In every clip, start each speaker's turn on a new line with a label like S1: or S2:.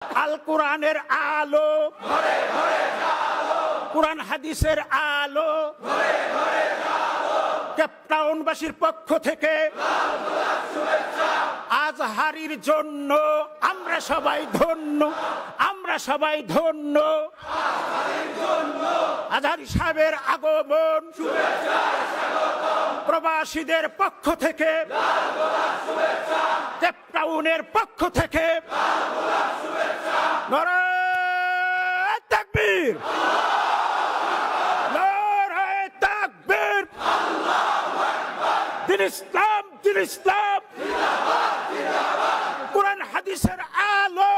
S1: আল কোরআনের আলো, কোরআন হাদিসের আলো, কেপটাউনবাসীর পক্ষ থেকে আজহারীর জন্য আমরা সবাই ধন্য, আমরা সবাই ধন্য। আজহারী সাহেবের আগমন প্রবাসীদের পক্ষ থেকে, কেপটাউনের পক্ষ থেকে নারায়ে তাকবীর, নারায়ে তাকবীর। দিন ইসলাম, দিন ইসলাম, কোরআন হাদিসের আলো।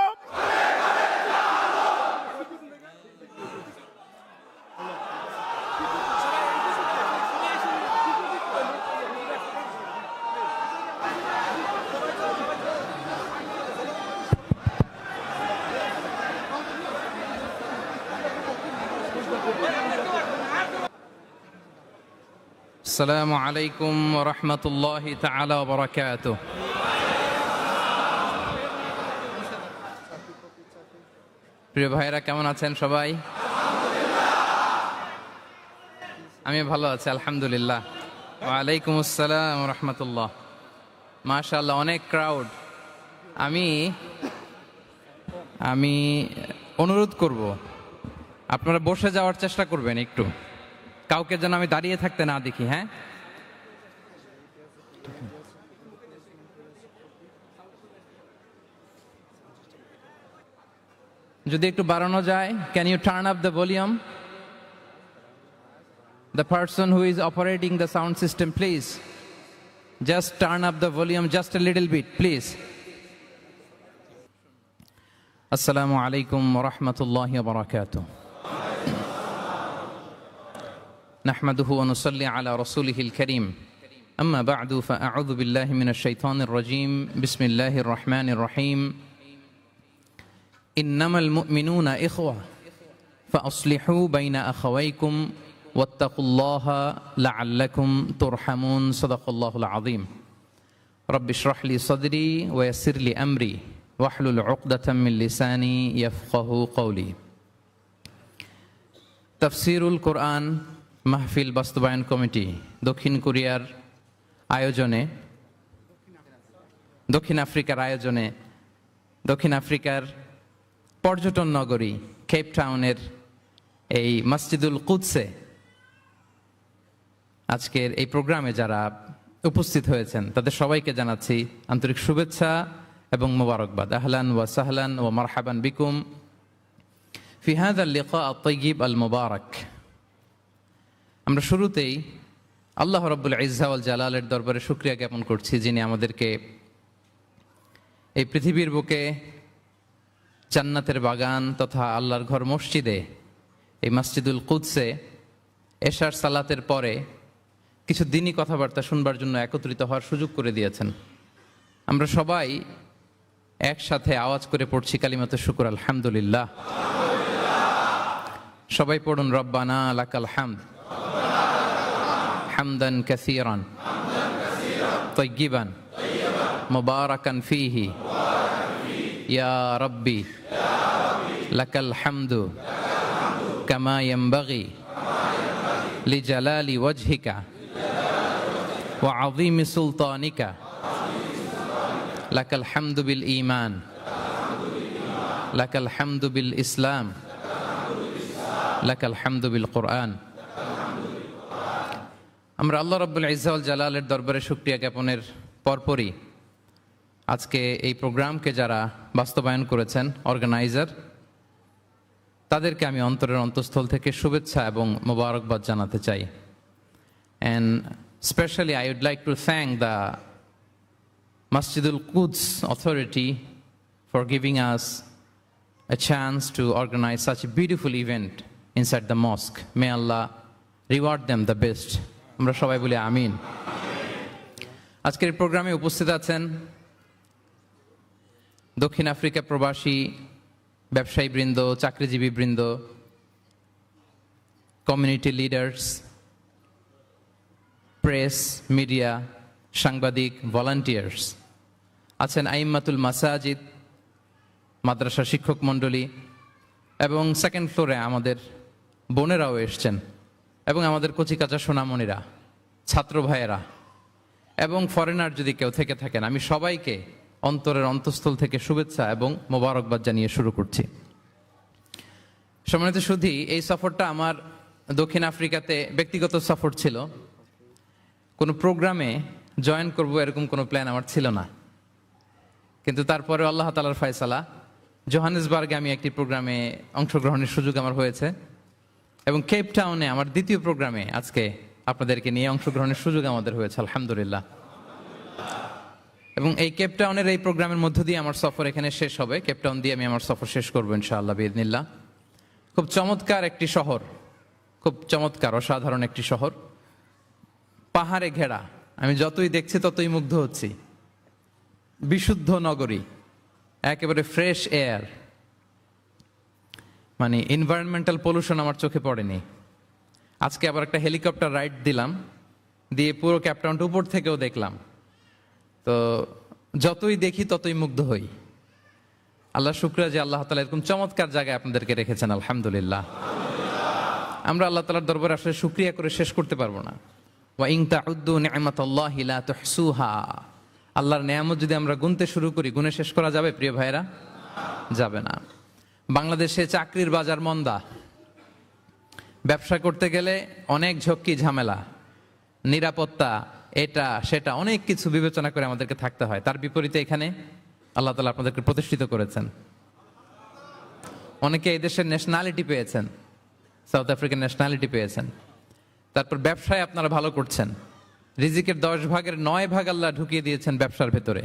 S2: আসসালামু আলাইকুম ওয়া রাহমাতুল্লাহি তাআলা ওয়া বারাকাতুহু। প্রিয় ভাইরা, কেমন আছেন সবাই? আমি ভালো আছি আলহামদুলিল্লাহ। ওয়া আলাইকুম আসসালাম ওয়া রাহমাতুল্লাহ। মাশাআল্লাহ, অনেক ক্রাউড। আমি অনুরোধ করব, আপনারা বসে যাওয়ার চেষ্টা করবেন একটু, কাউকে যেন আমি দাঁড়িয়ে থাকতে না দেখি। হ্যাঁ, যদি একটু বাড়ানো যায়। Can you turn up the volume? The person who is operating the sound system, please just turn up the volume just a little bit, please. আসসালামু আলাইকুম ওয়া রাহমাতুল্লাহি ওয়া বারাকাতুহু। نحمده ونصلي على رسوله الكريم، أما بعد فأعوذ بالله من الشيطان الرجيم، بسم الله الرحمن الرحيم. إنما المؤمنون إخوة فأصلحوا بين أخويكم واتقوا الله لعلكم ترحمون. صدق الله العظيم. رب اشرح لي صدري ويسر لي أمري واحلل عقدة من لساني يفقه قولي. تفسير القرآن মাহফিল বাস্তবায়ন কমিটি দক্ষিণ কোরিয়ার আয়োজনে, দক্ষিণ আফ্রিকার আয়োজনে, দক্ষিণ আফ্রিকার পর্যটন নগরী কেপ টাউনের এই মসজিদুল কুদসে আজকের এই প্রোগ্রামে যারা উপস্থিত হয়েছেন তাদের সবাইকে জানাচ্ছি আন্তরিক শুভেচ্ছা এবং মোবারকবাদ। আহলান ওয়া সাহলান ওয়া মারহাবান বিকুম ফি হাযা আল-লিকা আত-তাইয়্যিব আল-মুবারাক। আমরা শুরুতেই আল্লাহ রাব্বুল ইজ্জা ওয়াল জালালের দরবারে শুকরিয়া জ্ঞাপন করছি, যিনি আমাদেরকে এই পৃথিবীর বুকে জান্নাতের বাগান তথা আল্লাহর ঘর মসজিদে, এই মসজিদুল কুদসে এশার সালাতের পরে কিছু দিনী কথাবার্তা শুনবার জন্য একত্রিত হওয়ার সুযোগ করে দিয়েছেন। আমরা সবাই একসাথে আওয়াজ করে পড়ছি কালিমাতে শুকর, আলহামদুলিল্লাহ। সবাই পড়ুন, রব্বানা লাকাল হামদ হামদান কাসীরান তাইয়্যিবান মুবারাকান ফীহি ইয়া রাব্বি লাকাল হামদু কামা ইয়ানবাগি লিজালালি ওয়াজহিকা ওয়া আযীমি সুলতানিকা লাকাল হামদু বিল ঈমান লাকাল হামদু বিল ইসলাম লাকাল হামদু বিল কুরআন। আমরা আল্লাহ রাব্বুল ইজ্জা ওয়াল জালালের দরবারে শুকরিয়া জ্ঞাপনের পরপরই আজকে এই প্রোগ্রামকে যারা বাস্তবায়ন করেছেন, অর্গানাইজার, তাদেরকে আমি অন্তরের অন্তঃস্থল থেকে শুভেচ্ছা এবং মোবারকবাদ জানাতে চাই। And specially I would like to thank the Masjidul Quds authority for giving us a chance to organize such a beautiful event inside the mosque. May Allah reward them the best. আমরা সবাই বলি আমিন। আজকের এই প্রোগ্রামে উপস্থিত আছেন দক্ষিণ Africa প্রবাসী ব্যবসায়ী বৃন্দ, চাকরিজীবী বৃন্দ, কমিউনিটি লিডার্স, প্রেস, মিডিয়া, সাংবাদিক, ভলান্টিয়ার্স আছেন, আইম্মাতুল মাসাজিদ, মাদ্রাসা শিক্ষক মণ্ডলী এবং সেকেন্ড ফ্লোরে আমাদের বোনেরাও এসছেন এবং আমাদের কচিকাচা সোনামণিরা, ছাত্র ভাইয়েরা এবং ফরেনার যদি কেউ থেকে থাকেন, আমি সবাইকে অন্তরের অন্তঃস্থল থেকে শুভেচ্ছা এবং মোবারকবাদ জানিয়ে শুরু করছি। সম্মানিত সুধী, এই সফরটা আমার দক্ষিণ আফ্রিকাতে ব্যক্তিগত সফর ছিল। কোনো প্রোগ্রামে জয়েন করব এরকম কোনো প্ল্যান আমার ছিল না, কিন্তু তারপরে আল্লাহ তাআলার ফয়সালা জোহানেসবার্গে আমি একটি প্রোগ্রামে অংশগ্রহণের সুযোগ আমার হয়েছে এবং কেপ টাউনে আমার দ্বিতীয় প্রোগ্রামে আজকে আপনাদেরকে নিয়ে অংশগ্রহণের সুযোগ আমাদের হয়েছে, আলহামদুলিল্লাহ। এবং এই কেপ টাউনের এই প্রোগ্রামের মধ্য দিয়ে আমার সফর এখানে শেষ হবে। কেপ টাউন দিয়ে আমি আমার সফর শেষ করবো ইনশাআল্লাহ বিইذনিল্লাহ। খুব চমৎকার একটি শহর, খুব চমৎকার অসাধারণ একটি শহর, পাহাড়ে ঘেরা। আমি যতই দেখছি ততই মুগ্ধ হচ্ছি। বিশুদ্ধ নগরী, একেবারে ফ্রেশ এয়ার, মানে এনভায়রনমেন্টাল পলিউশন আমার চোখে পড়েনি। আজকে আবার একটা হেলিকপ্টার রাইড দিলাম, দিয়ে পুরো কেপ টাউনটা উপর থেকেও দেখলাম। তো যতই দেখি ততই মুগ্ধ হই। আল্লাহ শুকরিয়া যে আল্লাহ তাআলা এরকম চমৎকার জায়গায় আপনাদেরকে রেখেছেন, আলহামদুলিল্লাহ। আমরা আল্লাহ তাআলার দরবারে আসলে শুকরিয়া করে শেষ করতে পারবো না। ওয়া ইন তাউদ্দু নি'মাতাল্লাহি লা তুহসুহা, আল্লাহর নেয়ামত যদি আমরা গুনতে শুরু করি, গুনে শেষ করা যাবে প্রিয় ভাইরা? যাবে না। বাংলাদেশে চাকরির বাজার মন্দা, ব্যবসা করতে গেলে অনেক ঝক্কি ঝামেলা, নিরাপত্তা, এটা সেটা অনেক কিছু বিবেচনা করে আমাদেরকে থাকতে হয়। তার বিপরীতে এখানে আল্লাহ তাআলা আপনাদেরকে প্রতিষ্ঠিত করেছেন। অনেকে এই দেশের ন্যাশনালিটি পেয়েছেন, সাউথ আফ্রিকান ন্যাশনালিটি পেয়েছেন। তারপর ব্যবসায় আপনারা ভালো করছেন, রিজিকের 10 ভাগের 9 ভাগ আল্লাহ ঢুকিয়ে দিয়েছেন ব্যবসার ভেতরে,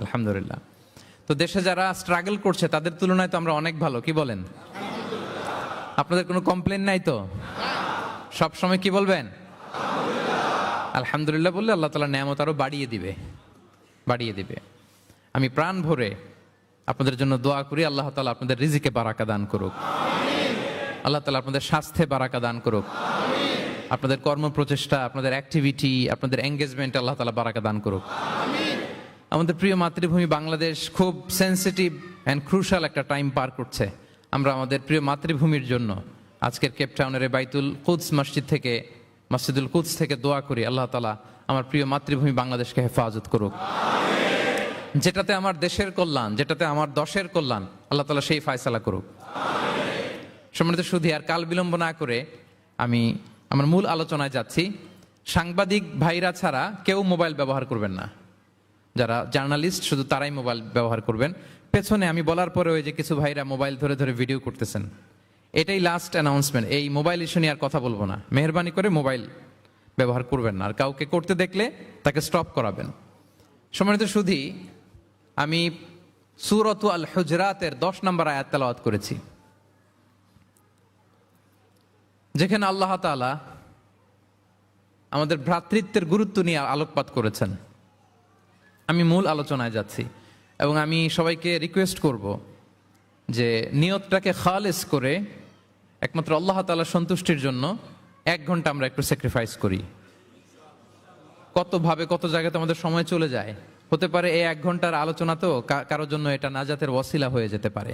S2: আলহামদুলিল্লাহ। তো দেশে যারা স্ট্রাগল করছে তাদের তুলনায় তো আমরা অনেক ভালো, কি বলেন? আপনাদের কোনো কমপ্লেন নাই তো? সব সময় কি বলবেন? আলহামদুলিল্লাহ বললে আল্লাহ তাআলা নেয়ামত আরো বাড়িয়ে দিবে, বাড়িয়ে দিবে। আমি প্রাণ ভরে আপনাদের জন্য দোয়া করি, আল্লাহ তাআলা আপনাদের রিজিকে বারাকা দান করুক, আল্লাহ তাআলা আপনাদের স্বাস্থ্যে বারাকা দান করুক, আপনাদের কর্ম প্রচেষ্টা, আপনাদের অ্যাক্টিভিটি, আপনাদের এঙ্গেজমেন্ট আল্লাহ তাআলা বারাকা দান করুক। আমাদের প্রিয় মাতৃভূমি বাংলাদেশ খুব সেনসিটিভ অ্যান্ড ক্রুশাল একটা টাইম পার করছে। আমরা আমাদের প্রিয় মাতৃভূমির জন্য আজকের কেপ টাউনের বাইতুল কুদস মসজিদ থেকে, মসজিদুল কুদস থেকে দোয়া করি, আল্লাহ তাআলা আমার প্রিয় মাতৃভূমি বাংলাদেশকে হেফাজত করুক। যেটাতে আমার দেশের কল্যাণ, যেটাতে আমার দশের কল্যাণ, আল্লাহ তাআলা সেই ফয়সালা করুক। সম্মানিত সুধী, আর কাল বিলম্ব না করে আমি আমার মূল আলোচনায় যাচ্ছি। সাংবাদিক ভাইরা ছাড়া কেউ মোবাইল ব্যবহার করবেন না। যারা জার্নালিস্ট শুধু তারাই মোবাইল ব্যবহার করবেন। পেছনে আমি বলার পরে ওই যে কিছু ভাইরা মোবাইল ধরে ধরে ভিডিও করতেছেন, এটাই লাস্ট অ্যানাউন্সমেন্ট। এই মোবাইল ইস্যু নিয়ে আর কথা বলবো না। মেহেরবানি করে মোবাইল ব্যবহার করবেন না, আর কাউকে করতে দেখলে তাকে স্টপ করাবেন। সম্মানিত সুধী, আমি সূরাত আল হুজরাতের 10 নম্বর আয়াত তেলাওয়াত করেছি, যেখানে আল্লাহ তাআলা আমাদের ভ্রাতৃত্বের গুরুত্ব নিয়ে আলোকপাত করেছেন। আমি মূল আলোচনায় যাচ্ছি এবং আমি সবাইকে রিকোয়েস্ট করব যে নিয়তটাকে খালেস করে একমাত্র আল্লাহ তাআলার সন্তুষ্টির জন্য 1 ঘন্টা আমরা একটু স্যাক্রিফাইস করি। কতভাবে কত জায়গাতে আমাদের সময় চলে যায়। হতে পারে এই 1 ঘন্টার আলোচনা তো কারোর জন্য এটা নাজাতের ওয়াসিলা হয়ে যেতে পারে।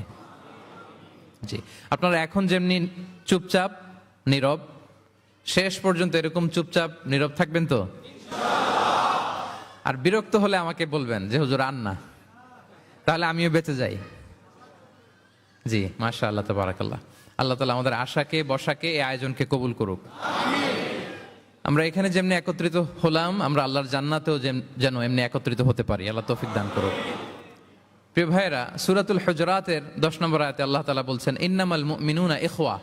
S2: জি, আপনারা এখন যেমনি চুপচাপ নীরব, শেষ পর্যন্ত এরকম চুপচাপ নীরব থাকবেন তো? আর বিরক্ত হলে আমাকে বলবেন যে হুজুর আর না, তাহলে আমিও বেঁচে যাই। জি, মাশাআল্লাহ, তাবারাকাল্লাহ। আল্লাহ তাআলা আমাদের আশাকে, বসাকে, এই আয়োজনকে কবুল করুক। আমরা এখানে যেমনি একত্রিত হলাম, আমরা আল্লাহর জান্নাতেও যেন এমনি একত্রিত হতে পারি। আল্লাহ তৌফিক দান করুক। প্রিয় ভাইয়েরা, সূরাতুল হুজরাতের 10 নম্বর আয়াতে আল্লাহ তাআলা বলছেন, ইন্নামাল মুমিনুনা ইখওয়া।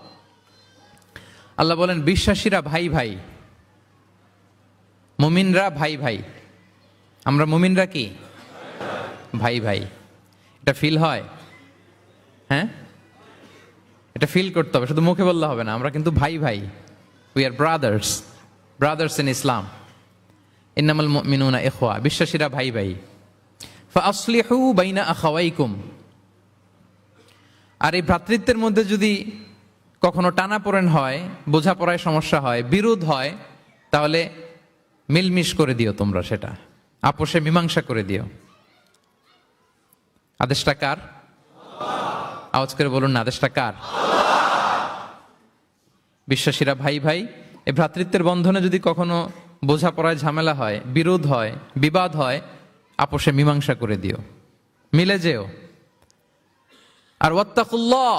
S2: আল্লাহ বলেন বিশ্বাসীরা ভাই ভাই, মুমিনরা ভাই ভাই। আমরা মুমিনরা কি? ভাই ভাই। এটা ফিল হয়? হ্যাঁ, এটা ফিল করতে হবে, শুধু মুখে বললে হবে না। আমরা কিন্তু ভাই ভাই, we are brothers, brothers in Islam. ইন্নামাল মুমিনুনা ইখওয়া, বিশ্বাসীরা ভাই ভাই। ফাআসলিহু বাইনা আখাওয়াইকুম। আর এই ভ্রাতৃত্বের মধ্যে যদি কখনো টানাপোড়েন হয়, বোঝাপড়ায় সমস্যা হয়, বিরোধ হয়, তাহলে মিলমিশ করে দিও, তোমরা সেটা আপোষে মীমাংসা করে দিও। আদেশটা কার? আওয়াজ করে বলুন না, আদেশটা কার? বিশ্বাসীরা ভাই ভাই, এই ভ্রাতৃত্বের বন্ধনে যদি কখনো বোঝাপড়ায় ঝামেলা হয়, বিরোধ হয়, বিবাদ হয়, আপোষে মীমাংসা করে দিও, মিলে যেও। আর ওয়াত্তাকুল্লাহ,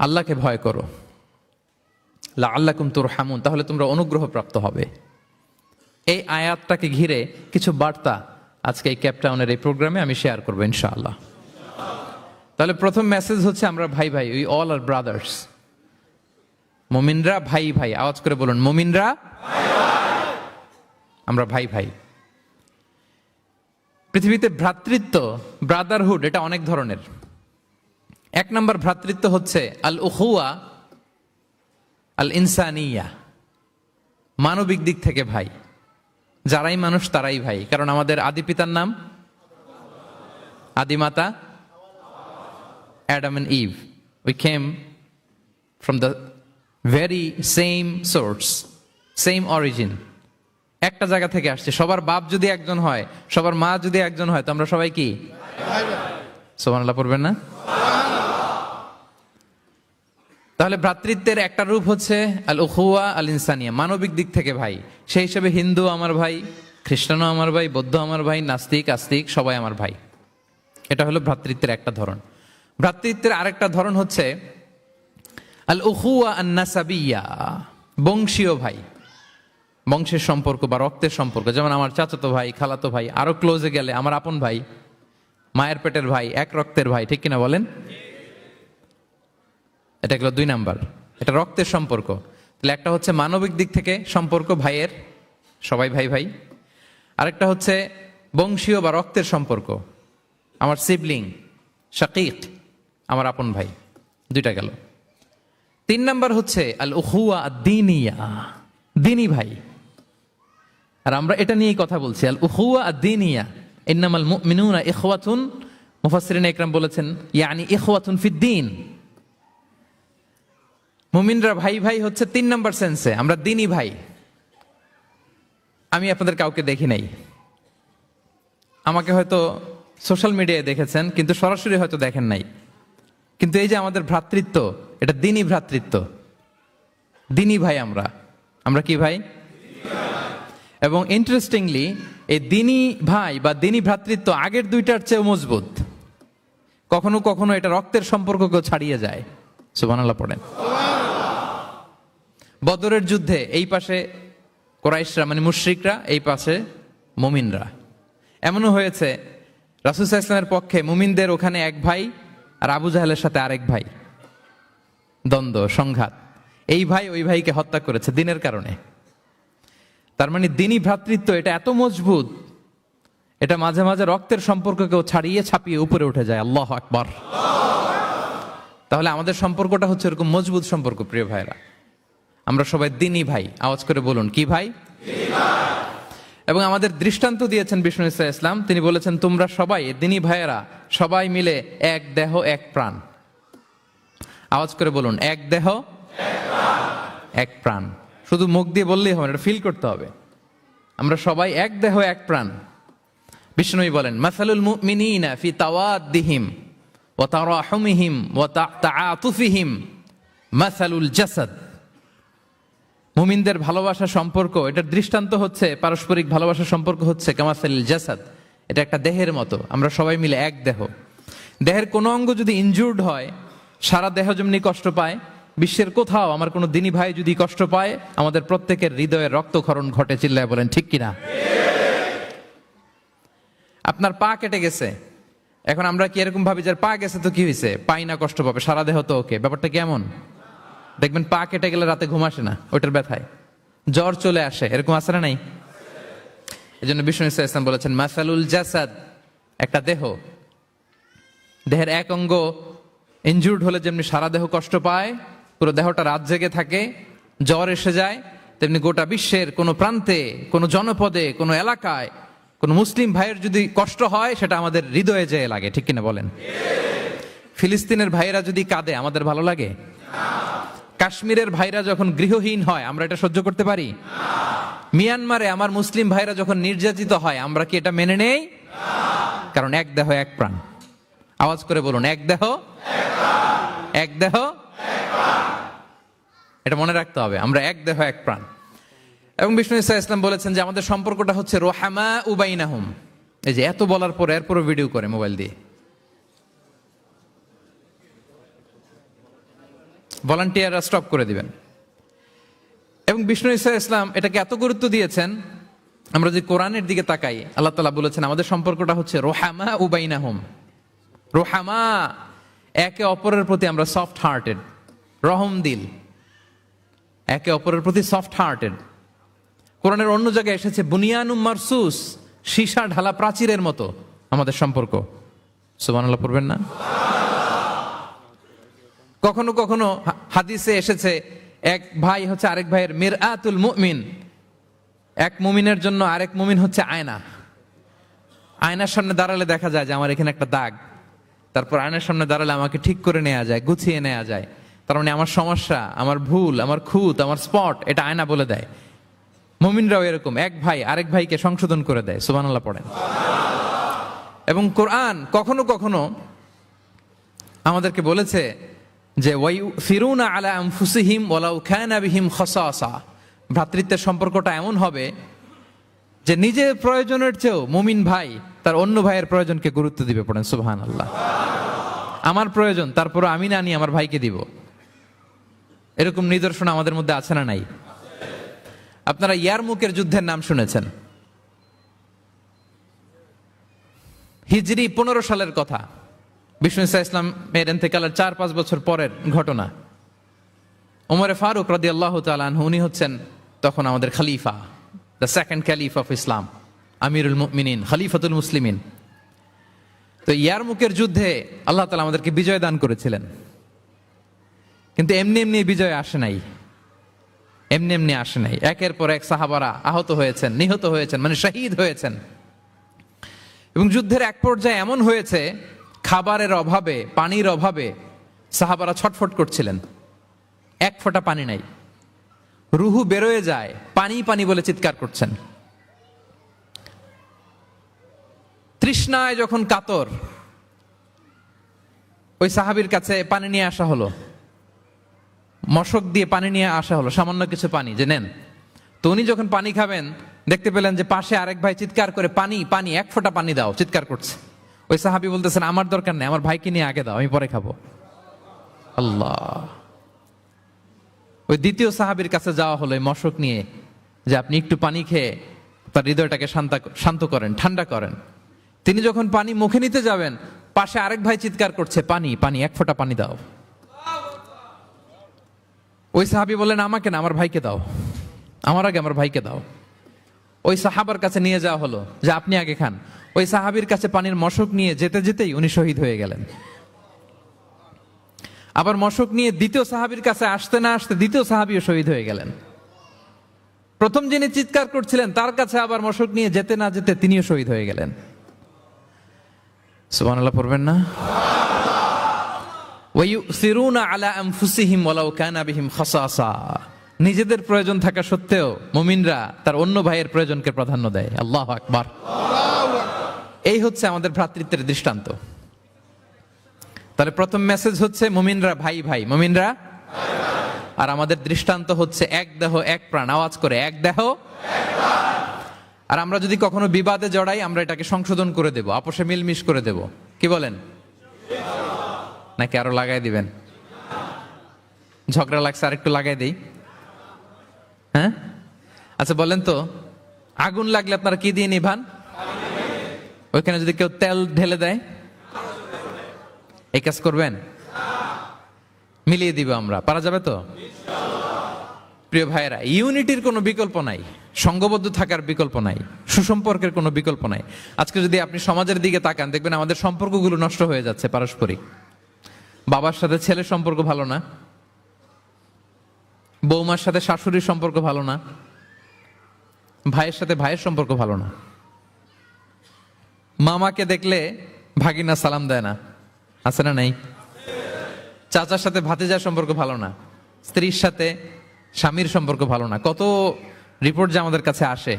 S2: আল্লাহকে ভয় করো, লাআল্লাকুম তুরহামুন, তাহলে তোমরা অনুগ্রহ প্রাপ্ত হবে। এই আয়াতটাকে ঘিরে কিছু বার্তা আজকে এই ক্যাপটাউনের এই প্রোগ্রামে আমি শেয়ার করবো ইনশাআল্লাহ। তাহলে প্রথম মেসেজ হচ্ছে আমরা ভাই ভাই, উই অল আর ব্রাদার্স। মুমিনরা ভাই ভাই, আওয়াজ করে বলুন, মুমিনরা আমরা ভাই ভাই। পৃথিবীতে ভ্রাতৃত্ব, ব্রাদারহুড, এটা অনেক ধরনের। এক নম্বর ভ্রাতৃত্ব হচ্ছে আল উখুয়া আল ইনসানিয়া, মানবিক দিক থেকে ভাই। যারাই মানুষ তারাই ভাই, কারণ আমাদের আদি পিতার নাম, আদিমাতা Adam and Eve. We came from the very same source, same origin. একটা জায়গা থেকে আসছে। সবার বাপ যদি একজন হয়, সবার মা যদি একজন হয়, তো আমরা সবাই কি? সুবহানাল্লাহ পড়বেন না? তাহলে ভ্রাতৃত্বের একটা রূপ হচ্ছে আল উখুয়া আল ইনসানিয়া, মানবিক দিক থেকে ভাই। সেই হিসেবে হিন্দু আমার ভাই, খ্রিস্টানও আমার ভাই, বৌদ্ধ আমার ভাই, নাস্তিক আস্তিক সবাই আমার ভাই। এটা হলো ভ্রাতৃত্বের একটা ধরন। ভ্রাতৃত্বের আরেকটা ধরন হচ্ছে আল উখুয়া আন নাসাবিয়া, বংশীয় ভাই, বংশের সম্পর্ক বা রক্তের সম্পর্ক। যেমন আমার চাচাতো ভাই, খালাতো ভাই, আরো ক্লোজে গেলে আমার আপন ভাই, মায়ের পেটের ভাই, এক রক্তের ভাই, ঠিক কিনা বলেন? এটা গেল 2 নাম্বার, এটা রক্তের সম্পর্ক। তাহলে একটা হচ্ছে মানবিক দিক থেকে সম্পর্ক ভাইয়ের, সবাই ভাই ভাই। আরেকটা হচ্ছে বংশীয় বা রক্তের সম্পর্ক, আমার সিবলিং, শাকিক, আমার আপন ভাই। 2টা গেল। 3 নাম্বার হচ্ছে আল উখুয়া আদ-দীনিয়া, দ্বীনি ভাই। আর আমরা এটা নিয়েই কথা বলছি, আল উখুয়া আদ-দীনিয়া। ইন্নামাল মুমিনুনা ইখওয়াতুন, মুফাসসিরিন ইকরাম বলেছেন ইয়ানি ইখওয়াতুন ফিদ-দীন। মুমিনরা ভাই ভাই হচ্ছে 3 নাম্বার সেন্সে, আমরা দ্বীনি ভাই। আমি আপনাদের কাউকে দেখি নাই, আমাকে হয়তো সোশ্যাল মিডিয়ায় দেখেছেন, কিন্তু সরাসরি হয়তো দেখেন নাই। কিন্তু এই যে আমাদের ভ্রাতৃত্ব, এটা দ্বীনি ভ্রাতৃত্ব, দ্বীনি ভাই। আমরা কি ভাই? এবং ইন্টারেস্টিংলি এই দ্বীনি ভাই বা দ্বীনি ভ্রাতৃত্ব আগের 2টার চেয়েও মজবুত। কখনো কখনো এটা রক্তের সম্পর্ককেও ছাড়িয়ে যায়। সুবহানাল্লাহ পড়েন। বদরের যুদ্ধে এই পাশে কুরাইশরা মানে মুশরিকরা, এই পাশে মুমিনরা। এমনও হয়েছে রাসূল সাল্লাল্লাহু আলাইহি ওয়াসাল্লামের পক্ষে মুমিনদের ওখানে এক ভাই, আর আবু জাহেলের সাথে আরেক ভাই, দ্বন্দ্ব, সংঘাত। এই ভাই ওই ভাইকে হত্যা করেছে দ্বীনের কারণে। তার মানে দ্বীনি ভ্রাতৃত্ব এটা এত মজবুত, এটা মাঝে মাঝে রক্তের সম্পর্ককেও ছাড়িয়ে ছাপিয়ে উপরে উঠে যায়। আল্লাহু আকবার। তাহলে আমাদের সম্পর্কটা হচ্ছে এরকম মজবুত সম্পর্ক। প্রিয় ভাইরা, আমরা সবাই দ্বীনি ভাই। আওয়াজ করে বলুন, কি ভাই? এবং আমাদের দৃষ্টান্ত দিয়েছেন বিষ্ণু ইসলাম। তিনি বলেছেন তোমরা সবাই দ্বীনি ভাইয়েরা, সবাই মিলে এক দেহ এক প্রাণ। আওয়াজ করে বলুন, এক দেহ এক প্রাণ। শুধু মুখ দিয়ে বললেই হবে না, এটা ফিল করতে হবে। আমরা সবাই এক দেহ এক প্রাণ। বিষ্ণুই বলেন মাসালুল মুমিনিনা ফি তাওয়াদ্দিহিম ওয়া তারাহুমিহিম ওয়া তাআতুফিহিম মাসালুল জাসাদ। মুমিনদের ভালোবাসা সম্পর্ক, এটার দৃষ্টান্ত হচ্ছে, পারস্পরিক ভালোবাসা সম্পর্ক হচ্ছে কামাসালিল জাসাদ, এটা একটা দেহের মতো। আমরা সবাই মিলে এক দেহ। দেহের কোনো অঙ্গ যদি ইনজুর্ড হয়, সারা দেহ যেমনি কষ্ট পায়, বিশ্বের কোথাও আমার কোনো দ্বীনি ভাই যদি কষ্ট পায়, আমাদের প্রত্যেকের হৃদয়ের রক্তক্ষরণ ঘটে। চিল্লায় বলেন ঠিক কিনা? আপনার পা কেটে গেছে, এখন আমরা কি এরকম ভাবি যার পা গেছে তো কি হয়েছে, পাই না, কষ্ট পাবে, সারা দেহ তো ওকে। ব্যাপারটা কেমন? দেখবেন পা কেটে গেলে রাতে ঘুম আসে না, ওইটার ব্যথায় জ্বর চলে আসে, এরকম আছে না নাই? এই জন্য বিষ্ণু ইসলাম বলেছেন মাসালুল জাসাদ, একটা দেহ, দেহের এক অঙ্গ ইনজুর্ড হলে যেমনি সারা দেহ কষ্ট পায়, পুরো দেহটা রাত জেগে থাকে, জ্বর এসে যায়, তেমনি গোটা বিশ্বের কোনো প্রান্তে, কোনো জনপদে, কোনো এলাকায় কোনো মুসলিম ভাইয়ের যদি কষ্ট হয়, সেটা আমাদের হৃদয়ে যেয়ে লাগে। ঠিক কিনা বলেন? ফিলিস্তিনের ভাইয়েরা যদি কাঁদে, আমাদের ভালো লাগে? কাশ্মীরের ভাইরা যখন গৃহহীন হয়, আমরা এটা সহ্য করতে পারি? মিয়ানমারে আমার মুসলিম ভাইরা যখন নির্যাতিত হয়, আমরা কি এটা মেনে নেই? কারণ এক দেহ এক প্রাণ। আওয়াজ করে বলুন, এক দেহ এক প্রাণ। এক দেহ, এটা মনে রাখতে হবে, আমরা এক দেহ এক প্রাণ। এবং বিষ্ণু ঈসা ইসলাম বলেছেন যে আমাদের সম্পর্কটা হচ্ছে রোহামা উবাইনাহুম। এই যে এত বলার পর এরপরও ভিডিও করে মোবাইল দিয়ে, ভলান্টিয়াররা স্টপ করে দিবেন। এবং বিষ্ণু ঈসা ইসলাম এটাকে এত গুরুত্ব দিয়েছেন, আমরা যদি কোরআনের দিকে তাকাই, আল্লাহ তাআলা বলেছেন আমাদের সম্পর্কটা হচ্ছে রোহামা উবাইনাহুম। রোহামা, একে অপরের প্রতি আমরা সফট হার্টেড, রহম দিল, একে অপরের প্রতি সফট হার্টেড। কোরআনের অন্য জায়গায় এসেছে বুনিয়ানুম মারসুস, সীসা ঢালা প্রাচীরের মতো আমাদের সম্পর্ক। সুবহানাল্লাহ পড়বেন না? কখনো কখনো হাদিসে এসেছে এক ভাই হচ্ছে আরেক ভাইয়ের মিরআতুল মুমিন, এক মুমিনের জন্য আরেক মুমিন হচ্ছে আয়না। আয়নার সামনে দাঁড়ালে দেখা যায় যে আমার এখানে একটা দাগ, তারপর আয়নার সামনে দাঁড়ালে আমাকে ঠিক করে নেওয়া যায়, গুছিয়ে নেওয়া যায়। তার মানে আমার সমস্যা, আমার ভুল, আমার খুঁত, আমার স্পট, এটা আয়না বলে দেয়। মুমিনরাও এরকম, এক ভাই আরেক ভাইকে সংশোধন করে দেয়। সুবহানাল্লাহ পড়েন। এবং কোরআন কখনো কখনো আমাদেরকে বলেছে যে ওয়ায়ুসিরুনা আলা আনফুসিহিম ওয়ালাউ কানা বিহিম খাসাসা, ভ্রাতৃত্বের সম্পর্কটা এমন হবে যে নিজের প্রয়োজনের চেয়েও মুমিন ভাই তার অন্য ভাইয়ের প্রয়োজনকে গুরুত্ব দিবে। পড়েন সুবহানাল্লাহ। আমার প্রয়োজন, তারপর আমি না নিয়ে আমার ভাইকে দিব। এরকম নিদর্শন আমাদের মধ্যে আছে না নাই? আপনারা ইয়ারমুকের যুদ্ধের নাম শুনেছেন, হিজরি 15 সালের কথা। বিষ্ণু ঈসা ইসলামের ইন্তেকালের 4-5 বছর পরের ঘটনা। ওমরে ফারুক রাদিয়াল্লাহু তাআলা আনহু, উনি হচ্ছেন তখন আমাদের খলিফা, the second caliph of Islam, আমিরুল মুমিনিন, খলিফাতুল মুসলিমিন। তো ইয়ারমুকের যুদ্ধে আল্লাহ তাআলা আমাদেরকে বিজয় দান করেছিলেন। কিন্তু এমনি এমনি বিজয় আসে নাই, এমনি এমনি আসে নাই। একের পর এক সাহাবারা আহত হয়েছেন, নিহত হয়েছেন, মানে শহীদ হয়েছেন। এবং যুদ্ধের এক পর্যায়ে এমন হয়েছে, খাবারের অভাবে, পানির অভাবে সাহাবারা ছটফট করছিলেন, এক ফোঁটা পানি নাই, রুহু বেরোয় যায়, পানি পানি বলে চিৎকার করছেন। তৃষ্ণায় যখন কাতর, ওই সাহাবীর কাছে পানি নিয়ে আসা হলো, মশক দিয়ে পানি নিয়ে আসা হলো, সামান্য কিছু পানি, যে নেন। তো উনি যখন পানি খাবেন, দেখতে পেলেন যে পাশে আরেক ভাই চিৎকার করে পানি পানি, এক ফোঁটা পানি দাও, চিৎকার করছে। ওই সাহাবী বলতেছেন আমার দরকার নেই, আমার ভাইকে নিয়ে আগে দাও, আমি পরে খাবো। আল্লাহ। ওই দ্বিতীয় সাহাবীর কাছে যাওয়া হলো এই মশক নিয়ে, যে আপনি একটু পানি খেয়ে তার হৃদয়টাকে শান্ত করেন, ঠান্ডা করেন। তিনি যখন পানি মুখে নিতে যাবেন, পাশে আরেক ভাই চিৎকার করছে পানি পানি, এক ফোঁটা পানি দাও। ওই সাহাবী বললেন আমাকে না, আমার ভাইকে দাও, আমার আগে আমার ভাইকে দাও। ওই সাহাবার কাছে নিয়ে যাওয়া হলো যে আপনি আগে খান। ওই সাহাবীর কাছে পানির মশক নিয়ে যেতে যেতেই উনি শহীদ হয়ে গেলেন। আবার মশক নিয়ে দ্বিতীয় সাহাবীর কাছে আসতে না আসতে দ্বিতীয় সাহাবীও শহীদ হয়ে গেলেন। প্রথম যিনি চিৎকার করছিলেন তার কাছে আবার মশক নিয়ে যেতে না যেতে তিনিও শহীদ হয়ে গেলেন। সুবহানাল্লাহ পড়বেন না? ওয়ায়ুসিরুনা আলা আনফুসিহিম ওয়ালাউ কানা বিহিম খাসাসা, নিজেদের প্রয়োজন থাকা সত্ত্বেও মুমিনরা তার অন্য ভাইয়ের প্রয়োজনকে প্রাধান্য দেয়। আল্লাহু আকবার। এই হচ্ছে আমাদের ভ্রাতৃত্বের দৃষ্টান্ত। তাহলে প্রথম মেসেজ হচ্ছে মুমিনরা ভাই ভাই, মুমিনরা, আর আমাদের দৃষ্টান্ত হচ্ছে এক দেহ এক প্রাণ। আওয়াজ করে, এক দেহ এক প্রাণ। আর আমরা যদি কখনো বিবাদে জড়াই, আমরা এটাকে সংশোধন করে দেব, আপোষে মিলমিশ করে দেব। কি বলেন? নাকি আরো লাগাই দিবেন? ঝগড়া লাগছে, আর একটু লাগাই দেই। হ্যাঁ, আচ্ছা বলেন তো, আগুন লাগলে আপনারা কি দিয়ে নিভান? ওইখানে যদি কেউ তেল ঢেলে দেয়, এই কাজ করবেন? মিলিয়ে দিব আমরা, পারা যাবে তো? প্রিয় ভাইয়েরা, ইউনিটির কোনো বিকল্প নাই, সংঘবদ্ধ থাকার বিকল্প নাই, সুসম্পর্কের কোনো বিকল্প নাই। আজকে যদি আপনি সমাজের দিকে তাকান, দেখবেন আমাদের সম্পর্কগুলো নষ্ট হয়ে যাচ্ছে পারস্পরিক। বাবার সাথে ছেলের সম্পর্ক ভালো না, বৌমার সাথে শাশুড়ির সম্পর্ক ভালো না, ভাইয়ের সাথে ভাইয়ের সম্পর্ক ভালো না, মামাকে দেখলে ভাগিনা সালাম দেয় না, আছে না নাই? চাচার সাথে ভাতিজার সম্পর্ক ভালো না, স্ত্রীর সাথে স্বামীর সম্পর্ক ভালো না। কত রিপোর্ট যে আমাদের কাছে আসে।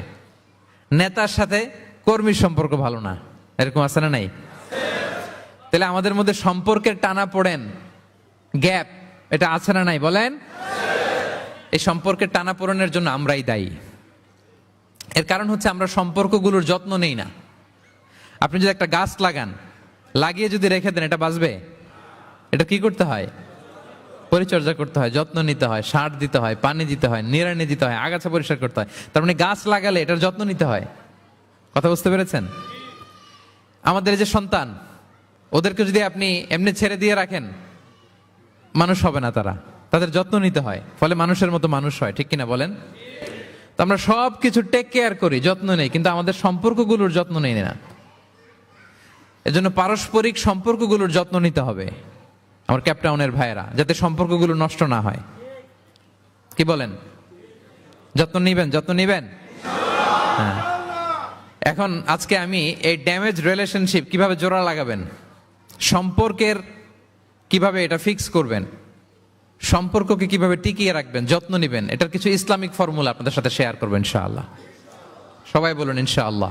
S2: নেতার সাথে কর্মীর সম্পর্ক ভালো না, এরকম আছে না নাই? তাহলে আমাদের মধ্যে সম্পর্কের টানা পড়েন গ্যাপ, এটা আছে না নাই বলেন? এই সম্পর্কের টানাপোড়েনের জন্য আমরাই দায়ী। এর কারণ হচ্ছে আমরা সম্পর্কগুলোর যত্ন নেই না। আপনি যদি একটা গাছ লাগান, লাগিয়ে যদি রেখে দেন, এটা বাঁচবে? এটা কি করতে হয়? পরিচর্যা করতে হয়, যত্ন নিতে হয়, সার দিতে হয়, পানি দিতে হয়, নিড়ানি দিতে হয়, আগাছা পরিষ্কার করতে হয়। তার মানে গাছ লাগালে এটার যত্ন নিতে হয়। কথা বুঝতে পেরেছেন? আমাদের এই যে সন্তান, ওদেরকে যদি আপনি এমনি ছেড়ে দিয়ে রাখেন, মানুষ হবে না তারা, তাদের যত্ন নিতে হয়, ফলে মানুষের মতো মানুষ হয়। ঠিক কিনা বলেন? তো আমরা সব কিছু টেক কেয়ার করি, যত্ন নেই, কিন্তু আমাদের সম্পর্কগুলোর যত্ন নেই না। এজন্য পারস্পরিক সম্পর্কগুলোর যত্ন নিতে হবে আমার ক্যাপটাউনের ভাইয়েরা, যাতে সম্পর্কগুলো নষ্ট না হয়। কি বলেন? যত্ন নিবেন? যত্ন নিবেন? হ্যাঁ। এখন আজকে আমি এই ড্যামেজ রিলেশনশিপ কিভাবে জোড়া লাগাবেন, সম্পর্কের কিভাবে এটা ফিক্স করবেন, সম্পর্ককে কিভাবে টিকিয়ে রাখবেন, যত্ন নিবেন, এটার কিছু ইসলামিক ফর্মুলা আপনাদের সাথে শেয়ার করবেন ইনশাআল্লাহ। সবাই বলুন ইনশাআল্লাহ।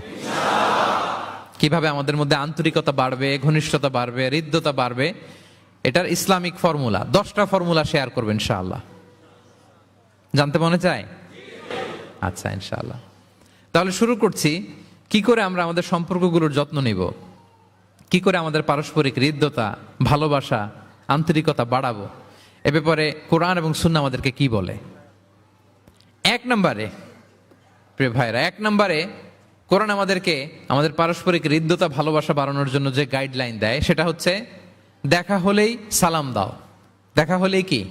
S2: কিভাবে আমাদের মধ্যে আন্তরিকতা বাড়বে, ঘনিষ্ঠতা বাড়বে, হৃদ্যতা বাড়বে, এটার ইসলামিক ফর্মুলা 10টা ফর্মুলা শেয়ার করবেন ইনশাআল্লাহ। জানতে মনে চায়? আচ্ছা, ইনশাআল্লাহ। তাহলে শুরু করছি, কি করে আমরা আমাদের সম্পর্কগুলোর যত্ন নিব, কি করে আমাদের পারস্পরিক হৃদ্যতা, ভালোবাসা, আন্তরিকতা বাড়াবো, এ ব্যাপারে কোরআন এবং সুন্নাহ আমাদেরকে কি বলে। 1 নম্বরে, প্রিয় ভাইরা, 1 নম্বরে কোরআন আমাদেরকে আমাদের পারস্পরিক হৃদ্যতা, ভালোবাসা বাড়ানোর জন্য যে গাইডলাইন দেয় সেটা হচ্ছে দেখা হলেই সালাম দাও। দেখা হলেই কি?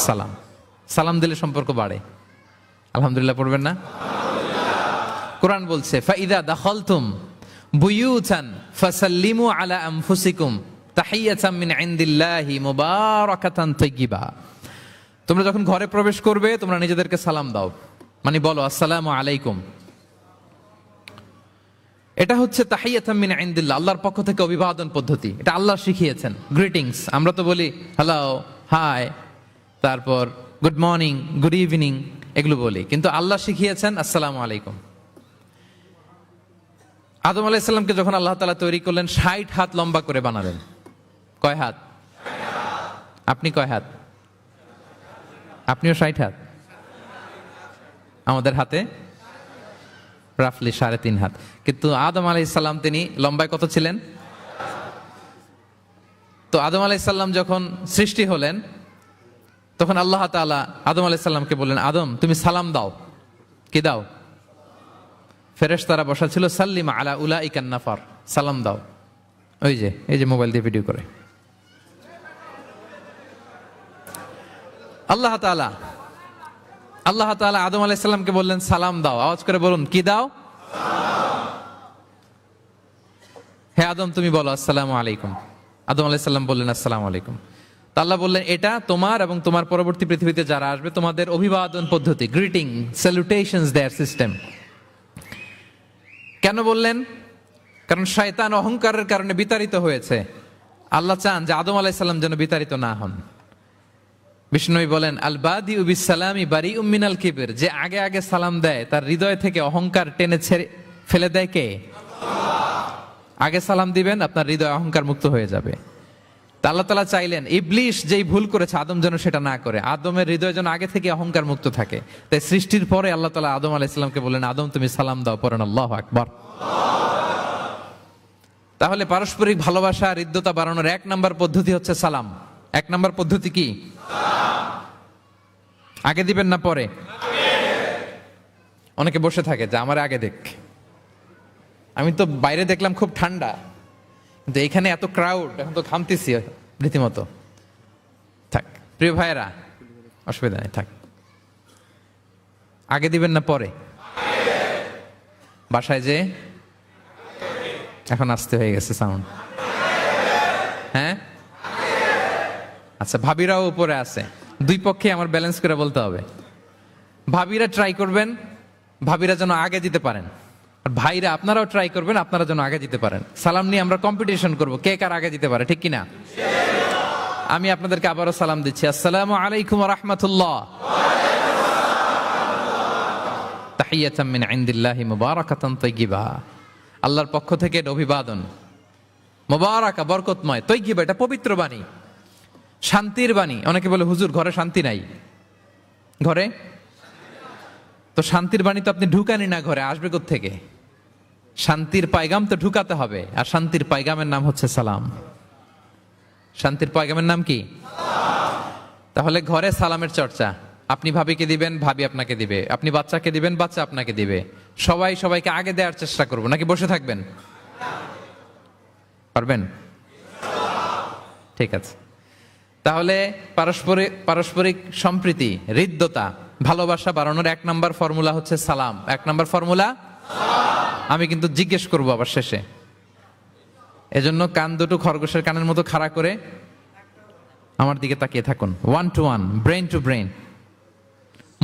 S2: সালাম। সালাম দিলে সম্পর্ক বাড়ে। আলহামদুলিল্লাহ পড়বেন না? কোরআন বলছে ফাইদা দাখালতুম বুয়ুতান ফাসাল্লিমু আলা আনফুসিকুম তাহিয়াতাম মিন ইনদিল্লাহি মুবারাকাতান তাইয়্যিবা। তোমরা যখন ঘরে প্রবেশ করবে, তোমরা নিজেদেরকে সালাম দাও, মানে বলো আসসালামু আলাইকুম। এটা হচ্ছে তাহিয়াতাম মিন ইনদিল্লাহ, আল্লাহর পক্ষ থেকে অভিবাদন পদ্ধতি। এটা আল্লাহ শিখিয়েছেন। গ্রিটিংস আমরা তো বলি হ্যালো, হাই, তারপর গুড মর্নিং, গুড ইভিনিং, এগুলো বলি, কিন্তু আল্লাহ শিখিয়েছেন আসসালামু আলাইকুম। আদম আলাইহিস সালামকে যখন আল্লাহ তাআলা তৈরি করলেন, 60 হাত লম্বা করে বানালেন। কয় হাত? আপনি কয় হাত? আপনিও 60 হাত? আমাদের হাতে রাফলি 3.5 হাত। কিন্তু আদম আলাইহিস সালাম তিনি লম্বায় কত ছিলেন? তো আদম আলাইহিস সালাম যখন সৃষ্টি হলেন, তখন আল্লাহ তাআলা আদম আলাইহিস সালামকে বললেন, আদম তুমি সালাম দাও। কি দাও? ফেরেশতারা বসা ছিল, সাল্লিম আলা উলাইকান নাফার, সালাম দাও। ওই যে এই যে মোবাইল দিয়ে ভিডিও করে আল্লাহ তাআলা আদম আলাইহিস সালামকে বললেন সালাম দাও। আওয়াজ করে বলুন, কি দাও? হে আদম তুমি বলো আসসালামু আলাইকুম। আদম আলাইহিস সালাম বললেন আসসালামু আলাইকুম। তা আল্লাহ বললেন এটা তোমার এবং তোমার পরবর্তী পৃথিবীতে যারা আসবে তোমাদের অভিবাদন পদ্ধতি, গ্রিটিং, স্যালুটেশনস দেয়ার সিস্টেম। কেন বললেন? কারণ শয়তান অহংকারের কারণে বিতাড়িত হয়েছে। আল্লাহ চান যে আদম আলাইহিস সালাম যেন বিতাড়িত না হন। বিষ্ণু বলেন আল বাদিউ বিস সালামি বারিউম মিনাল কিবর, যে আগে আগে সালাম দেয় তার হৃদয় থেকে অহংকার টেনে ছেড়ে ফেলে দেয় কে? আগে সালাম দিবেন, আপনার হৃদয় অহংকার মুক্ত হয়ে যাবে। তা আল্লাহ তাআলা চাইলেন ইবলিশ যেই ভুল করেছে আদম যেন সেটা না করে, আদমের হৃদয় যেন আগে থেকে অহংকার মুক্ত থাকে। তাই সৃষ্টির পরে আল্লাহ তাআলা আদম আলাইহিস সালামকে বললেন, আদম তুমি সালাম দাও। পড়েন আল্লাহু আকবার। তাহলে পারস্পরিক ভালোবাসা, হৃদ্যতা বাড়ানোর 1 নম্বর পদ্ধতি হচ্ছে সালাম। 1 নম্বর পদ্ধতি কি? আগে দিবেন না পরে? অনেকে বসে থাকে যে আমার আগে দেখ। আমি তো বাইরে দেখলাম খুব ঠান্ডা, কিন্তু এখানে এত ক্রাউড, এখন তো ঘামতেছি রীতিমতো। থাক প্রিয় ভাইয়েরা, অসুবিধা নেই, থাক। আগে দিবেন না পরে? বাসায় যে এখন আসতে হয়ে গেছে সাউন্ড। হ্যাঁ আচ্ছা, ভাবিরাও উপরে আছে। দুই পক্ষে আমার ব্যালেন্স করে বলতে হবে। ভাবিরা ট্রাই করবেন, ভাবিরা যেন আগে দিতে পারেন, আর ভাইরা আপনারাও ট্রাই করবেন, আপনারা যেন আগে দিতে পারেন। সালাম নিয়ে আমরা কম্পিটিশন করব, কে কার আগে দিতে পারে, ঠিক কিনা? আমি আপনাদেরকে আবারও সালাম দিচ্ছি, আসসালামু আলাইকুম ওয়া রাহমাতুল্লাহ। তাহিয়াতাম মিন ইনদিল্লাহি মুবারাকাতান তাইয়্যিবা, আল্লাহর পক্ষ থেকে অভিবাদন, মুবারাকা বরকতময়, তাইয়্যিবা এটা পবিত্র বাণী। শান্তির বাণী। অনেকে বলে হুজুর ঘরে শান্তি নাই, ঘরে তো শান্তির বাণী তো আপনি ঢুকানি না, ঘরে আসবে কোত্থেকে? শান্তির পায়গাম তো ঢুকাতে হবে, আর শান্তির পায়গামের নাম হচ্ছে সালাম। শান্তির পায়গামের নাম কি? তাহলে ঘরে সালামের চর্চা। আপনি ভাবিকে দিবেন, ভাবি আপনাকে দিবে। আপনি বাচ্চাকে দিবেন, বাচ্চা আপনাকে দিবে। সবাই সবাইকে আগে দেওয়ার চেষ্টা করবো, নাকি বসে থাকবেন? পারবেন? ঠিক আছে। তাহলে পারস্পরিক সম্প্রীতি, হৃদ্যতা, ভালোবাসা বাড়ানোর 1 নম্বর ফর্মুলা হচ্ছে সালাম। 1 নম্বর ফর্মুলা। আমি কিন্তু জিজ্ঞেস করবো আবার শেষে, এজন্য কান দুটো খরগোশের কানের মতো খাড়া করে আমার দিকে তাকিয়ে থাকুন। 1 to 1, brain to brain.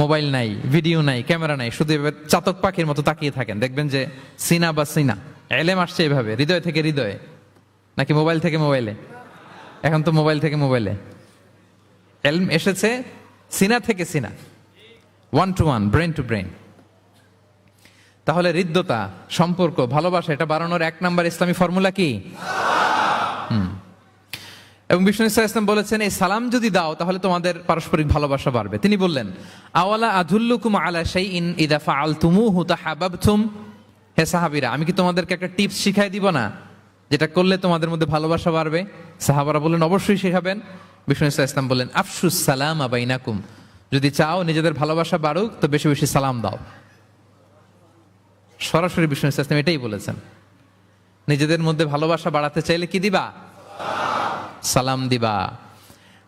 S2: Mobile নাই, ভিডিও নাই, ক্যামেরা নাই, শুধু এভাবে চাতক পাখির মতো তাকিয়ে থাকেন, দেখবেন যে সিনা বা সিনা এলেম আসছে এভাবে, হৃদয় থেকে হৃদয়ে, নাকি মোবাইল থেকে মোবাইলে? এখন তো মোবাইল থেকে মোবাইলে এলম এসেছে, সিনা থেকে সিনা। 1 to 1, ব্রেন টু ব্রেন। তাহলে হৃদ্যতা, সম্পর্ক, ভালোবাসা এটা বাড়ানোর 1 নম্বর ইসলামী ফর্মুলা কি? এবং বিষ্ণু ইসলাম বলেছেন, এই সালাম যদি দাও তাহলে তোমাদের পারস্পরিক ভালোবাসা বাড়বে। তিনি বললেন, আওয়ালা আদুল্লুকুম আলা শাইইন ইযা ফাআলতুমুহু তাহাব্বাবতুম। হে সাহাবীরা, আমি কি তোমাদেরকে একটা টিপস শিখাই দিব না, যেটা করলে তোমাদের মধ্যে ভালোবাসা বাড়বে? সাহাবারা বললেন, অবশ্যই শেখাবেন। বিষ্ণু ইসলাম বললেন, আফশুস সালামা বাইনাকুম। যদি চাও নিজেদের ভালোবাসা বাড়ুক তো বেশি বেশি সালাম দাও। সরাসরি বিষ্ণু ইসলাম এটাই বলেছেন। নিজেদের মধ্যে ভালোবাসা বাড়াতে চাইলে কি দিবা? সালাম দিবা।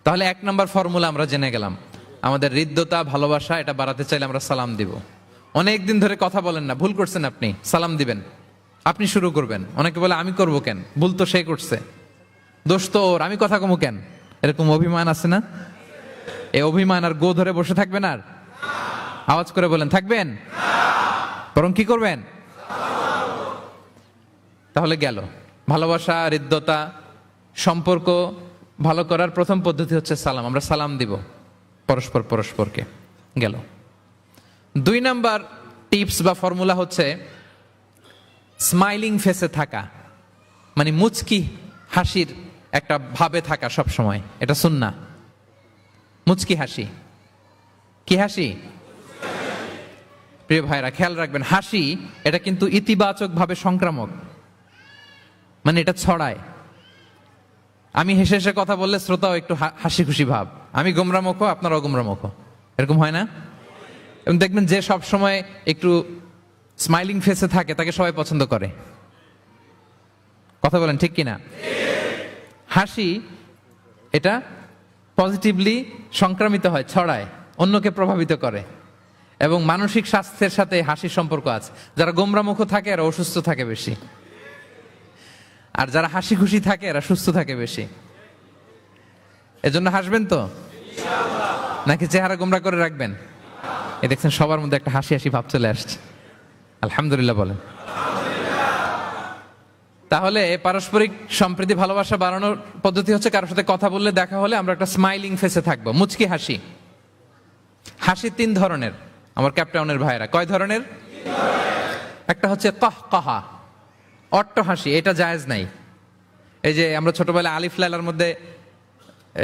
S2: তাহলে 1 নম্বর ফর্মুলা আমরা জেনে গেলাম। আমাদের হৃদ্যতা, ভালোবাসা এটা বাড়াতে চাইলে আমরা সালাম দিব। অনেক দিন ধরে কথা বলেন না, ভুল করছেন আপনি, সালাম দিবেন। আপনি শুরু করবেন। অনেকে বলে আমি করব কেন, ভুল তো সে করছে, দোষ তো ওর, আমি কথা কমু কেন? এরকম অভিমান আছে না? এই অভিমান আর গো ধরে বসে থাকবেন? আর আওয়াজ করে বলেন, থাকবেন? বরং কি করবেন? তাহলে গেল ভালোবাসা, হৃদ্যতা, সম্পর্ক ভালো করার প্রথম পদ্ধতি হচ্ছে সালাম। আমরা সালাম দিব পরস্পরকে। গেল। 2 নাম্বার টিপস বা ফর্মুলা হচ্ছে স্মাইলিং ফেসে থাকা, মানে মুচকি হাসির একটা ভাবে থাকা সব সময়। এটা সুন্নাহ। মুচকি হাসি। কি হাসি? প্রিয় ভাইরা খেয়াল রাখবেন, হাসি এটা কিন্তু ইতিবাচক ভাবে সংক্রামক, মানে এটা ছড়ায়। আমি হেসে হেসে কথা বললে শ্রোতাও একটু হাসি খুশি ভাব, আমি গোমরামুখ, আপনারাও গোমরামুখ, এরকম হয় না? এবং দেখবেন যে সব সময় একটু স্মাইলিং ফেসে থাকে তাকে সবাই পছন্দ করে। কথা বলেন ঠিক কিনা? হাসি এটা পজিটিভলি সংক্রামিত হয়, ছড়ায়, অন্যকে প্রভাবিত করে, এবং মানসিক স্বাস্থ্যের সাথে হাসির সম্পর্ক আছে। যারা গোমরামুখ থাকে এরা অসুস্থ থাকে বেশি, আর যারা হাসি খুশি থাকে এরা সুস্থ থাকে বেশি। এজন্য হাসবেন তো, নাকি চেহারা গোমরা করে রাখবেন? এই দেখছেন সবার মধ্যে একটা হাসি হাসি ভাব চলে আসছে, আলহামদুলিল্লাহ বলেন। তাহলে পারস্পরিক সম্প্রীতি, ভালোবাসা বাড়ানোর পদ্ধতি হচ্ছে কারোর সাথে কথা বললে, দেখা হলে আমরা একটা স্মাইলিং ফেসে থাকবো, মুচকি হাসি। হাসি 3 ধরনের আমার ক্যাপটাউনের ভাইরা। কয় ধরনের? একটা হচ্ছে কাহকাহা, অট্ট হাসি, এটা জায়েজ নাই। এই যে আমরা ছোটবেলায় আলিফ লাইলার মধ্যে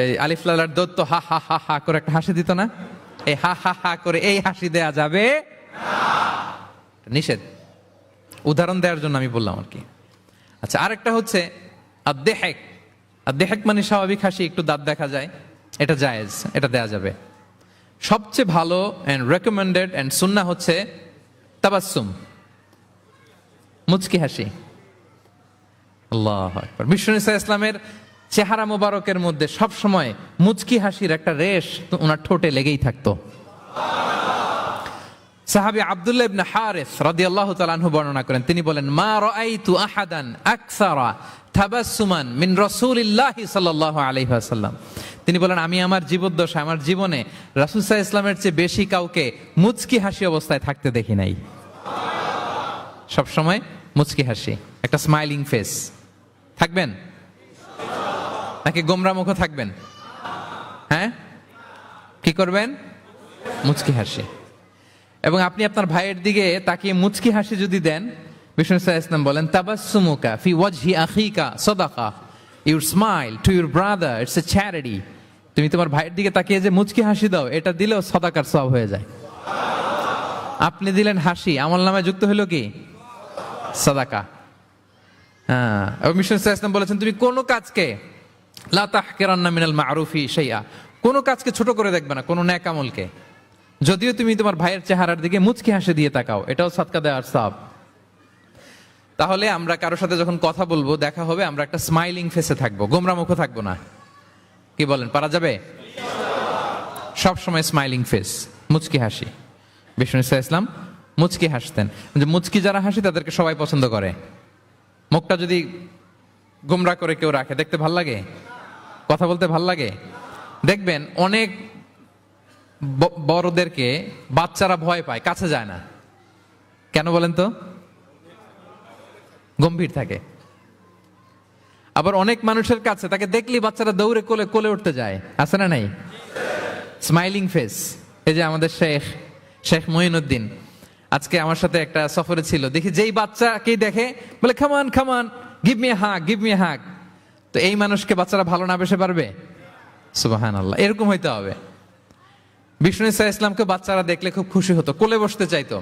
S2: এই আলিফ লাইলার দত্ত হা হা হা হা করে একটা হাসি দিত না? এই হা হা হা করে এই হাসি দেয়া যাবে না, নিষেধ। উদাহরণ দেওয়ার জন্য আমি বললাম আর কি। আচ্ছা, আরেকটা হচ্ছে আদ-দেহেক। আদ-দেহেক মানে স্বাভাবিক হাসি, একটু দাঁত দেখা যায়, এটা জায়েজ, এটা দেয়া যাবে। সবচেয়ে ভালো এন্ড রেকমেন্ডেড এন্ড সুন্নাহ হচ্ছে তাবাসসুম, মুচকি হাসি। আল্লাহু আকবার। বিষ্ণু ইসলামের চেহারা মোবারকের মধ্যে সব সময় মুচকি হাসির একটা রেশ ওনার ঠোঁটে লেগেই থাকতো। সাহাবী আব্দুল্লাহ ইবনে হারিস রাদিয়াল্লাহু তাআলা আনহু বর্ণনা করেন, তিনি বলেন, মা রাআইতু আহাদান আকসারা তাবাসসুমান মিন রাসূলিল্লাহি সাল্লাল্লাহু আলাইহি ওয়াসাল্লাম। তিনি বলেন, আমি আমার জীবদ্দশায়, আমার জীবনে রাসূল সাল্লাল্লাহু আলাইহি ওয়াসাল্লামের চেয়ে বেশি কাউকে মুচকি হাসি অবস্থায় থাকতে দেখি নাই। সব সময় মুচকি হাসি, একটা স্মাইলিং ফেস থাকবেন, নাকি গোমরা মুখ থাকবেন? হ্যাঁ, কি করবেন? মুচকি হাসি। এবং আপনি আপনার ভাইয়ের দিকে তাকিয়ে মুচকি হাসি যদি দেন, বিষ্ণু সাল্লাল্লাহু আলাইহি ওয়াসাল্লাম বলেন, তাবাসসুমুকা ফি ওয়াজহি আখিকা সাদাকা। Your smile to your brother, it's a charity. তুমি তোমার ভাইয়ের দিকে তাকিয়ে যে মুচকি হাসি দাও, এটা দিলেও সাদাকার সওয়াব হয়ে যায়। আপনি দিলেন হাসি, আমল নামায় যুক্ত হলো কি সাদাকা। হ্যাঁ, এবং বিষ্ণু সাল্লাল্লাহু আলাইহি ওয়াসাল্লাম বলেছেন, তুমি কোনো কাজকে লা তাহকিরান্না মিনাল মা'রুফি শাইআ, কোনো কাজকে ছোট করে দেখবে না, কোনো নেক আমলকে। যদিও তুমি তোমার ভাইয়ের চেহারার দিকে মুচকি হাসি দিয়ে তাকাও, এটাও সাদকা দেওয়ার সওয়াব। তাহলে আমরা কারোর সাথে যখন কথা বলবো, দেখা হবে, আমরা একটা স্মাইলিং ফেসে থাকবো, গোমরা মুখে থাকবো না। কি বলেন, পারা যাবে? সব সময় স্মাইলিং ফেস, মুচকি হাসি। বিষ্ণু সাল্লাল্লাহু আলাইহি ওয়াসাল্লাম মুচকি হাসতেন। যে মুচকি যারা হাসি তাদেরকে সবাই পছন্দ করে। মুখটা যদি গোমরা করে কেউ রাখে, দেখতে ভাল লাগে, কথা বলতে ভাল লাগে। দেখবেন অনেক বড়দেরকে বাচ্চারা ভয় পায়, কাছে যায় না। কেন বলেন তো? গম্ভীর থাকে। আবার অনেক মানুষের কাছে তাকে দেখলি বাচ্চারা দৌড়ে কোলে কোলে উঠতে যায়, আছে না নাই? Smiling face. এই যে আমাদের শেখ মঈনুদ্দিন আজকে আমার সাথে একটা সফরে ছিল, দেখি যেই বাচ্চাকেই দেখে বলে come on come on, give me hug, give me hug. তো এই মানুষকে বাচ্চারা ভালো না বেসে পারবে? সুবহানাল্লাহ, এরকম হইতে হবে। বিষ্ণু সাল্লাল্লাহু আলাইহি ওয়াসাল্লামকে বাচ্চারা দেখলে খুব খুশি হতো, কোলে বসতে চাইতো।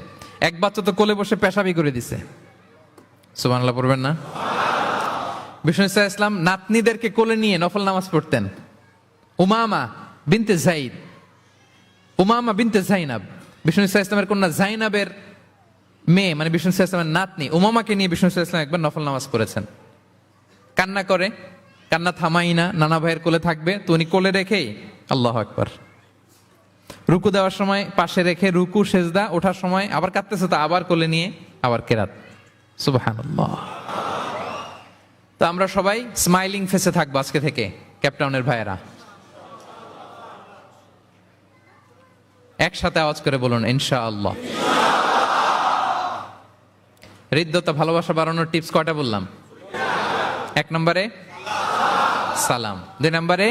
S2: এক বাচ্চা তো কোলে বসে পেশাবি করে দিছে। সুবহানাল্লাহ পড়বেন না? বিষ্ণু সাল্লাল্লাহু আলাইহি ওয়াসাল্লাম নাতনিদেরকে কোলে নিয়ে নফল নামাজ পড়তেন। উমামা বিনতে যায়েদ, উমামা বিনতে যায়নাব, বিষ্ণু সাল্লাল্লাহু আলাইহি ওয়াসাল্লামের কন্যা যায়নাবের মেয়ে, মানে বিষ্ণু সাল্লাল্লাহু আলাইহি ওয়াসাল্লামের নাতনি উমামাকে নিয়ে বিষ্ণু সাল্লাল্লাহু আলাইহি ওয়াসাল্লাম একবার নফল নামাজ করেছেন। কান্না করে, কান্না থামাই না, নানা ভাইয়ের কোলে থাকবে, তো উনি কোলে রেখেই আল্লাহু আকবার। রুকু দেওয়ার সময় পাশে রেখে রুকু সেজদা, ওঠার সময় আবার কাঁদতেছে তো আবার কোলে নিয়ে আবার কেরাত। সুবহানাল্লাহ। তো আমরা সবাই স্মাইলিং ফেসে থাকবো আজকে থেকে, ক্যাপটাউনের ভাইয়েরা। একসাথে আওয়াজ করে বলুন ইনশাআল্লাহ। হৃদ্যতা, ভালোবাসা বাড়ানোর টিপস কয়টা বললাম? 1 নম্বরে সালাম, 2 নম্বরে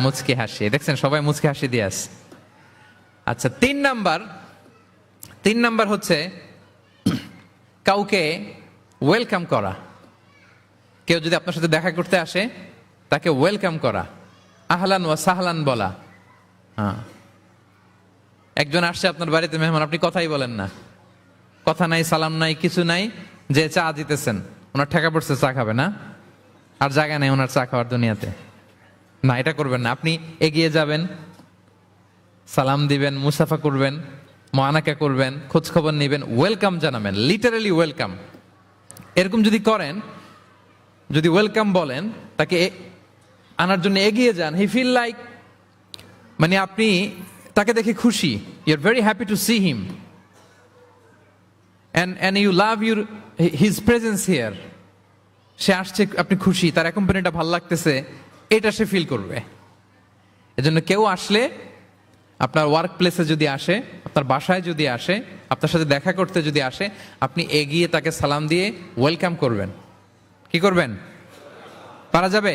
S2: মুচকি হাসি। দেখছেন সবাই মুচকি হাসি দিয়ে আস। আচ্ছা, 3 নাম্বার হচ্ছে কাউকে ওয়েলকাম করা। কেউ যদি আপনার সাথে দেখা করতে আসে, তাকে ওয়েলকাম করা, আহলান ওয়া সাহলান বলা। হ্যাঁ, একজন আসছে আপনার বাড়িতে মেহমান, আপনি কথাই বলেন না, কথা নাই, সালাম নাই, কিছু নাই, যে চা দিতেছেন, ওনার ঠেকা পড়ছে চা খাবে না, আর জায়গা নেই ওনার চা খাওয়ার দুনিয়াতে। না, এটা করবেন না। আপনি এগিয়ে যাবেন, সালাম দিবেন, মুসাফা করবেন, মুআনাকা করবেন, খোঁজ খবর নেবেন, ওয়েলকাম জানাবেন, লিটারালি ওয়েলকাম। এরকম যদি করেন, যদি ওয়েলকাম বলেন, তাকে আনার জন্য এগিয়ে যান, হি ফিল লাইক, মানে আপনি তাকে দেখে খুশি, you are very happy to see him and you love his presence here. সে আসছে, আপনি খুশি, তার অ্যাকম্পানিটা ভালো লাগতেছে, এটা সে ফিল করবে। এজন্য কেউ আসলে, আপনার ওয়ার্ক প্লেসে যদি আসে, আপনার বাসায় যদি আসে, আপনার সাথে দেখা করতে যদি আসে, আপনি এগিয়ে তাকে সালাম দিয়ে ওয়েলকাম করবেন। কি করবেন? পারা যাবে?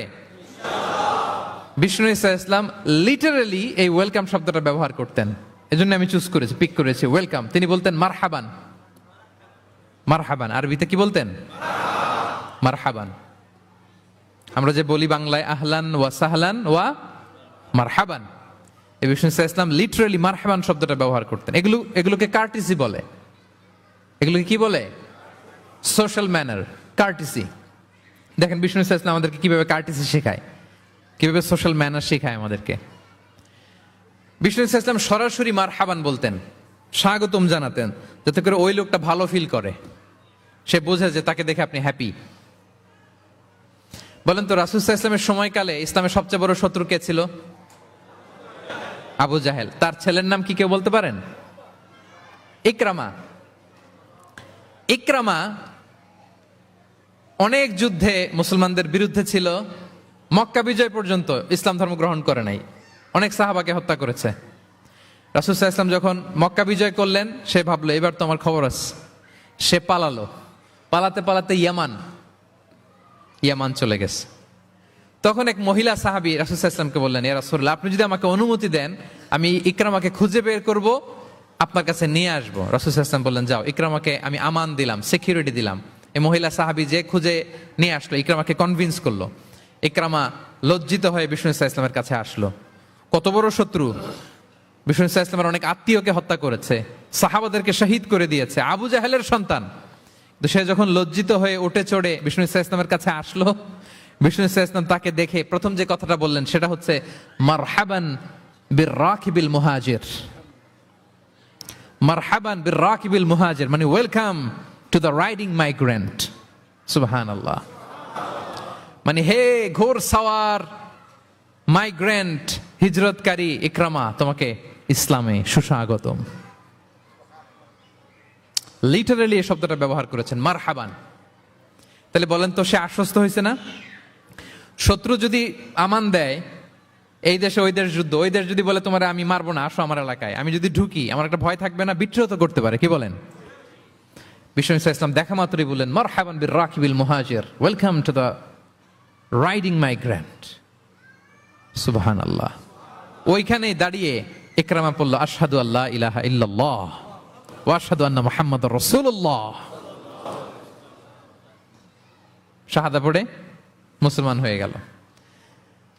S2: বিষ্ণু সাল্লাল্লাহু আলাইহি ওয়াসাল্লাম লিটারালি এই ওয়েলকাম শব্দটা ব্যবহার করতেন। এজন্য আমি চুজ করেছি, পিক করেছি ওয়েলকাম। তিনি বলতেন মারহাবান। মারহাবান আরবিতে কি বলতেন? মারহাবান। আমরা যে বলি বাংলায় আহলান ওয়া সাহলান ওয়া মারহাবান, এই বিষ্ণু সাল্লাল্লাহু আলাইহি ওয়াসাল্লাম লিটারালি মারহাবান শব্দটা ব্যবহার করতেন। এগুলোকে কার্টিসি বলে। এগুলোকে কি বলে? Social manner, কার্টিসি। দেখেন বিষ্ণু সাল্লাল্লাহু আলাইহি ওয়াসাল্লাম আমাদেরকে কিভাবে কার্টিসি শেখায়, কিভাবে সোশ্যাল ম্যানার শেখায় আমাদেরকে। বিষ্ণু সাল্লাল্লাহু আলাইহি ওয়াসাল্লাম সরাসরি মারহাবান বলতেন, স্বাগতম জানাতেন, যাতে করে ওই লোকটা ভালো ফিল করে, সে বোঝে যে তাকে দেখে আপনি হ্যাপি। বলেন তো, রাসূল সাল্লাল্লাহু আলাইহি ওয়াসাল্লামের সময়কালে ইসলামের সবচেয়ে বড় শত্রু কে ছিল? আবু জাহেল। তার ছেলের নাম কি কেউ বলতে পারেন? ইকরামা। ইকরামা অনেক যুদ্ধে মুসলমানদের বিরুদ্ধে ছিল, মক্কা বিজয় পর্যন্ত ইসলাম ধর্ম গ্রহণ করে নাই, অনেক সাহাবাকে হত্যা করেছে। রাসূল সাল্লাল্লাহু আলাইহি ওয়াসাল্লাম যখন মক্কা বিজয় করলেন, সে ভাবলো এবার তো আমার খবর আছে। সে পালালো, পালাতে পালাতে ইয়ামান চলে গেছে। তখন এক মহিলা সাহাবী রাসূল সাল্লাল্লাহু আলাইহি ওয়াসাল্লামকে বললেন, ইয়া রাসূলুল্লাহ, আপনি যদি আমাকে অনুমতি দেন, আমি ইকরামাকে খুঁজে বের করব, আপনার কাছে নিয়ে আসবো। রাসূল সাল্লাল্লাহু আলাইহি ওয়াসাল্লাম বললেন, যাও, ইকরামাকে আমি আমান দিলাম, সিকিউরিটি দিলাম। এই মহিলা সাহাবী যে খুঁজে নিয়ে আসলো, ইকরামাকে কনভিন্স করলো। ইকরামা লজ্জিত হয়ে বিষ্ণু ইসা ইসলামের কাছে আসলো। কত বড় শত্রু! বিষ্ণু ইসা ইসলামের অনেক আত্মীয়কে হত্যা করেছে, সাহাবাদেরকে শহীদ করে দিয়েছে, আবু জাহেলের সন্তান। তো সে যখন লজ্জিত হয়ে উঠে চড়ে বিষ্ণু ইসা ইসলামের কাছে আসলো, বিষ্ণু ইসা ইসলাম তাকে দেখে প্রথম যে কথাটা বললেন সেটা হচ্ছে মারহাবান বির রাকিবিল মুহাজির। মারহাবান বির রাকিবিল মুহাজির মানে welcome to the riding migrant. সুবহানাল্লাহ। মানে হে ঘোর সাওয়ার মাইগ্রেন্ট হিজরতকারী ইকরামা, তোমাকে ইসলামে সুস্বাগতম। লিটারালি এই শব্দটা ব্যবহার করেছেন, মারহাবান। তাহলে বলেন তো, সে আশ্বস্ত হয়েছে না? শত্রু যদি আমান দেয়, এই দেশে ওই দেশ যুদ্ধ, ওই দেশ যদি বলে তোমার আমি মারবো না, আসো আমার এলাকায়, আমি যদি ঢুকি আমার একটা ভয় থাকবে না? বিদ্রোহ তো করতে পারে, কি বলেন? বিষ্ণু ইসা ইসলাম দেখা মাত্রই বললেন মারহাবান বির রাকিবিল মুহাজির, welcome to the riding migrant. সুবহানাল্লাহ। ওইখানেই দাঁড়িয়ে ইকরামা পড়ল আশহাদু আল্লা ইলাহা ইল্লাল্লাহ ওয়া আশহাদু আন্না মুহাম্মাদুর রাসূলুল্লাহ। শাহাদা পড়ে মুসলমান হয়ে গেল।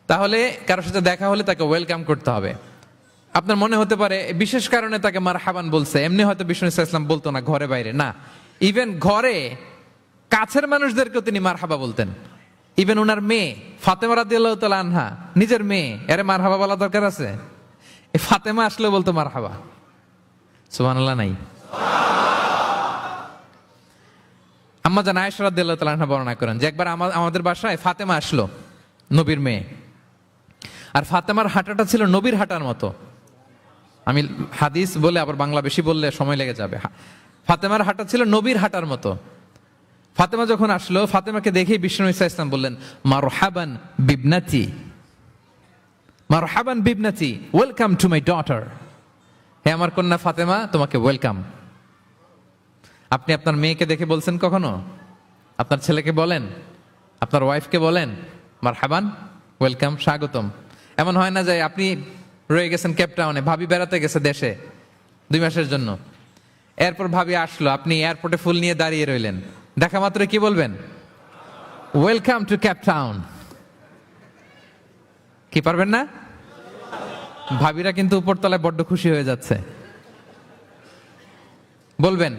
S2: তাহলে কারোর সাথে দেখা হলে তাকে ওয়েলকাম করতে হবে। আপনার মনে হতে পারে বিশেষ কারণে তাকে মারহাবান বলছে, এমনি হয়তো বিষ্ণু ইসা ইসলাম বলতো না ঘরে বাইরে, না, ইভেন ঘরে কাছের মানুষদেরকেও তিনি মারহাবা বলতেন। ইভেন ওনার মেয়ে ফাতেমা রাদিয়াল্লাহু তাআলা আনহা, নিজের মেয়ে, এর মারহাবা বলা দরকার আছে? এই ফাতেমা আসলেও বলতো মারহাবা। সুবহানাল্লাহ নাই? আম্মা জান আয়েশা রাদিয়াল্লাহু তাআলা আনহা বর্ণনা করেন যে একবার আমাদের বাসায় ফাতেমা আসলো, নবীর মেয়ে। আর ফাতেমার হাঁটাটা ছিল নবীর হাঁটার মতো। আমি হাদিস বলে আবার বাংলা বেশি বললে সময় লেগে যাবে। ফাতেমার হাঁটা ছিল নবীর হাঁটার মতো। ফাতেমা যখন আসলো, ফাতেমাকে দেখেই বিষ্ণু ইসা ইসলাম বললেন মারহাবান বিবনাতি, মারহাবান বিবনাতি, ওয়েলকাম টু মাই ডটার। হে আমার কন্যা ফাতেমা, তোমাকে ওয়েলকাম। আপনি আপনার মেয়েকে দেখে বলছেন কখনো? আপনার ছেলেকে বলেন, আপনার ওয়াইফকে বলেন মারহাবান, ওয়েলকাম, স্বাগতম? এমন হয় না যে আপনি রয়ে গেছেন কেপটাউনে, ভাবি বেড়াতে গেছে দেশে 2 মাসের জন্য, এরপর ভাবি আসলো, আপনি এয়ারপোর্টে ফুল নিয়ে দাঁড়িয়ে রইলেন, দেখা মাত্র কি বলবেন? Welcome to Cape Town. কি পারবেন না? ভাবিরা কিন্তু উপরতলায় বড্ড খুশি হয়ে যাচ্ছে, বলবেন।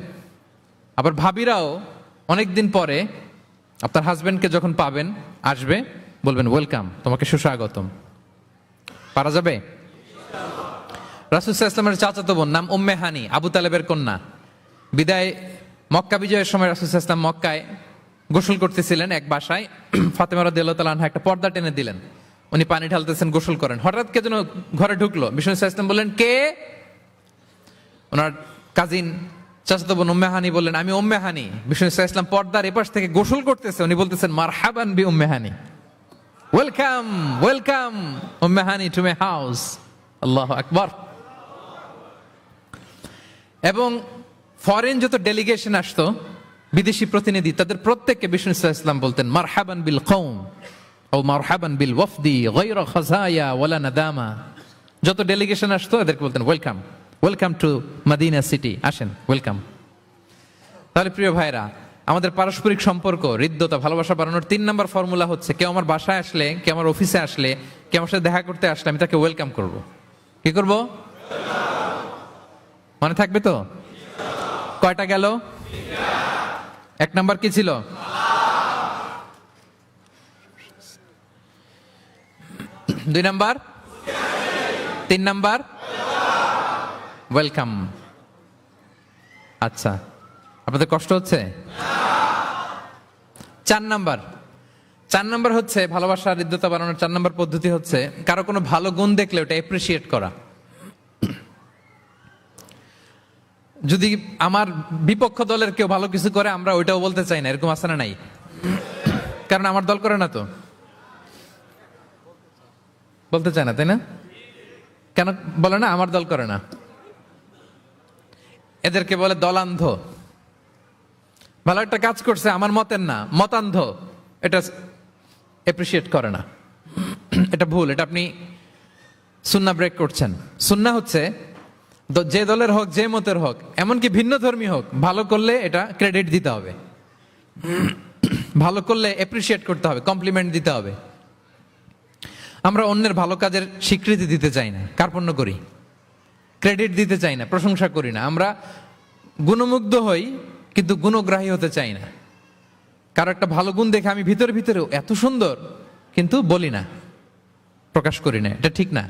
S2: আবার ভাবিরাও অনেকদিন পরে আপনার হাজবেন্ডকে যখন পাবেন, আসবে, বলবেন ওয়েলকাম, তোমাকে সুস্বাগতম। পারা যাবে? রাসূল সাল্লাল্লাহু আলাইহি ওয়াসাল্লামের চাচাতো বোন নাম উম্মে হানি, আবু তালেবের কন্যা। বিদায় মক্কা বিজয়ের সময় রাসূল সাল্লাল্লাহু আলাইহি ওয়াসাল্লাম মক্কায় গোসল করতেছিলেন এক বাসায়। ফাতেমা রাদিয়াল্লাহু তাআলা আনহা একটা পর্দা টেনে দিলেন, উনি পানি ঢালতেছেন, গোসল করেন। হঠাৎ কে যেন ঘরে ঢুকলো। বিষ্ণু সাল্লাল্লাহু আলাইহি ওয়াসাল্লাম বললেন কে? ওনার কাজিন চাচাতো বোন উম্মে হানি বললেন আমি উম্মে হানি। বিষ্ণু সাল্লাল্লাহু আলাইহি ওয়াসাল্লাম পর্দার এপাশ থেকে গোসল করতেছে, উনি বলতেছেন মারহাবান বি Umme Hani, welcome, welcome Umme Hani to my house. আল্লাহু আকবার। এবং ফরেন যত ডেলিগেশন আসতো, বিদেশি প্রতিনিধি, তাদের প্রত্যেককে বিষ্ণু সাল্লাল্লাহু আলাইহি ওয়াসাল্লাম বলতেন মারহাবান বিল কওম ও মারহাবান বিল ওয়াফদি গায়রা খাযায়া ওয়ালা নাদামা। যত ডেলিগেশন আসতো এদেরকে বলতেন welcome, welcome to Madina city, আসেন, ওয়েলকাম। তাহলে প্রিয় ভাইরা, আমাদের পারস্পরিক সম্পর্ক, হৃদ্যতা, ভালোবাসা বাড়ানোর 3 নম্বর ফর্মুলা হচ্ছে কেউ আমার বাসায় আসলে, কেউ আমার অফিসে আসলে, কেউ আমার সাথে দেখা করতে আসলে আমি তাকে ওয়েলকাম করব। কি করব? মনে থাকবে তো? কয়টা গেল? 1 নাম্বার কি ছিল? 2 নাম্বার, 3 নাম্বার ওয়েলকাম। আচ্ছা, আপনাদের কষ্ট হচ্ছে? 4 নাম্বার হচ্ছে ভালোবাসা হৃদ্যতা বাড়ানোর 4 নাম্বার পদ্ধতি হচ্ছে কারো কোনো ভালো গুণ দেখলে ওটা অ্যাপ্রিসিয়েট করা। যদি আমার বিপক্ষ দলের কেউ ভালো কিছু করে, আমরা ওইটাও বলতে চাই না, এরকম আছে না নাই? কারণ আমার দল করে না, তো বলতে চায় না, তাই না? কেন বলে না? আমার দল করে না। এদেরকে বলে দলান্ধ। ভালো একটা কাজ করছে, আমার মতের না, মতান্ধ, এটা অ্যাপ্রিসিয়েট করে না। এটা ভুল, এটা আপনি সুন্নাহ ব্রেক করছেন। সুন্নাহ হচ্ছে যে দলের হোক, যে মতের হোক, এমনকি ভিন্ন ধর্মী হোক, ভালো করলে এটা ক্রেডিট দিতে হবে, ভালো করলে অ্যাপ্রিসিয়েট করতে হবে, কমপ্লিমেন্ট দিতে হবে। আমরা অন্যের ভালো কাজের স্বীকৃতি দিতে চাই না, কার্পণ্য করি, ক্রেডিট দিতে চাই না, প্রশংসা করি না। আমরা গুণমুগ্ধ হই কিন্তু গুণগ্রাহী হতে চাই না। কারো একটা ভালো গুণ দেখে আমি ভিতরে ভিতরেও এত সুন্দর, কিন্তু বলি না, প্রকাশ করি না। এটা ঠিক না।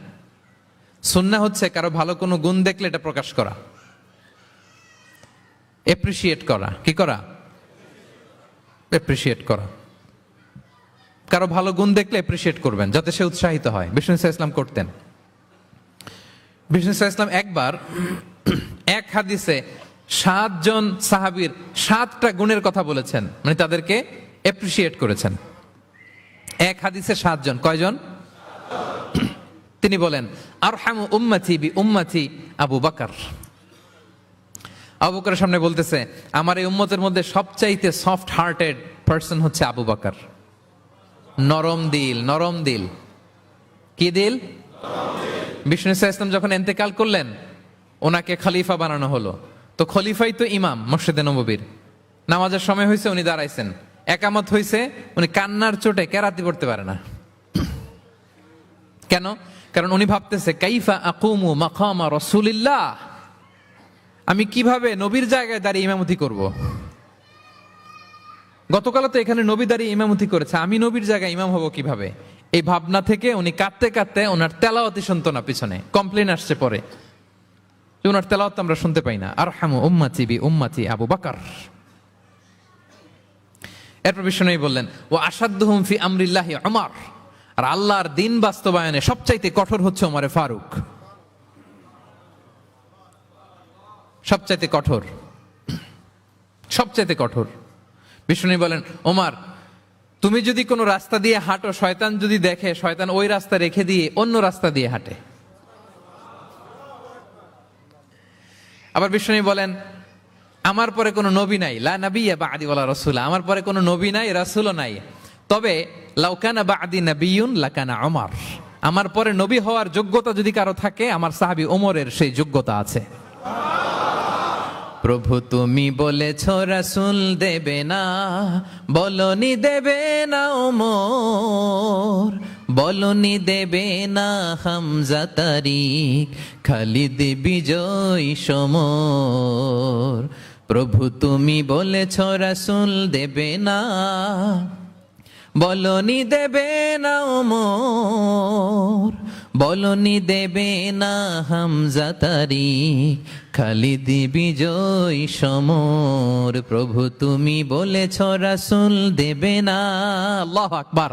S2: সুন্নাহ হচ্ছে কারো ভালো কোনো গুণ দেখলে এটা প্রকাশ করা, এপ্রিসিয়েট করা। কি করা? এপ্রিসিয়েট করা। কারো ভালো গুণ দেখলে এপ্রিসিয়েট করবেন যাতে সে উৎসাহিত হয়। বিষ্ণু ইসলাম করতেন। বিষ্ণু ইসলাম একবার এক হাদিসে 7 জন সাহাবীর 7টা গুণের কথা বলেছেন, মানে তাদেরকে এপ্রিসিয়েট করেছেন। এক হাদিসে 7 জন। কয়জন? তিনি বলেন আরহামু উম্মতি বি উম্মতি আবু বকর। আবু বকরের সামনে বলতেছে, আমার এই উম্মতের মধ্যে সবচাইতে সফট হার্টেড পারসন হচ্ছে আবু বকর। নরম দিল, নরম দিল। কি দিল? বিষ্ণু ইসলাম যখন ইন্তেকাল করলেন, ওনাকে খলিফা বানানো হলো। তো খলিফাই তো ইমাম মসজিদে নববীর। নামাজের সময় হয়েছে, উনি দাঁড়াইছেন। একামত হয়েছে, উনি কান্নার চোটে কেরাতি পড়তে পারে না। কেন? কারণ উনি ভাবতেছে কাইফা আকুমু মাকামা রাসূলিল্লাহ, আমি কিভাবে নবীর জায়গায় দাঁড়িয়ে ইমামতি করব। গতকাল তো এখানে নবী দাঁড়িয়ে ইমামতি করেছে, আমি নবীর জায়গায় ইমাম হব কিভাবে? এই ভাবনা থেকে উনি কাঁদতে কাঁদতে ওনার তেলাওয়াতই শুনতো না। পিছনে কমপ্লেন আসছে পরে যে ওনার তেলাওয়াত আমরা শুনতে পাই না। আরহামু উম্মতি বি উম্মতি আবু বকর। এরপর বিষ্ণু বললেন ও আসাদ্দুহুম ফি আমরিল্লাহি উমর, আর আল্লাহর দিন বাস্তবায়নে সবচাইতে কঠোর হচ্ছে ওমরে ফারুক। সবচাইতে কঠোর, সবচাইতে কঠোর। বিষ্ণু বলেন ওমর, তুমি যদি কোনো রাস্তা দিয়ে হাঁটো, শয়তান যদি দেখে, শয়তান ওই রাস্তা রেখে দিয়ে অন্য রাস্তা দিয়ে হাঁটে। আবার বিষ্ণু বলেন আমার পরে কোনো নবী নাই, লা নাবিয়্যা বা'দি ওয়ালা রাসূল, আমার পরে কোনো নবী নাই, রাসূলও নাই। তবে লাউ কানা বা'দি নাবিয়্যুন লাকানা ওমর, আমার পরে নবী হওয়ার যোগ্যতা যদি কারো থাকে, আমার সাহাবী ওমরের সেই যোগ্যতা আছে। প্রভু তুমি বলেছ রাসূল দেবে না, বলনি দেবে না ওমর, বলনি দেবে না হামজা তারিক, খালিদ বিজয় সমর। প্রভু তুমি বলেছ রাসূল দেবে না, বলনি দেবে না ওমর, বলনি দেবে না হামজা তারিক, খালিদ বিজয় সমর। প্রভু তুমি বলেছ রাসূল দেবে না। আল্লাহু আকবার।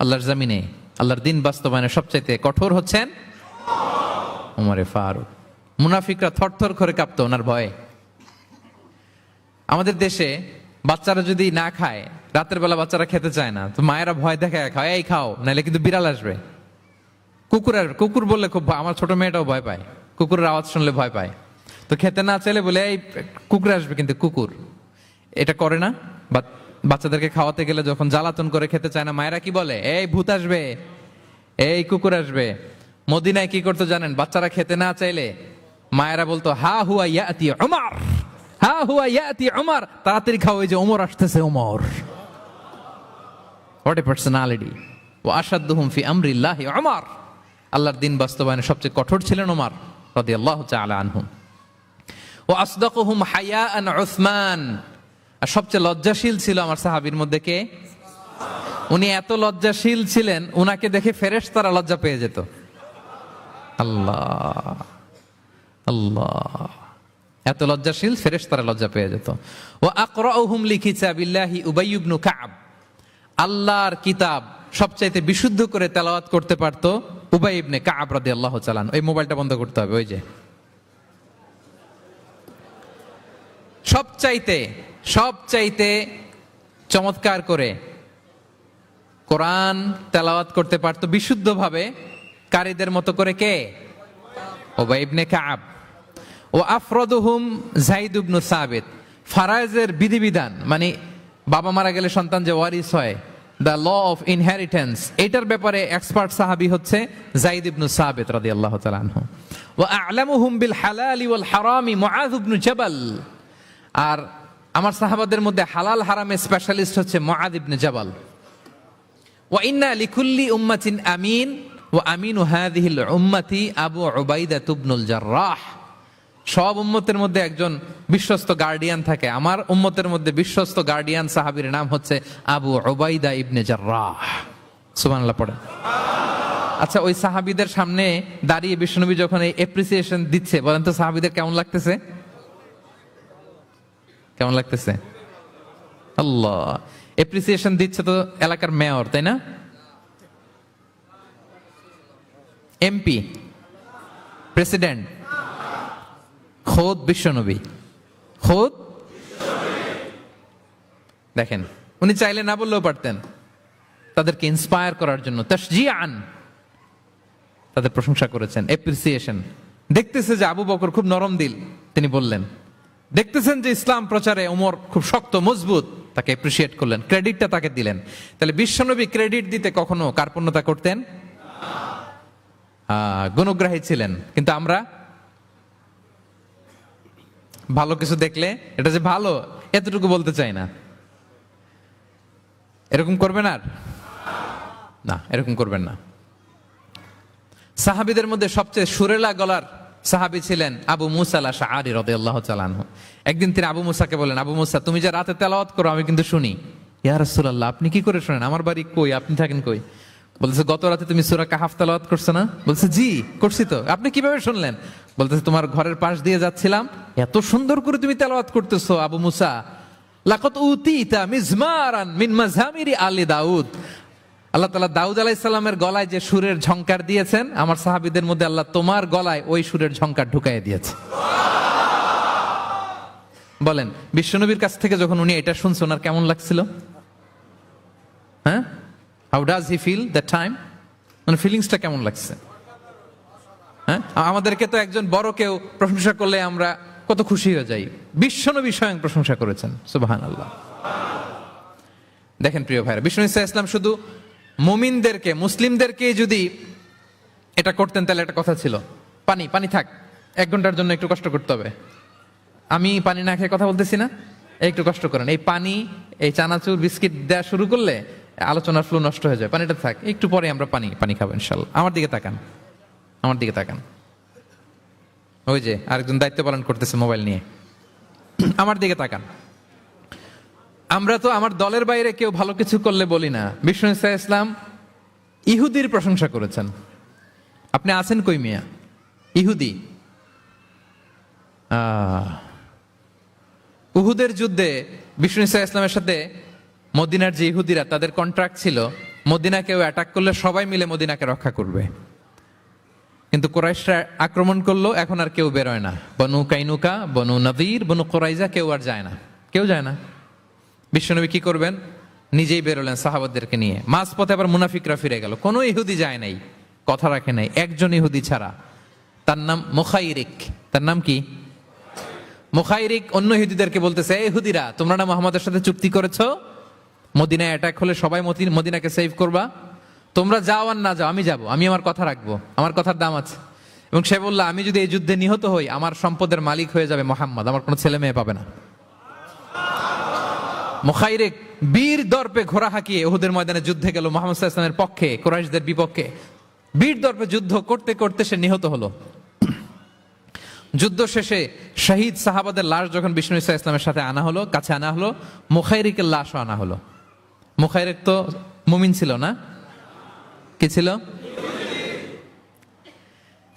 S2: আল্লাহর জমিনে আল্লাহর দিন বাস্তবায়নে সবচাইতে কঠোর হচ্ছেন ওমরে ফারুক। মুনাফিকরা থরথর করে কাঁপতো ওনার ভয়ে। আমাদের দেশে বাচ্চারা যদি না খায়, রাতের বেলা বাচ্চারা খেতে চায় না, তো মায়েরা ভয় দেখায় খায়, এই খাও নাহলে কিন্তু বিড়াল আসবে, কুকুর আসবে। কুকুর বললে খুব, আমার ছোট মেয়েটাও ভয় পায়, কুকুরের আওয়াজ শুনলে ভয় পায়। তো খেতে না চাইলে বলে এই কুকুর আসবে, কিন্তু কুকুর এটা করে না। বাচ্চাদেরকে খাওয়াতে গেলে যখন জ্বালাতন করে খেতে চায় না, মায়েরা কি বলে, এই ভূত আসবে, এই কুকুর আসবে। মদিনায় কি করতো জানেন? বাচ্চারা খেতে না চাইলে মায়েরা বলতো হা হুয়া ইয়াতি উমর, হা হুয়া ইয়াতি উমর, তাড়াতাড়ি খাও, এই যে ওমর আসতেছে, ওমর। What a personality. ওয়া আশাদ্দুহুম ফি আমরিল্লাহি উমর, আল্লাহর দিন বাস্তবায়নে সবচেয়ে কঠোর ছিলেন ওমর রাদিয়াল্লাহু তাআলা আনহু। ওয়া আসদাকুহুম হায়াআন উসমান, আর সবচেয়ে লজ্জাশীল ছিল আমার সাহাবীর মধ্যে কে? উনি এত লজ্জাশীল ছিলেন, উনাকে দেখে ফেরেশতারা লজ্জা পেয়ে যেত। আল্লাহ আল্লাহ, এত লজ্জাশীল, ফেরেশতারা লজ্জা পেয়ে যেত। ওয়া আকরাউহুম লিকিতাবিল্লাহি উবাই ইবনে কাব, আল্লাহর কিতাব সবচাইতে বিশুদ্ধ করে তেলাওয়াত করতে পারতো উবাই ইবনে কাব রাদিয়াল্লাহু তাআলা। এই মোবাইলটা বন্ধ করতে হবে। ওই যে সবচাইতে চমৎকার করে কোরআন তেলাওয়াত করতে পারতো বিশুদ্ধভাবে, কারীদের মতো করে কে? উবাই ইবনে কাব। ও আফরাদুহুম যায়েদ ইবনে সাবিত, ফারায়েজের বিধিবিধান, মানে বাবা মারা গেলে সন্তান যে ওয়ারিস হয়, দ্য ল অফ ইনহেরিটেন্স, এটার ব্যাপারে এক্সপার্ট সাহাবী হচ্ছে যায়েদ ইবনে সাবিত রাদিয়াল্লাহু তাআলা আনহু। ওয়া আ'লামুহুম বিল হালালি ওয়াল হারামি মুআয ইবনে জাবাল, আর আমার সাহাবাদের মধ্যে হালাল হারামে স্পেশালিস্ট হচ্ছে মুআয ইবনে জাবাল। ওয়া ইন্না লিকুল্লি উম্মাতিন আমিন ওয়া আমিনু হাযিহিল উম্মতি আবু উবাইদা ইবনুল জাররাহ। সব উম্মতের মধ্যে একজন বিশ্বস্ত গার্ডিয়ান থাকে, আমার উম্মতের মধ্যে বিশ্বস্ত গার্ডিয়ান সাহাবীর নাম হচ্ছে আবু উবাইদা ইবনে জাররাহ। সুবহানাল্লাহ পড়ে। আচ্ছা, ওই সাহাবীদের সামনে দাঁড়িয়ে বিশ্বনবী যখন এই এপ্রিসিয়েশন দিচ্ছে, বলেন তো সাহাবীদের কেমন লাগতেছে? কেমন লাগতেছে? আল্লাহ, এপ্রিসিয়েশন দিচ্ছে তো এলাকার মেয়র, তাই না? এমপি, প্রেসিডেন্ট, খোদ বিশ্বনবী, খোদ। দেখেন, উনি চাইলে না বললেও পারতেন, তাদেরকে ইন্সপায়ার করার জন্য তাশজিআন তাদের প্রশংসা করেছেন, এপ্রিসিয়েশন। দেখতেছে যে আবু বকর খুব নরম দিল, তিনি বললেন। দেখতেছেন যে ইসলাম প্রচারে ওমর খুব শক্ত মজবুত, তাকে এপ্রিসিয়েট করলেন, ক্রেডিটটা তাকে দিলেন। তাহলে বিশ্বনবী ক্রেডিট দিতে কখনো কার্পণ্যতা করতেন? গুণগ্রাহী ছিলেন। কিন্তু আমরা ভালো কিছু দেখলে এটা যে ভালো এতটুকু বলতে চাই না। এরকম করবেন আর না, এরকম করবেন না। সাহাবীদের মধ্যে সবচেয়ে সুরেলা গলার সাহাবী ছিলেন আবু মুসা আল-আশআরী রাদিয়াল্লাহু তাআলা আনহু। একদিন তিনি আবু মুসাকে বলেন, আবু মুসা, তুমি যে রাতে তেলাওয়াত করো আমি কিন্তু শুনি। ইয়া রাসূলুল্লাহ, আপনি কি করে শুনেন? আমার বাড়ি কই, আপনি থাকেন কই? বলতেছে, গত রাতে তুমি সূরা কাহাফ তেলাওয়াত করছো না? বলছে, জি করছি তো। আপনি কিভাবে শুনলেন? বলতেছে, তোমার ঘরের পাশ দিয়ে যাচ্ছিলাম, এত সুন্দর করে তুমি তেলাওয়াত করতেছো আবু মুসা। লাকাত উতিতা মিজমারান মিন মাযহামিরি আলি দাউদ। আল্লাহ তাআলা দাউদ আলাইহিস সালামের গলায় যে সুরের ঝংকার দিয়েছেন, আমার সাহাবীদের মধ্যে আল্লাহ তোমার গলায় ওই সুরের ঝংকার ঢুকাইয়া দিয়েছে। বলেন, বিশ্বনবীর কাছ থেকে যখন উনি এটা শুনছেন ওনার কেমন লাগছিল? হ্যাঁ, how does he feel that time? মানে ফিলিংসটা কেমন লাগছে? হ্যাঁ, আমাদেরকে তো একজন বড় কেউ প্রশংসা করলে আমরা কত খুশি হয়ে যাই। বিশ্বনবী স্বয়ং প্রশংসা করেছেন, সুবহানাল্লাহ। দেখেন প্রিয় ভাইরা, বিশ্বনবী সাল্লাল্লাহু আলাইহি ওয়াসাল্লাম শুধু মুমিনদেরকে, মুসলিমদেরকে যদি এটা করতেন তাহলে একটা কথা ছিল, পানি পানি থাক, 1 ঘন্টার জন্য একটু কষ্ট করতে হবে। আমি পানি না খেয়ে কথা বলতেছি না, একটু কষ্ট করেন। এই পানি, এই চানাচুর, বিস্কিট দেওয়া শুরু করলে আলোচনার ফ্লো নষ্ট হয়ে যায়। পানিটা থাক, একটু পরে আমরা পানি খাবো ইনশাল্লাহ। আমার দিকে তাকান, আমার দিকে তাকান। ওই যে আরেকজন দায়িত্ব পালন করতেছে মোবাইল নিয়ে, আমার দিকে তাকান। আমরা তো আমার দলের বাইরে কেউ ভালো কিছু করলে বলি না। বিষ্ণু ইসলাম ইহুদির প্রশংসা করেছেন। আপনি আছেন কই মিয়া? ইহুদি। উহুদের যুদ্ধে বিষ্ণু ইসলামের সাথে মদিনার যে ইহুদিরা, তাদের কন্ট্রাক্ট ছিল মদিনা কেউ অ্যাটাক করলে সবাই মিলে মদিনাকে রক্ষা করবে। কিন্তু কুরাইশরা আক্রমণ করলো, এখন আর কেউ বেরোয় না। বনু কাইনুকা, বনু নদীর, বনু কুরাইজা কেউ আর যায় না, কেউ যায় না। বিশ্বনবী কি করবেন? নিজেই বেরোলেন সাহাবাদেরকে নিয়ে। মাঝপথে আবার মুনাফিকরা ফিরে গেল, কোনো ইহুদি যায় নাই, কথা রাখে নাই, একজন ইহুদি ছাড়া। তার নাম মুখাইরিক। তার নাম কি? মুখাইরিক। অন্য ইহুদিদেরকে বলতেছে, এই ইহুদিরা, তোমরা না মুহাম্মাদের সাথে চুক্তি করেছো মদিনায় অ্যাটাক হলে সবাই মদিনাকে সেভ করবা, তোমরা যাও আর না যাও, আমি যাব, আমি আমার কথা রাখবো, আমার কথার দাম আছে। এবং সে বলল, আমি যদি এই যুদ্ধে নিহত হই আমার সম্পদের মালিক হয়ে যাবে মুহাম্মদ, আমার কোনো ছেলে মেয়ে পাবে না। মুখাইরিক বীর দর্পে ঘোড়া হাঁকিয়ে উহুদের ময়দানে যুদ্ধে গেল মুহাম্মদ সাল্লাল্লাহু আলাইহি ওয়াসাল্লামের পক্ষে, কুরাইশদের বিপক্ষে। বীর দর্পে যুদ্ধ করতে করতে সে নিহত হলো। যুদ্ধ শেষে শহীদ সাহাবাদের লাশ যখন বিষ্ণু সাল্লাল্লাহু আলাইহি ওয়াসাল্লামের সাথে আনা হলো, কাছে আনা হলো, মুখাইরিকের লাশও আনা হলো। মুখাইরিক তো মুমিন ছিল না, কি ছিল?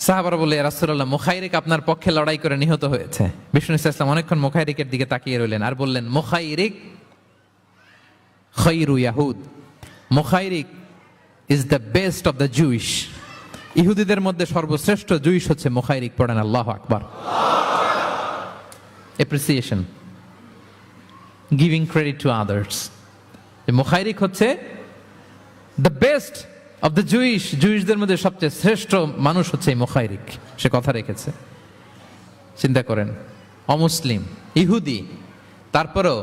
S2: সাহাবারা বলে, ইয়া রাসূলুল্লাহ, মুখাইরিক আপনার পক্ষে লড়াই করে নিহত হয়েছে। বিষ্ণু সাল্লাল্লাহু আলাইহি ওয়াসাল্লাম অনেকক্ষণ মুখাইরিকের দিকে তাকিয়ে রইলেন আর বললেন, মুখাইরিক খায়রু ইয়াহুদ, Mukhairiq is the best of the Jewish. ইহুদিদের মধ্যে সর্বশ্রেষ্ঠ জুইশ হচ্ছে মুখাইরিক। পড়েন আল্লাহু আকবার। Appreciation, giving credit to others. Mukhairiq হচ্ছে the best of the Jewish, জুইশদের মধ্যে সবচেয়ে শ্রেষ্ঠ মানুষ হচ্ছে মুখাইরিক। সে কথা রেখেছে। চিন্তা করেন, অমুসলিম, ইহুদি, তারপরেও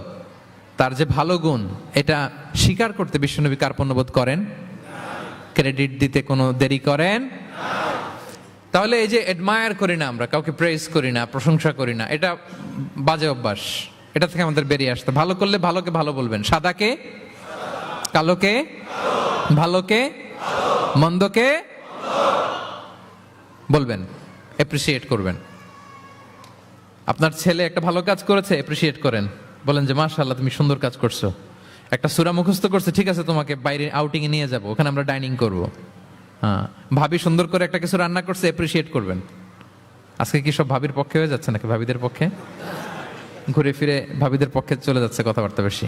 S2: তার যে ভালো গুণ এটা স্বীকার করতে বিশ্বনবী কার্পণ্যবোধ করেন? ক্রেডিট দিতে কোনো দেরি করেন? তাহলে এই যে অ্যাডমায়ার করি না আমরা, কাউকে প্রেজ করি না, প্রশংসা করি না, এটা বাজে অভ্যাস। এটা থেকে আমাদের বেরিয়ে আসতে, ভালো করলে ভালোকে ভালো বলবেন, সাদাকে কালোকে ভালোকে, মন্দকে বলবেন, এপ্রিসিয়েট করবেন। আপনার ছেলে একটা ভালো কাজ করেছে, এপ্রিসিয়েট করেন, বলেন যে মাশাআল্লাহ তুমি সুন্দর কাজ করছো। একটা সূরা মুখস্থ করছে, ঠিক আছে তোমাকে বাইরে আউটিং এ নিয়ে যাব, ওখানে আমরা ডাইনিং করব। হ্যাঁ, ভাবি সুন্দর করে একটা কিছু রান্না করছে, এপ্রিসিয়েট করবেন। আজকে কি সব ভাবির পক্ষে হয়ে যাচ্ছে নাকি ভাবিদের পক্ষে? ঘুরে ফিরে ভাবিদের পক্ষে চলে যাচ্ছে কথাবার্তা বেশি।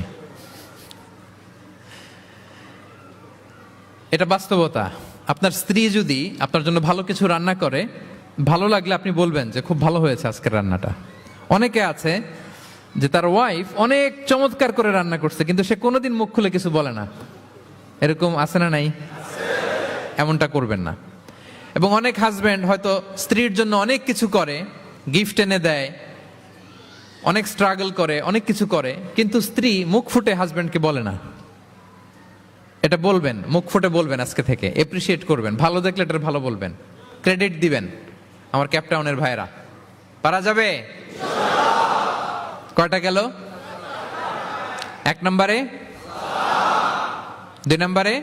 S2: এটা বাস্তবতা। আপনার স্ত্রী যদি আপনার জন্য ভালো কিছু রান্না করে, ভালো লাগলে আপনি বলবেন যে খুব ভালো হয়েছে আজকের রান্নাটা। অনেকে আছে যে তার ওয়াইফ অনেক চমৎকার করে রান্না করছে, কিন্তু সে কোনোদিন মুখ খুলে কিছু বলে না। এরকম আছে না নাই? এমনটা করবেন না। এবং অনেক হাজবেন্ড হয়তো স্ত্রীর জন্য অনেক কিছু করে, গিফট এনে দেয়, অনেক স্ট্রাগল করে, অনেক কিছু করে, কিন্তু স্ত্রী মুখ ফুটে হাজবেন্ডকে বলে না। এটা বলবেন, মুখ ফুটে বলবেন আজকে থেকে, এপ্রিসিয়েট করবেন, ভালো দেখলে এটা ভালো বলবেন, ক্রেডিট দিবেন। আমার ক্যাপটাউনের ভাইরা, পারা যাবে? কয়টা গেল? 1 নম্বরে, 2 নম্বরে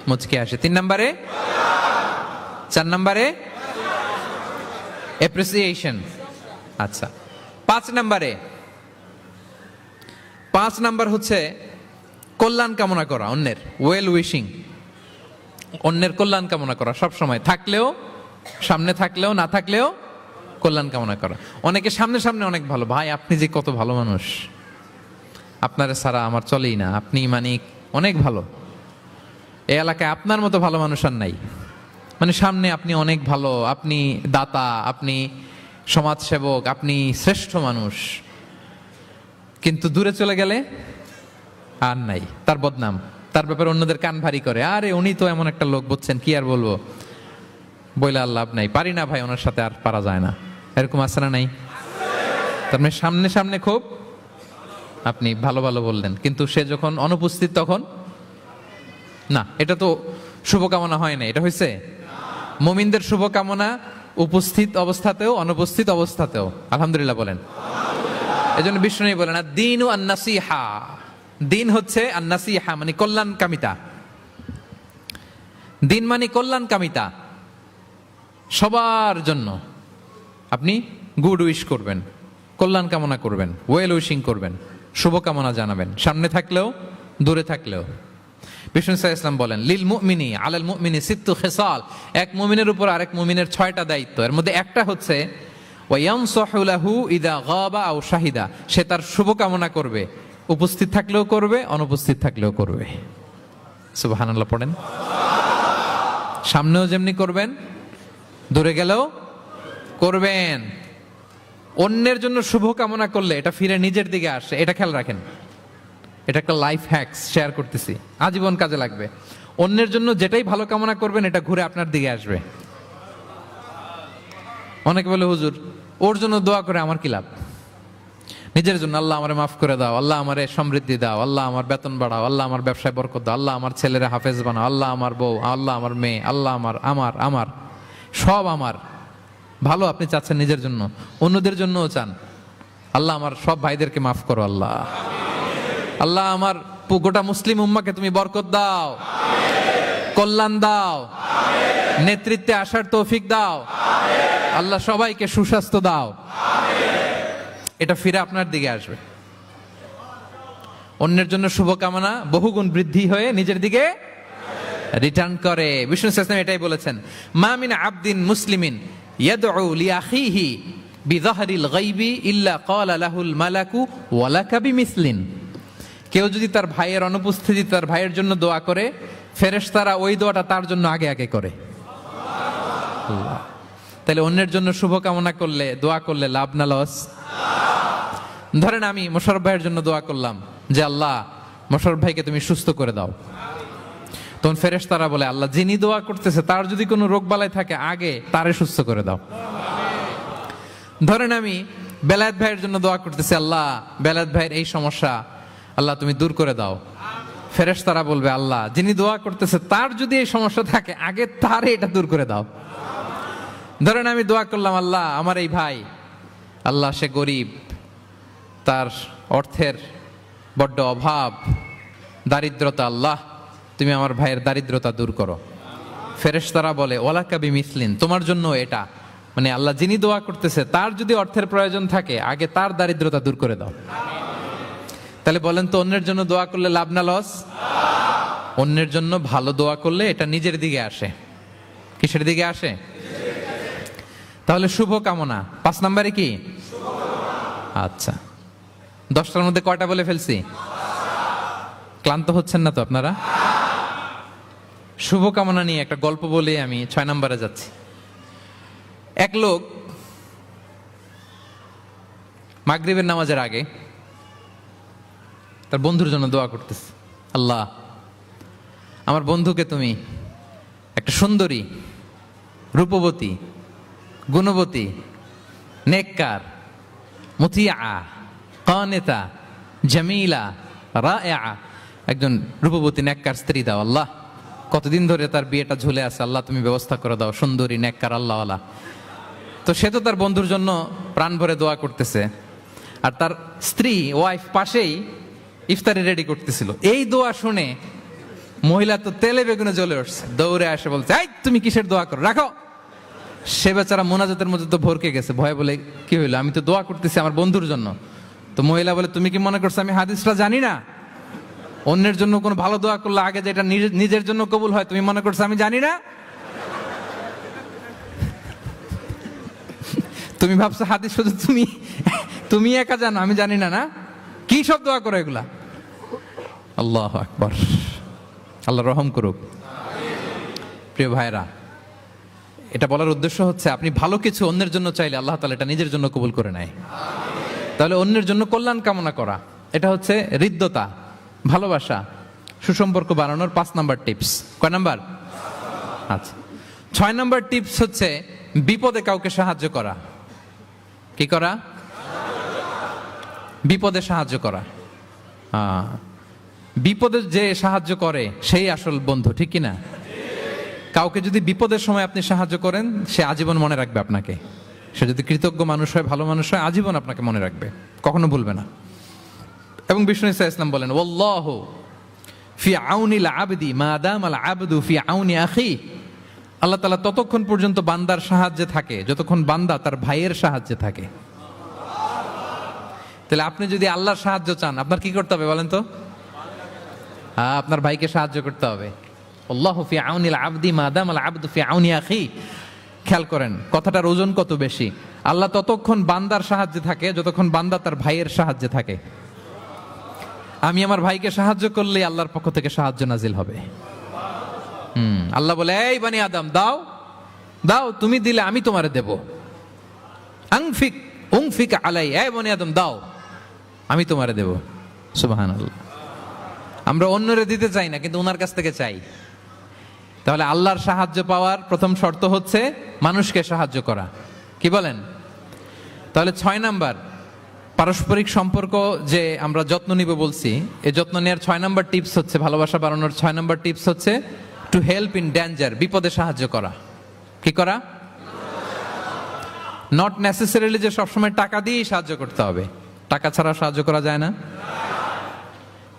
S2: মুচকে আসে, 3 নম্বরে, 4 নম্বরে এপ্রিসিয়েশন। আচ্ছা, 5 নম্বরে, 5 নাম্বার হচ্ছে কল্যাণ কামনা করা, অন্যের ওয়েল উইশিং, অন্যের কল্যাণ কামনা করা সব সময়, থাকলেও, সামনে থাকলেও, না থাকলেও কল্যাণ কামনা করা। অনেকে সামনে সামনে অনেক ভালো, ভাই আপনি যে কত ভালো মানুষ, আপনারে ছাড়া আমার চলেই না, আপনি মানে অনেক ভালো, এই এলাকায় আপনার মতো ভালো মানুষ আর নাই। মানে সামনে আপনি অনেক ভালো, আপনি দাতা, আপনি সমাজসেবক, আপনি শ্রেষ্ঠ মানুষ, কিন্তু দূরে চলে গেলে আর নাই, তার বদনাম, তার ব্যাপারে অন্যদের কান ভারী করে, আরে উনি তো এমন একটা লোক, বুঝছেন কি আর বলবো, বইলে আর লাভ নাই, পারি না ভাই ওনার সাথে, আর পারা যায় না। এরকম আছে না নাই? তার মানে সামনে সামনে খুব আপনি ভালো ভালো বললেন, কিন্তু সে যখন অনুপস্থিত তখন না। এটা তো শুভকামনা হয় না, এটা হয়েছে মুমিনদের শুভকামনা উপস্থিত অবস্থাতেও, অনুপস্থিত অবস্থাতেও। আলহামদুলিল্লাহ বলেন। এজন্য বিষ্ণু বলেন দ্বীন ও আন-নাসিহা, দিন হচ্ছে আন-নাসিহা মানে কল্যাণ কামিতা। দিন মানে কল্যাণ কামিতা, সবার জন্য আপনি গুড উইশ করবেন, কল্যাণ কামনা করবেন, ওয়েল উইশিং করবেন, শুভকামনা জানাবেন, সামনে থাকলেও দূরে থাকলেও। বিষ্ণু সাল্লাল্লাহু আলাইহি ওয়াসাল্লাম বলেন লিল মুমিনি আলাল মুমিনি সিত্তু খিসাল, এক মুমিনের উপর আরেক মুমিনের 6টা দায়িত্ব। এর মধ্যে একটা হচ্ছে ওয়া ইয়ানসাহু লাহু ইযা গাবা আও শাহিদা, সে তার শুভকামনা করবে, উপস্থিত থাকলেও করবে, অনুপস্থিত থাকলেও করবে। সুবহানাল্লাহ পড়েন। সামনেও যেমনি করবেন, দূরে গেলেও করবেন। অন্যের জন্য শুভকামনা করলে এটা ফিরে নিজের দিকে আসে, এটা খেয়াল রাখেন। এটা একটা লাইফ হ্যাকস শেয়ার করতেছি, আজীবন কাজে লাগবে। অন্যের জন্য যেটাই ভালো কামনা করবেন, এটা ঘুরে আপনার দিকে আসবে। অনেকে বলে হুজুর ওর জন্য দোয়া করে আমার কি লাভ? নিজের জন্য আল্লাহ আমারে মাফ করে দাও, আল্লাহ আমারে সমৃদ্ধি দাও, আল্লাহ আমার বেতন বাড়াও, আল্লাহ আমার ব্যবসায় বরকত দাও, আল্লাহ আমার ছেলেরা হাফেজ বানাও, আল্লাহ আমার বউ, আল্লাহ আমার মেয়ে, আল্লাহ আমার আমার আমার সব আমার ভালো আপনি চাচ্ছেন নিজের জন্য, অন্যদের জন্যও চান। আল্লাহ আমার সব ভাইদেরকে মাফ করো, আল্লাহ আল্লাহ আমার গোটা মুসলিম উম্মাকে তুমি বরকত দাও, কল্যাণ দাও, নেতৃত্বে আসার তৌফিক দাও, আল্লাহ সবাইকে সুস্বাস্থ্য দাও। এটা ফিরে আপনার দিকে আসবে। অন্যের জন্য শুভকামনা বহুগুণ বৃদ্ধি হয়ে নিজের দিকে রিটার্ন করে। বিষ্ণু সাল্লাল্লাহু আলাইহি ওয়াসাল্লাম এটাই বলেছেন, মা মিন আবদিন মুসলিমিন ইয়াদউ লিআখিহি বিযাহরিল গায়বি ইল্লা ক্বালা লাহুল মালাকু ওয়া লাকা বিমিসলিন। কেউ যদি তার ভাইয়ের অনুপস্থিতি তার ভাইয়ের জন্য দোয়া করে, ফেরেশতারা ওই দোয়াটা তার জন্য আগে আগে করে। তাহলে অন্যের জন্য শুভকামনা করলে, দোয়া করলে লাভ না লস? ধরেন আমি মোশাররফ ভাইয়ের জন্য দোয়া করলাম যে আল্লাহ মোশাররফ ভাইকে তুমি সুস্থ করে দাও, তখন ফেরেশতারা বলে আল্লাহ যিনি দোয়া করতেছে তার যদি কোনো রোগ বালাই থাকে আগে তারে সুস্থ করে দাও। ধরেন আমি বেলায়েত ভাইয়ের জন্য দোয়া করতেছি, আল্লাহ বেলায়েত ভাইয়ের এই সমস্যা আল্লাহ তুমি দূর করে দাও, ফেরেশতারা বলবে আল্লাহ যিনি দোয়া করতেছে তার যদি এই সমস্যা থাকে আগে তারে এটা দূর করে দাও। ধরেন আমি দোয়া করলাম আল্লাহ আমার এই ভাই, আল্লাহ সে গরিব, তার অর্থের বড্ড অভাব, দারিদ্রতা, আল্লাহ তুমি আমার ভাইয়ের দারিদ্রতা দূর করো। ফেরেশতারা বলে ওয়ালাকা বিমিসলিন, তোমার জন্য এটা, মানে আল্লাহ যিনি দোয়া করতেছে তার যদি অর্থের প্রয়োজন থাকে আগে তার দারিদ্রতা দূর করে দাও। তাহলে বলেন তো অন্যের জন্য দোয়া করলে লাভ না লস? অন্যের জন্য ভালো দোয়া করলে এটা নিজের দিকে আসে। কিসের দিকে আসে? তাহলে শুভ কামনা 5 নম্বরে কি? আচ্ছা, 10টার মধ্যে কয়টা বলে ফেলছি? ক্লান্ত হচ্ছেন না তো আপনারা? শুভ কামনা নিয়ে একটা গল্প বলে আমি 6 নম্বরে যাচ্ছি। এক লোক মাগরিবের নামাজের আগে তার বন্ধুর জন্য দোয়া করতেছে, আল্লাহ আমার বন্ধুকে তুমি একটা সুন্দরী, রূপবতী, গুণবতী, নেককার, মুতিয়া, কানেতা, জামিলা, রায়া, একজন রূপবতী নেককার স্ত্রী দাও আল্লাহ। কতদিন ধরে তার বিয়েটা ঝুলে আছে, আল্লাহ তুমি ব্যবস্থা করে দাও, সুন্দরী, নেককার, আল্লাহওয়ালা। তো সে তো তার বন্ধুর জন্য প্রাণ ভরে দোয়া করতেছে, আর তার স্ত্রী ওয়াইফ পাশেই ইফতারি রেডি করতেছিল। এই দোয়া শুনে মহিলা তো তেলে বেগুনে জ্বলে উঠছে, দৌড়ে আসে বলছে, এই তুমি কিসের দোয়া করো, রাখো। সে বেচারা মোনাজাতের মধ্যে তো ভরকে গেছে, ভয়ে বলে কি হইলো, আমি তো দোয়া করতেছি আমার বন্ধুর জন্য। তো মহিলা বলে, তুমি কি মনে করছো আমি হাদিসটা জানি না? অন্যের জন্য কোনো ভালো দোয়া করলে আগে যেটা নিজের জন্য কবুল হয়, তুমি মনে করছো আমি জানি না? তুমি ভাবছো হাদিস শুধু তুমি একা জানো, আমি জানি না? না, কি সব দোয়া করো এগুলা? আল্লাহু আকবার, আল্লাহ রহম করুক। প্রিয় ভাইরা, এটা বলার উদ্দেশ্য হচ্ছে আপনি ভালো কিছু অন্যের জন্য চাইলে আল্লাহ তাআলা এটা নিজের জন্য কবুল করে নেয়। তাহলে অন্যের জন্য কল্যাণ কামনা করা, এটা হচ্ছে হৃদ্যতা, ভালোবাসা, সুসম্পর্ক বাড়ানোর 5 নাম্বার টিপস। কয় নাম্বার? আচ্ছা, 6 নাম্বার টিপস হচ্ছে বিপদে কাউকে সাহায্য করা। কি করা? বিপদে সাহায্য করা। বিপদে যে সাহায্য করে সেই আসল বন্ধু, ঠিক কিনা? কাউকে যদি বিপদের সময় আপনি সাহায্য করেন, সে আজীবন মনে রাখবে আপনাকে। সে যদি কৃতজ্ঞ মানুষ হয়, ভালো মানুষ হয়, আজীবন আপনাকে মনে রাখবে, কখনো ভুলবে না। এবং বিষ্ণু ইসলাম বলেন, ওয়াল্লাহু ফি আউনিল আবদি মা দামাল আবদু ফি আউনি আখি। আল্লাহ তাআলা ততক্ষণ পর্যন্ত বান্দার সাহায্যে থাকে যতক্ষণ বান্দা তার ভাইয়ের সাহায্যে থাকে। তাহলে আপনি যদি আল্লাহর সাহায্য চান, আপনার কি করতে হবে বলেন তো? আপনার ভাইকে সাহায্য করতে হবে। আল্লাহু ফি আউনিল আবদি মা দামাল আবদু ফি আউনি আখি। খেয়াল করেন কথাটার ওজন কত বেশি। আল্লাহ ততক্ষণ বান্দার সাহায্যে থাকে যতক্ষণ বান্দা তার ভাইয়ের সাহায্যে থাকে। আমি আমার ভাইকে সাহায্য করলে আল্লাহর পক্ষ থেকে সাহায্য নাজিল হবে। আল্লাহ বলে, এই বানি আদম দাও দাও, তুমি দিলে আমি তোমারে দেব। আনফিক উনফিক আলাই, এই বানি আদম দাও আমি তোমারে দেব। সুবহানাল্লাহ। আমরা অন্যরে দিতে চাই না, কিন্তু ওনার কাছ থেকে চাই। তাহলে আল্লাহর সাহায্য পাওয়ার প্রথম শর্ত হচ্ছে মানুষকে সাহায্য করা। কি বলেন? তাহলে 6 নাম্বার, পারস্পরিক সম্পর্ক যে আমরা যত্ন নিব বলছি, এই যত্ন নেওয়ার 6 নাম্বার টিপস হচ্ছে, ভালোবাসা বাড়ানোর 6 নাম্বার টিপস হচ্ছে টু হেল্প ইন ডেঞ্জার, বিপদে সাহায্য করা। কি করা? নট নেসেসারিলি যে সবসময় টাকা দিয়েই সাহায্য করতে হবে। টাকা ছাড়া সাহায্য করা যায় না।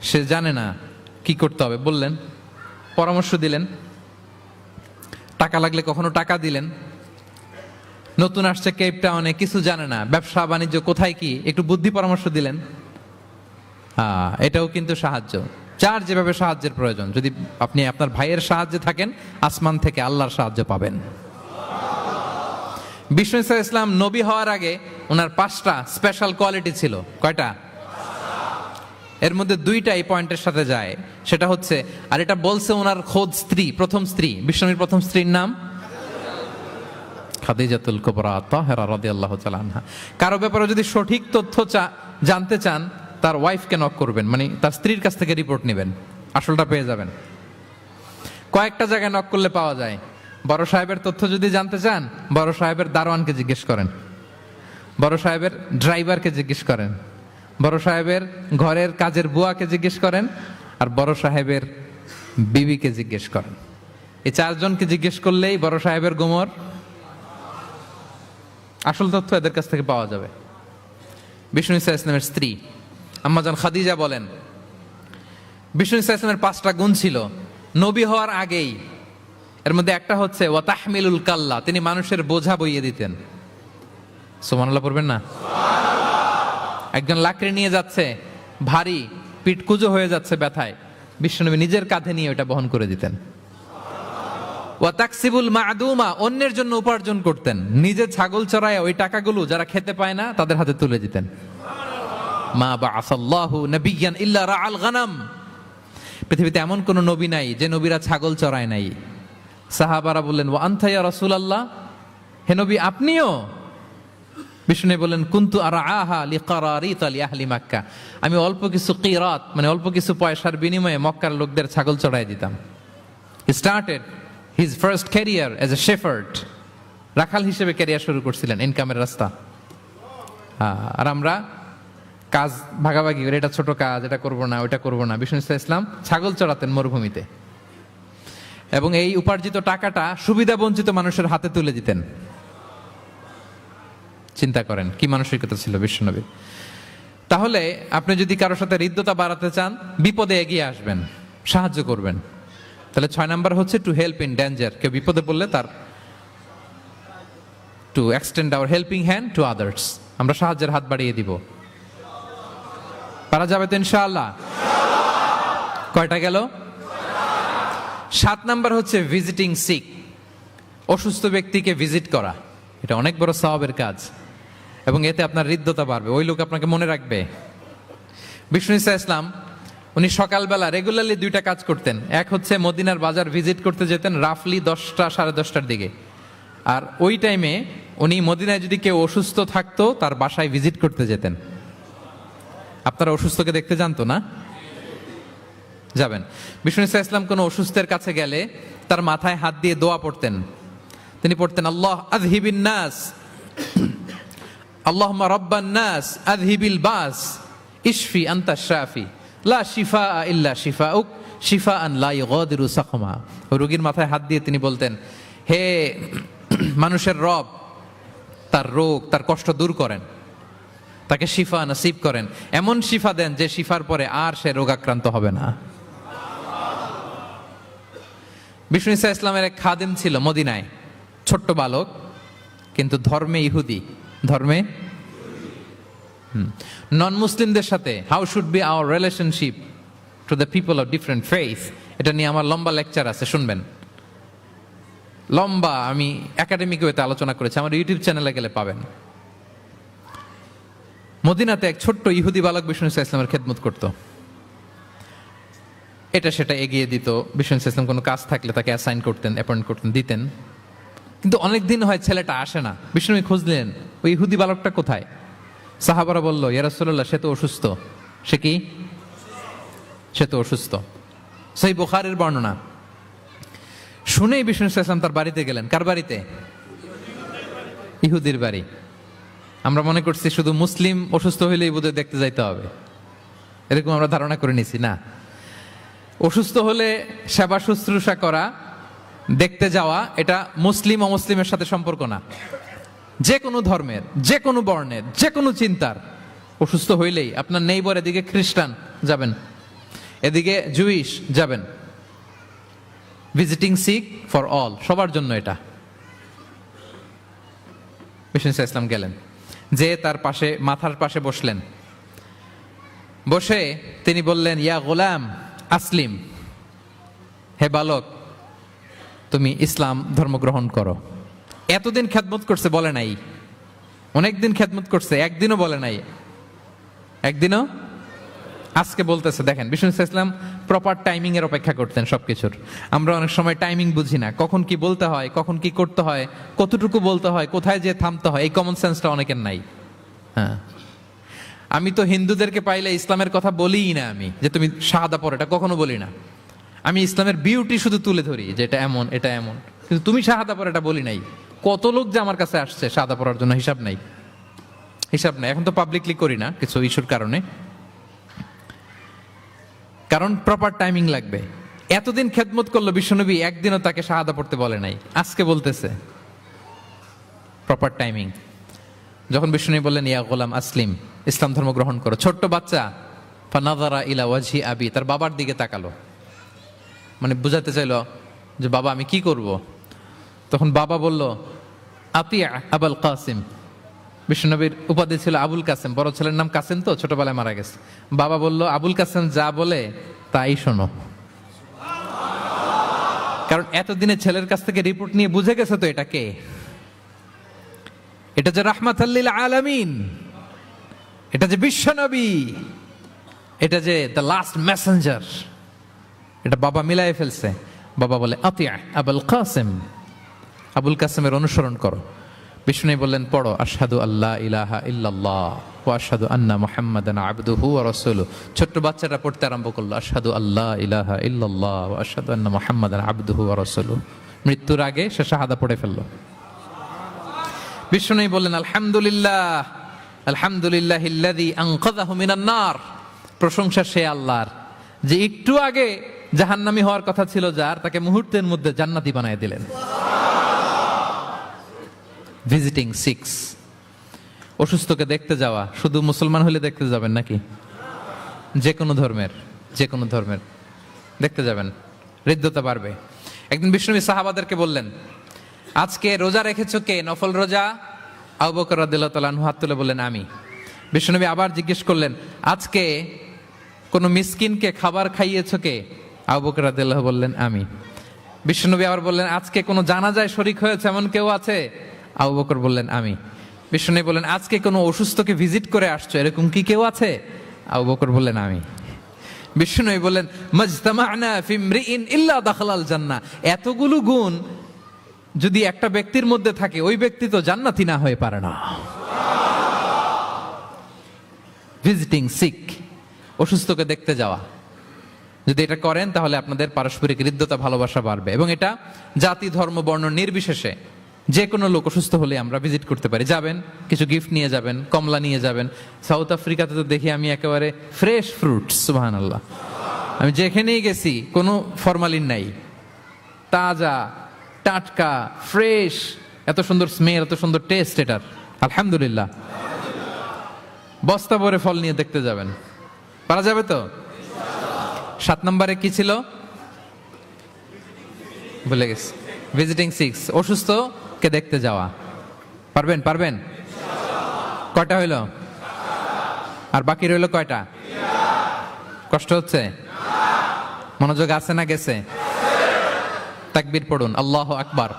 S2: সে জানে না কি করতে হবে, বললেন, পরামর্শ দিলেন, টাকা লাগলে কখনো টাকা দিলেন। নতুন আসছে কেপ টাউনে, কিছু জানে না, ব্যবসা বাণিজ্য কোথায় কি, একটু বুদ্ধি পরামর্শ দিলেন। এটাও কিন্তু সাহায্য। যার যেভাবে সাহায্যের প্রয়োজন, যদি আপনি আপনার ভাইয়ের সাহায্যে থাকেন, আসমান থেকে আল্লাহর সাহায্য পাবেন। বিষ্ণু ইসলাম নবী হওয়ার আগে ওনার 5টা স্পেশাল কোয়ালিটি ছিল। কয়টা? এর মধ্যে 2টা এই পয়েন্টের সাথে যায়। সেটা হচ্ছে, আর এটা বলছে ওনার খোদ স্ত্রী, প্রথম স্ত্রী, বিষ্ণুর প্রথম স্ত্রীর নাম খাদিজাতুল কুবরা তাহেরা রাদিয়াল্লাহু তাআলা আনহা। কারো ব্যাপারে যদি সঠিক তথ্য জানতে চান, তার ওয়াইফকে নক করবেন, মানে তার স্ত্রীর কাছ থেকে রিপোর্ট নেবেন, আসলটা পেয়ে যাবেন। কয়েকটা জায়গায় নক করলে পাওয়া যায়। বড় সাহেবের তথ্য যদি জানতে চান, বড় সাহেবের দারোয়ানকে জিজ্ঞেস করেন, বড় সাহেবের ড্রাইভারকে জিজ্ঞেস করেন, বড় সাহেবের ঘরের কাজের বুয়াকে জিজ্ঞেস করেন, আর বড় সাহেবের বিবিকে জিজ্ঞেস করেন। এই 4 জনকে জিজ্ঞেস করলেই বড় সাহেবের গোমর আসল তথ্য এদের কাছ থেকে পাওয়া যাবে। বিষ্ণু ইসলামের স্ত্রী আম্মাজান খাদিজা বলেন, বিষ্ণু ইসলামের 5টা গুণ ছিল। নবী হওয়ার আগেই। এর মধ্যে একটা হচ্ছে ওয়া তাহমিলুল কাল্লা, তিনি মানুষের বোঝা বইয়ে দিতেন। সুবহানাল্লাহ পড়বেন না? একজন লাকড়ি নিয়ে যাচ্ছে, ভারী, পিঠ কুঁজো হয়ে যাচ্ছে ব্যথায়, বিশ্বনবী নিজের কাঁধে নিয়ে ওটা বহন করে দিতেন। ওয়া তাকসিবুল মা'দুমা, অন্যের জন্য উপার্জন করতেন, নিজে ছাগল চড়ায় ওই টাকাগুলো যারা খেতে পায় না তাদের হাতে তুলে দিতেন। মা বা'আসাল্লাহু নাবিয়্যান ইল্লা রাআল গানাম, পৃথিবীতে এমন কোন নবী নাই যে নবীরা ছাগল চড়ায় নাই। সাহাবারা বললেন ওয়া আনতা ইয়া রাসূলুল্লাহ, হে নবী আপনিও? বিষ্ণু বললেন কুনতু আরআহা লিকারারিত লিআহলি মক্কা, আমি অল্প কিছু কিরাত মানে অল্প কিছু পয়সার বিনিময়ে মক্কার লোকদের ছাগল চড়ায় দিতাম। He started his first career as a shepherd, রাখাল হিসেবে ক্যারিয়ার শুরু করছিলেন, ইনকামের রাস্তা। আর আমরা কাজ ভাগাভাগি করে, এটা ছোট কাজ, এটা করব না, ওইটা করব না। বিষ্ণু ইসলাম ছাগল চড়াতেন মরুভূমিতে, এবং এই উপার্জিত টাকাটা সুবিধা বঞ্চিত মানুষের হাতে তুলে দিতেন। চিন্তা করেন কি মানসিকতা ছিল বিশ্বনবীর। তাহলে আপনি যদি কারোর সাথে হৃদ্যতা বাড়াতে চান, বিপদে এগিয়ে আসবেন, সাহায্য করবেন। তাহলে 6 নাম্বার হচ্ছে টু হেল্প ইন ডেঞ্জার, কেউ বিপদে পড়লে তার to extend hour helping hand to others, আমরা সাহায্যের হাত বাড়িয়ে দিব। পারা যাবে তো ইনশাআল্লাহ? কয়টা গেল? 7 নাম্বার হচ্ছে ভিজিটিং সিক, অসুস্থ ব্যক্তিকে ভিজিট করা। এটা অনেক বড় সওয়াবের কাজ, এবং এতে আপনার হৃদ্যতা বাড়বে, ওই লোক আপনাকে মনে রাখবে। বিষ্ণু ইসলাম উনি সকালবেলা রেগুলারলি 2টা কাজ করতেন। এক হচ্ছে মদিনার বাজার ভিজিট করতে যেতেন রাফলি 10টা সাড়ে 10টার দিকে, আর ওই টাইমে উনি মদিনায় যদি কেউ অসুস্থ থাকতো তার বাসায় ভিজিট করতে যেতেন। আপনারা অসুস্থকে দেখতে জানতো না? যাবেন। বিষ্ণু ইসলাম কোনো অসুস্থের কাছে গেলে তার মাথায় হাত দিয়ে দোয়া পড়তেন। তিনি পড়তেন আল্লাহ আযহিবিন নাস, আল্লাহুম্মা রাব্বান নাস আযহিবিল বাস, ইশফি আনতা শাফি, লা শিফা ইল্লা শিফাউক, শিফাআন লা ইগাদিরু সাকমা। রোগীর মাথায় হাত দিয়ে তিনি বলতেন, হে মানুষের রব, তার রোগ তার কষ্ট দূর করেন, তাকে শিফা নসিব করেন, এমন শিফা দেন যে শিফার পরে আর সে রোগাক্রান্ত হবে না। বিষ্ণু ইসলামের এক খাদেম ছিল মদিনায়, ছোট্ট বালক, কিন্তু ধর্মে ইহুদি, ধর্মে নন মুসলিমদের সাথে how should be our relationship to the people of different faith, এটা নিয়ে আমার লম্বা লেকচার আছে, শুনবেন। লম্বা, আমি একাডেমিক ওয়েতে আলোচনা করেছি, আমার ইউটিউব চ্যানেলে গেলে পাবেন। মদিনাতে এক ছোট্ট ইহুদি বালক বিষ্ণু ইসলামের খেদমত করত, এটা সেটা এগিয়ে দিত। বিষ্ণু ইসলাম কোনো কাজ থাকলে তাকে অ্যাসাইন করতেন, অ্যাপয়েন্ট করতেন, দিতেন। কিন্তু অনেক দিন হয় ছেলেটা আসে না। বিষ্ণু খুঁজলেন ওই ইহুদি বালকটা কোথায়। সাহাবারা বলল ইয়া রাসূলুল্লাহ, সে তো অসুস্থ। সে কি? সে তো অসুস্থ। সেই বুখারীর বর্ণনা শুনেই বিষ্ণু ইসলাম তার বাড়িতে গেলেন। কার বাড়িতে? ইহুদির বাড়ি। আমরা মনে করছি শুধু মুসলিম অসুস্থ হইলেই বোধহয় দেখতে যাইতে হবে, এরকম আমরা ধারণা করে নিছি। না, অসুস্থ হলে সেবা শুশ্রূষা করা, দেখতে যাওয়া, এটা মুসলিম অমুসলিমের সাথে সম্পর্ক না। যে কোনো ধর্মের, যে কোনো বর্ণের, যে কোনো চিন্তার অসুস্থ হইলেই আপনার নেইবার, এদিকে খ্রিস্টান যাবেন, এদিকে জুইশ যাবেন। ভিজিটিং সিক ফর অল, সবার জন্য এটা। বিষ্ণু ইসলাম গেলেন, যে তার পাশে, মাথার পাশে বসলেন। বসে তিনি বললেন ইয়া গোলাম আসলিম, হে বালক তুমি ইসলাম ধর্ম গ্রহণ করো। এতদিন খেদমত করছে, বলে নাই। অনেকদিন খেদমত করছে, একদিনও বলে নাই। একদিনও, আজকে বলতেছে। দেখেন, বিষ্ণু ইসলাম প্রপার টাইমিং এর অপেক্ষা করতেন সবকিছুর। আমরা অনেক সময় টাইমিং বুঝি না, কখন কি বলতে হয়, কখন কি করতে হয়, কতটুকু বলতে হয়, কোথায় যে থামতে হয়, এই কমন সেন্সটা অনেকের নাই। হ্যাঁ, আমি তো হিন্দুদেরকে পাইলে ইসলামের কথা বলিই না, আমি যে তুমি শাহাদা পড়ো, এটা কখনো বলি না। আমি ইসলামের বিউটি শুধু তুলে ধরি, যে এটা এমন, এটা এমন, কিন্তু তুমি শাহাদা পড়ো এটা বলি নাই। কত লোক যে আমার কাছে আসছে শাহাদা পড়ার জন্য, হিসাব নাই, হিসাব নাই। এখন তো পাবলিকলি করি না কিছু ইস্যুর কারণে, কারণ প্রপার টাইমিং লাগবে। এতদিন খেদমত করলো বিশ্বনবী, একদিনও তাকে শাহাদা পড়তে বলে নাই, আজকে বলতেছে। Proper timing. যখন বিষ্ণু বললেন ইয়া গোলাম আসলিম, ইসলাম ধর্ম গ্রহণ করো, ছোট্ট বাচ্চা ফানাযারা ইলা ওয়াজহি আবি, তার বাবার দিকে তাকালো। মানে বুঝাতে চাইলো যে বাবা আমি কি করব। তখন বাবা বলল আতিয়া আবুল কাসিম। বিশ্বনবীর উপাধি ছিল আবুল কাসেম, বড় ছেলের নাম কাসেম, তো ছোটবেলায় মারা গেছে। বাবা বলল আবুল কাসেম যা বলে তাই শোনো, কারণ এতদিনে ছেলের কাছ থেকে রিপোর্ট নিয়ে বুঝে গেছে তো এটা কে, এটা যে রাহমাতাল লিল আলামিন, এটা যে বিশ্বনবী, এটা যে দ্য লাস্ট মেসেঞ্জার, এটা বাবা মিলাই ফেলছে। বাবা বলে আতিয়া আবুল কাসেম, আবুল কাসেমের অনুসরণ করো। বিষ্ণু বললেন পড়ো আশহাদু আল্লাহ ইলাহা ইল্লাল্লাহ ওয়া আশহাদু আন্না মুহাম্মাদান আবদুহু ওয়া রাসূলুহু। ছোট্ট বাচ্চারা পড়তে আরম্ভ করলো আশহাদু আল্লাহ ইলাহা ইল্লাল্লাহ ওয়া আশহাদু আন্না মুহাম্মাদান আবদুহু ওয়া রাসূলুহু। মৃত্যুর আগে সে শাহাদা পড়ে ফেললো। বিষ্ণু বললেন আলহামদুলিল্লাহ আলহামদুলিল্লাহিল্লাযী আনকাযাহু মিনান নার। প্রশংসা সে আল্লাহর যে একটু আগে জাহান্নামী হওয়ার কথা ছিল যার, তাকে মুহূর্তের মধ্যে জান্নাতি বানায় দিলেন। ভিজিটিং 6, অসুস্থকে দেখতে যাওয়া। শুধু মুসলমান হলে দেখতে যাবেন নাকি? যে কোনো ধর্মের দেখতে যাবেন, হৃদ্যতা বাড়বে। একদিন বিষ্ণু সাহাবাদেরকে বললেন আজকে রোজা রেখেছো কে? নফল রোজা? আবু বকর রাদিয়াল্লাহু তাআলা আনহু হাত তুলে বললেন আমি। বিষ্ণুনবী আবার জিজ্ঞেস করলেন আজকে কোন মিসকিনকে খাবার খাইয়েছো কে? আবু বকর রাদিয়াল্লাহু বললেন আমি। বিষ্ণুনবী আবার বললেন আজকে কোন জানাজায় শরীক হয়েছে এমন কেউ আছে? আবু বকর বললেন আমি। বিষ্ণুনবী বললেন আজকে কোনো অসুস্থকে ভিজিট করে আসছো এরকম কি কেউ আছে? আবু বকর বললেন আমি। বিষ্ণুনবী বললেন মাজতামা'না ফি ইমরিইন ইল্লা দাখালাল জান্নাহ। এতগুলো গুণ যদি একটা ব্যক্তির মধ্যে থাকে ওই ব্যক্তি তো জান্নাতি না হয়ে পারে না। ভিজিটিং সিক, অসুস্থকে দেখতে যাওয়া, যদি এটা করেন তাহলে আপনাদের পারস্পরিক হৃদ্যতা ভালোবাসা বাড়বে। এবং এটা জাতি ধর্ম বর্ণ নির্বিশেষে যে কোনো লোক অসুস্থ হলে আমরা ভিজিট করতে পারি। যাবেন, কিছু গিফট নিয়ে যাবেন, কমলা নিয়ে যাবেন। সাউথ আফ্রিকাতে তো দেখি আমি একেবারে ফ্রেশ ফ্রুট, সুবহানাল্লাহ। আমি যেখানেই গেছি কোনো ফরমালিন নাই, তাজা টাটকা ফ্রেশ, এত সুন্দর স্মেল, এত সুন্দর টেস্ট এটার, আলহামদুলিল্লাহ। বস্তা ভরে ফল নিয়ে দেখতে যাবেন, পারা যাবে তো? 7 নম্বরে কি ছিল ভুলে গেছি। ভিজিটিং 6, অসুস্থকে দেখতে যাওয়া। পারবেন? কয়টা হইল? আর বাকি রইল কয়টা? কষ্ট হচ্ছে? মনোযোগ আছে না গেছে? তাকবীর পড়ুন, আল্লাহু আকবার।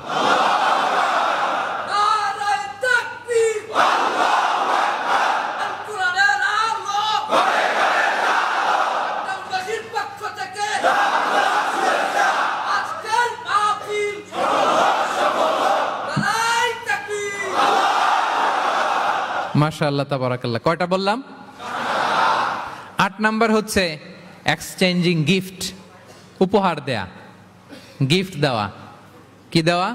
S2: মাশাআল্লাহ তাবারাকাল্লাহ। কয়টা বললাম? 8 নাম্বার হচ্ছে এক্সচেঞ্জিং গিফট, উপহার দেয়া, গিফট দেওয়া। কি দেওয়া?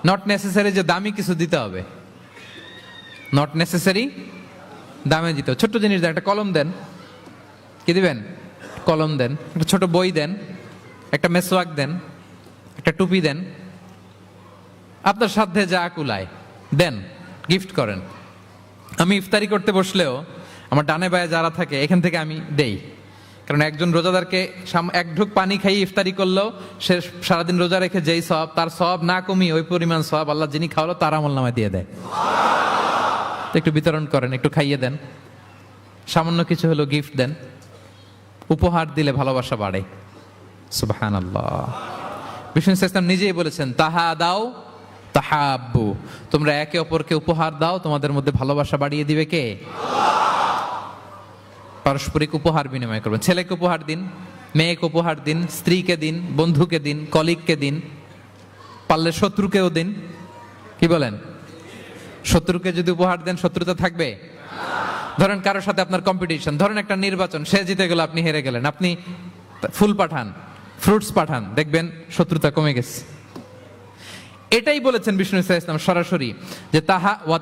S2: নট নেসেসারি যে দামি কিছু দিতে হবে, নট নেসেসারি দামে দিতে হবে। ছোট্ট জিনিস দেন, একটা কলম দেন, কি দিবেন? কলম দেন। একটা ছোট বই দেন, একটা মেসওয়াক দেন, একটা টুপি দেন, আপনার সাধ্যে যা কুলায় দেন, গিফট করেন। আমি ইফতারি করতে বসলেও আমার ডানে বায়ে যারা থাকে এখান থেকে আমি দেই, কারণ একজন রোজাদারকে এক ঢুক পানি খাইয়ে ইফতারি করলেও সে সারাদিন রোজা রেখে যেই সওয়াব, তার সওয়াব না কমিয়ে ওই পরিমাণ সওয়াব আল্লাহ যিনি খাওয়ালো তার আমলনামায় দিয়ে দেয়। একটু বিতরণ করেন, একটু খাইয়ে দেন, সামান্য কিছু হলো গিফট দেন। উপহার দিলে ভালোবাসা বাড়ে, সুবহানাল্লাহ। বিষ্ণু ইসলাম নিজেই বলেছেন তাহা দাও তাহাব্বু, তোমরা একে অপরকে উপহার দাও, তোমাদের মধ্যে ভালোবাসা বাড়িয়ে দিবে কে? পারস্পরিক উপহার বিনিময় করবেন। ছেলেকে উপহার দিন, মেয়েকে উপহার দিন, স্ত্রীকে দিন, বন্ধুকে দিন, কলিগকে দিন, পারলে শত্রুকেও দিন। কি বলেন? শত্রুকে যদি উপহার দেন শত্রুতা থাকবে? ধরেন কারোর সাথে আপনার কম্পিটিশন, ধরেন একটা নির্বাচন, সে জিতে গেল, আপনি হেরে গেলেন, আপনি ফুল পাঠান, ফ্রুটস পাঠান, দেখবেন শত্রুতা কমে গেছে। এটাই বলেছেন বিষ্ণু ইসলাম সরাসরি যে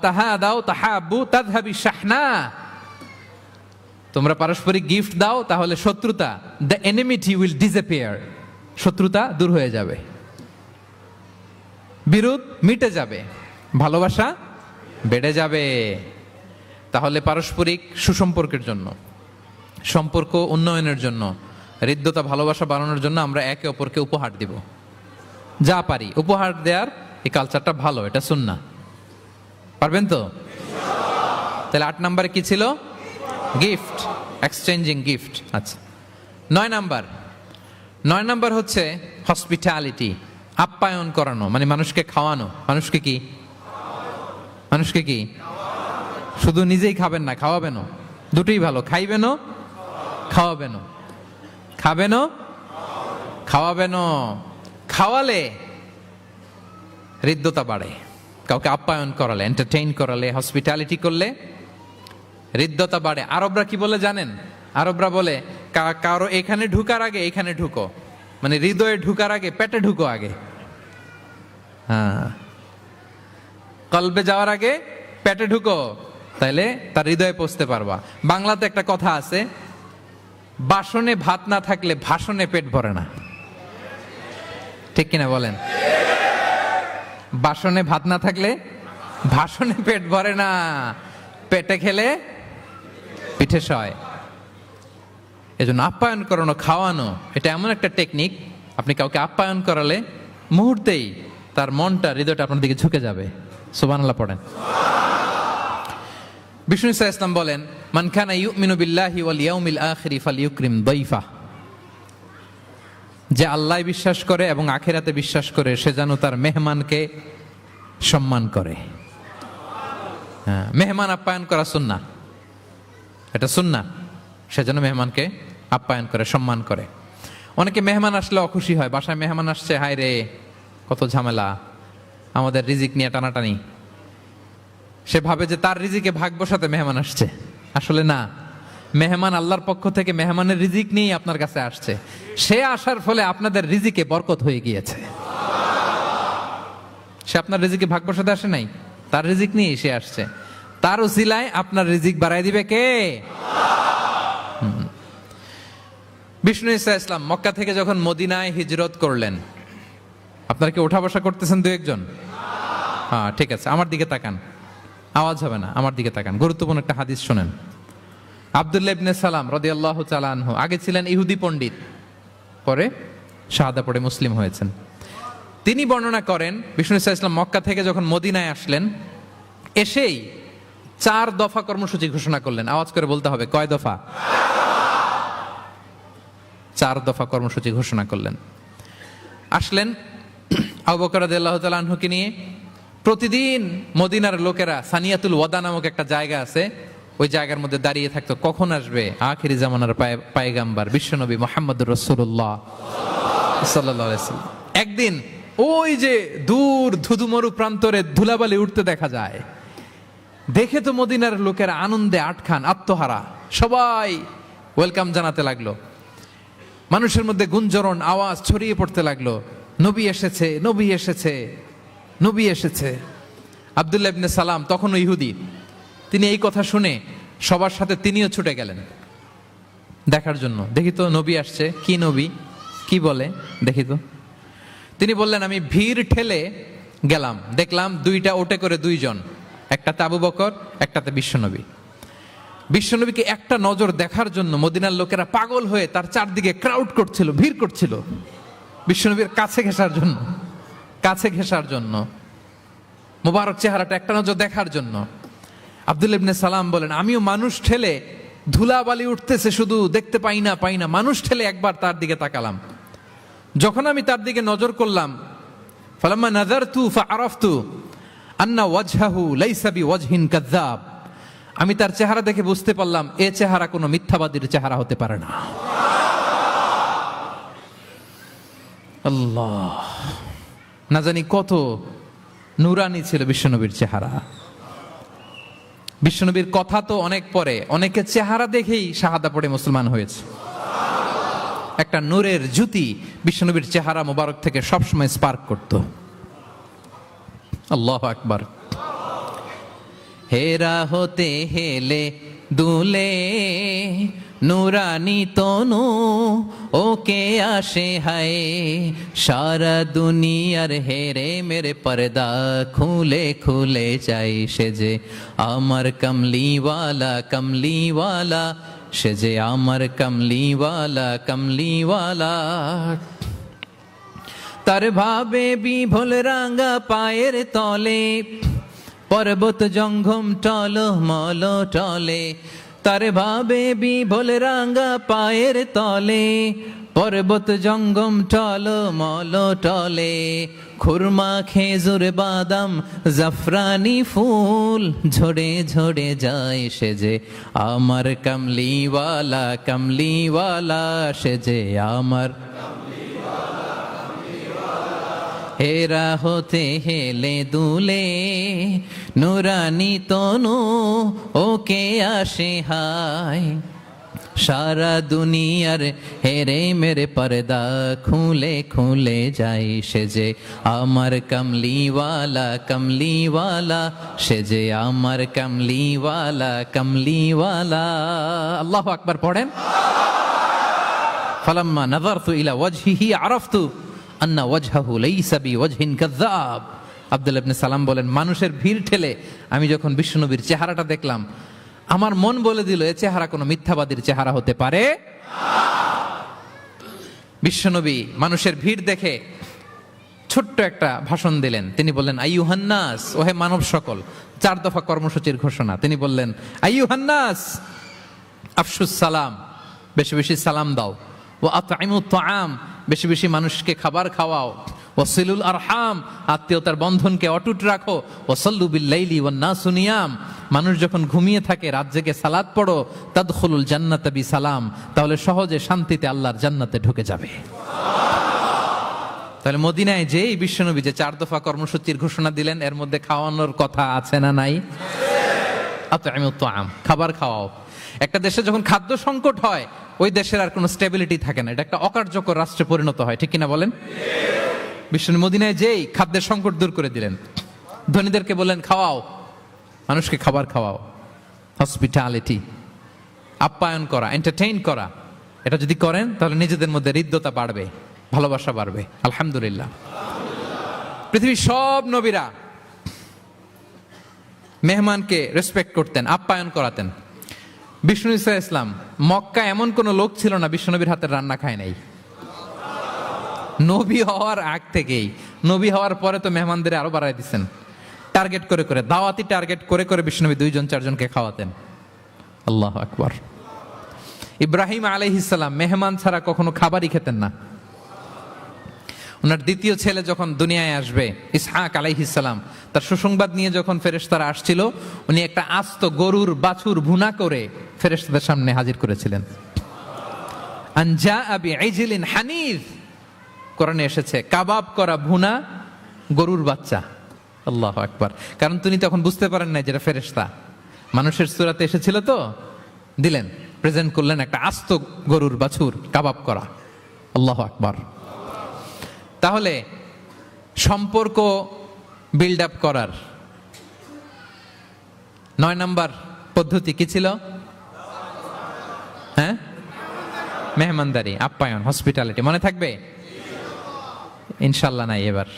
S2: তাহাদাউ তাহাব্বু তাযহাবি শাহনা, তোমরা পারস্পরিক গিফট দাও তাহলে শত্রুতা, দ্য এনিমিটি উইল ডিসঅ্যাপিয়ার, শত্রুতা দূর হয়ে যাবে, বিরোধ মিটে যাবে, ভালোবাসা বেড়ে যাবে। তাহলে পারস্পরিক সুসম্পর্কের জন্য, সম্পর্ক উন্নয়নের জন্য, হৃদ্যতা ভালোবাসা বাড়ানোর জন্য আমরা একে অপরকে উপহার দিব, যা পারি উপহার দেওয়ার এই কালচারটা ভালো, এটা সুন্নাহ। পারবেন তো? তাহলে 8 নম্বরে কি ছিল? Gift, exchanging gift. আচ্ছা, 9 নাম্বার হচ্ছে হসপিটালিটি, আপ্যায়ন করানো, মানে মানুষকে খাওয়ানো। মানুষকে কি শুধু নিজেই খাবেন না, খাওয়াবেনও, দুটোই ভালো। খাইবেনও, খাওয়াবেনও। খাবেনও, খাওয়াবেনও। খাওয়ালে হৃদ্যতা বাড়ে, কাউকে আপ্যায়ন করালে, এন্টারটেইন করালে, হসপিটালিটি করলে হৃদ্যতা বাড়ে। আরবরা কি বলে জানেন? আরবরা বলে কারো এখানে ঢুকার আগে এখানে ঢুকো, মানে হৃদয়ে ঢুকার আগে পেটে ঢুকো আগে। হ্যাঁ, কলবে যাওয়ার আগে পেটে ঢুকো, তাইলে তার হৃদয়ে পৌঁছতে পারবা। বাংলাতে একটা কথা আছে, বাসনে ভাত না থাকলে ভাষণে পেট ভরে না। ঠিক কিনা বলেন? বাসনে ভাত না থাকলে ভাষণে পেট ভরে না, পেটে খেলে পিঠে সয়। এজন্য আপ্যায়ন করানো, খাওয়ানো, এটা এমন একটা টেকনিক, আপনি কাউকে আপ্যায়ন করালে মুহূর্তেই তার মনটা, হৃদয়টা আপনার দিকে ঝুঁকে যাবে। সুবহানাল্লাহ পড়েন। বিষ্ণু সাল্লাল্লাহু আলাইহি ওয়াসাল্লাম বলেন, মান কানা ইউমিনু বিল্লাহি ওয়াল ইয়াউমিল আখিরি ফালইউকরিম দাইফা। যে আল্লাহ বিশ্বাস করে এবং আখিরাতে বিশ্বাস করে, সে যেন তার মেহমানকে সম্মান করে। হ্যাঁ, মেহমান আপ্যায়ন করা সুন্নাহ, এটা সুন্নাহ। সে যেন মেহমানকে আপ্যায়ন করে, সম্মান করে। অনেকে মেহমান আসলে অখুশি হয়, বাসায় মেহমান আসছে, হায় রে কত ঝামেলা, আমাদের রিজিক নিয়ে টানাটানি। সে ভাবে যে তার রিজিকে ভাগ বসাতে মেহমান আসছে। আসলে না, মেহমান আল্লাহর পক্ষ থেকে মেহমানের রিজিক নিয়েই আপনার কাছে আসছে। সে আসার ফলে আপনাদের রিজিকে বরকত হয়ে গিয়েছে। সে আপনার রিজিকে ভাগ বসাতে আসে নাই, তার রিজিক নিয়েই সে আসছে। তার উসিলায় আপনার রিজিক বাড়াই দিবে কে? বিষ্ণু ইসলাম মক্কা থেকে যখন মদিনায় হিজরত করলেন, আপনারা কি ওঠা বসা করতেছেন দু একজন? হ্যাঁ, ঠিক আছে, আমার দিকে তাকান, আওয়াজ হবে না, আমার দিকে তাকান। গুরুত্বপূর্ণ একটা হাদিস শোনেন। আব্দুল্লাহ ইবনে সালাম রাদিয়াল্লাহু তাআলা আনহু আগে ছিলেন ইহুদি পণ্ডিত, পরে শাহাদা পড়ে মুসলিম হয়েছেন। তিনি বর্ণনা করেন, বিষ্ণু ইসলাম মক্কা থেকে যখন মদিনায় আসলেন, এসেই 4 দফা কর্মসূচি ঘোষণা করলেন। আওয়াজ করে বলতে হবে, কয় দফা? 4 দফা কর্মসূচি ঘোষণা করলেন। আসলেন আবু বকর রাদিয়াল্লাহু তাআলা আনহুকে নিয়ে। প্রতিদিন মদিনার লোকেরা সানিয়াতুল ওয়াদা নামক একটা জায়গা আছে, ওই জায়গার মধ্যে দাঁড়িয়ে থাকতো, কখন আসবে আখিরি জামানার পায়গাম্বার বিশ্বনবী মুহাম্মদুর রাসূলুল্লাহ সাল্লাল্লাহু আলাইহি ওয়াসাল্লাম। একদিন ওই যে দূর ধুধুমরু প্রান্তরে ধুলাবালি উঠতে দেখা যায়। দেখে তো মদিনার লোকেরা আনন্দে আটখান, আত্মহারা, সবাই ওয়েলকাম জানাতে লাগলো। মানুষের মধ্যে গুঞ্জরণ আওয়াজ ছড়িয়ে পড়তে লাগলো, নবী এসেছে, নবী এসেছে, নবী এসেছে। আব্দুল্লাহ ইবনে সালাম তখনও ইহুদি, তিনি এই কথা শুনে সবার সাথে তিনিও ছুটে গেলেন দেখার জন্য। দেখি তো নবী আসছে, কি নবী, কি বলে দেখি তো। তিনি বললেন, আমি ভিড় ঠেলে গেলাম, দেখলাম 2টা ওটে করে 2 জন, একটাতে আবু বকর, একটাতে বিশ্বনবী। বিশ্বনবীকে একটা নজর দেখার জন্য মদিনার লোকেরা পাগল হয়ে তার চারদিকে ক্রাউড করছিল, ভিড় করছিল, বিশ্বনবীর কাছে ঘেঁষার জন্য, মোবারক চেহারাটা একটা নজর দেখার জন্য। আব্দুল্লাহ ইবনে সালাম বলেন, আমিও মানুষ ঠেলে, ধুলাবালি উঠতেছে শুধু, দেখতে পাই না, মানুষ ঠেলে একবার তার দিকে তাকালাম। যখন আমি তার দিকে নজর করলাম, ফালাম্মা নাযারতু ফাআরাফতু আন্না ওয়াজহাহু লাইসা বিওয়াজহিন কাযযাব, আমি তার চেহারা দেখে বুঝতে পারলাম এ চেহারা কোনো মিথ্যাবাদীর চেহারা হতে পারে না। আল্লাহ, না জানি কত নুরানি ছিল বিশ্বনবীর চেহারা। বিশ্বনবীর কথা তো অনেক পরে, অনেকে চেহারা দেখেই শাহাদা পড়ে মুসলমান হয়েছে। একটা নূরের জ্যোতি বিশ্বনবীর চেহারা মোবারক থেকে সবসময় স্পার্ক করত। আল্লাহু আকবার। হেরা হতে হেলে দুলে নুরানি তনু ওকে আসে হায়, সারা দুনিয়ার হেরে মেরে পর্দা খুলে খুলে যাই সে যে আমার কমলিওয়ালা, কমলিওয়ালা সে যে আমার কামলিওয়ালা কামলিওয়ালা। তার ভাবে বিভোল রাঙা পায়ের তলে, পর্বত জঙ্গম টল মল টলে। তার ভাবে বিভোল রাঙা পায়ের তলে, পর্বত জঙ্গম টল মল টলে। খুরমা খেজুর বাদাম জাফরানি ফুল ঝরে ঝরে যায়, সে যে আমার কামলিওয়ালা কামলিওয়ালা। সে যে আমার হেরা হতে হেলে দুলে, নুরানি তনু ওকে আসে হায়। সারা দুনিয়ার হেরে মেরে পর্দা খুলে খুলে যাই, সে যে আমার কামলিওয়ালা কামলিওয়ালা। সে যে আমার কামলিওয়ালা কামলিওয়ালা। আল্লাহু আকবার পড়েন। ফালাম্মা নাযারতু ইলা ওয়াজহিহি আরাফতু আন্না ওয়াজহাহু লাইসা বিওয়াজহিন কাযাব। আব্দুল্লাহ ইবনে সালাম বলেন, মানুষের ভিড় ঠেলে আমি যখন বিশ্বনবীর চেহারাটা দেখলাম, আমার মন বলে দিল এ চেহারা কোনো মিথ্যাবাদীর চেহারা হতে পারে। বিশ্বনবী মানুষের ভিড় দেখে ছোট্ট একটা ভাষণ দিলেন। তিনি বললেন, আইয়ুহান্নাস, ওহে মানব সকল। 4 দফা কর্মসূচির ঘোষণা। তিনি বললেন, আইয়ুহান্নাস আফশুস সালাম, বেশি বেশি সালাম দাও। ও আতঈমুত তাআম, বেশি বেশি মানুষকে খাবার খাওয়াও। ওয়াসিলুল আরহাম, আত্মীয়তার বন্ধনকে অটুট রাখো। ওয়াসাল্লু বিল লাইলি ওয়ান নাসু নিয়াম, মানুষ যখন ঘুমিয়ে থাকে রাত জেগে সালাত পড়ো। তাদখুলুল জান্নাতা বিসালাম, তাহলে সহজে শান্তিতে আল্লাহর জান্নাতে ঢুকে যাবে। তাহলে মদিনায় যেই বিশ্বনবী যে 4 দফা কর্মসূচির ঘোষণা দিলেন, এর মধ্যে খাওয়ানোর কথা আছে না নাই? আতঈমুত তাআম, খাবার খাওয়াও। একটা দেশে যখন খাদ্য সংকট হয়, ওই দেশের আর কোনো স্টেবিলিটি থাকে না, এটা একটা অকার্যকর রাষ্ট্রে পরিণত হয়, ঠিক কিনা বলেন? বিশ্বনবী মদিনায় যেই খাদ্যের সংকট দূর করে দিলেন। ধনীদেরকে বললেন, খাওয়াও, মানুষকে খাবার খাওয়াও। হসপিটালিটি, আপ্যায়ন করা, এন্টারটেইন করা, এটা যদি করেন তাহলে নিজেদের মধ্যে হৃদ্যতা বাড়বে, ভালোবাসা বাড়বে। আলহামদুলিল্লাহ। পৃথিবীর সব নবীরা মেহমানকে রেসপেক্ট করতেন, আপ্যায়ন করাতেন। বিষ্ণু ঈসা ইসলাম, মক্কা এমন কোন লোক ছিল না বিশ্বনবীর হাতের রান্না খায় নাই। নবী হওয়ার আগ থেকেই, নবী হওয়ার পরে তো মেহমানদের আরো বাড়াই দিচ্ছেন। টার্গেট করে করে, দাওয়াতি টার্গেট করে করে বিশ্বনবী 2-4জনকে খাওয়াতেন। আল্লাহু আকবার। ইব্রাহিম আলাইহিস সালাম মেহমান ছাড়া কখনো খাবারই খেতেন না। ওনার দ্বিতীয় ছেলে যখন দুনিয়ায় আসবে, ইসহাক আলাইহিস সালাম, তার সুসংবাদ নিয়ে যখন ফেরেশতারা আসছিল, উনি একটা আস্ত গরুর বাছুর ভুনা করে ফেরেশতাদের সামনে হাজির করেছিলেন। আনজা আবি ইজলিন হানিফ, কোরআনে এসেছে কাবাব করা ভুনা গরুর বাচ্চা। আল্লাহু আকবার। কারণ তিনি তখন বুঝতে পারেন না যেটা ফেরেশতা, মানুষের সূরাতে এসেছিল তো, দিলেন, প্রেজেন্ট করলেন একটা আস্ত গরুর বাছুর কাবাব করা। আল্লাহু আকবার। তাহলে সম্পর্ক বিল্ড আপ করার 9 নম্বর পদ্ধতি কি ছিল? হ্যাঁ, মেহমানদারি, আপ্যায়ন, হসপিটালিটি। মনে থাকবে? ইনশাল্লাহ নাই এবার,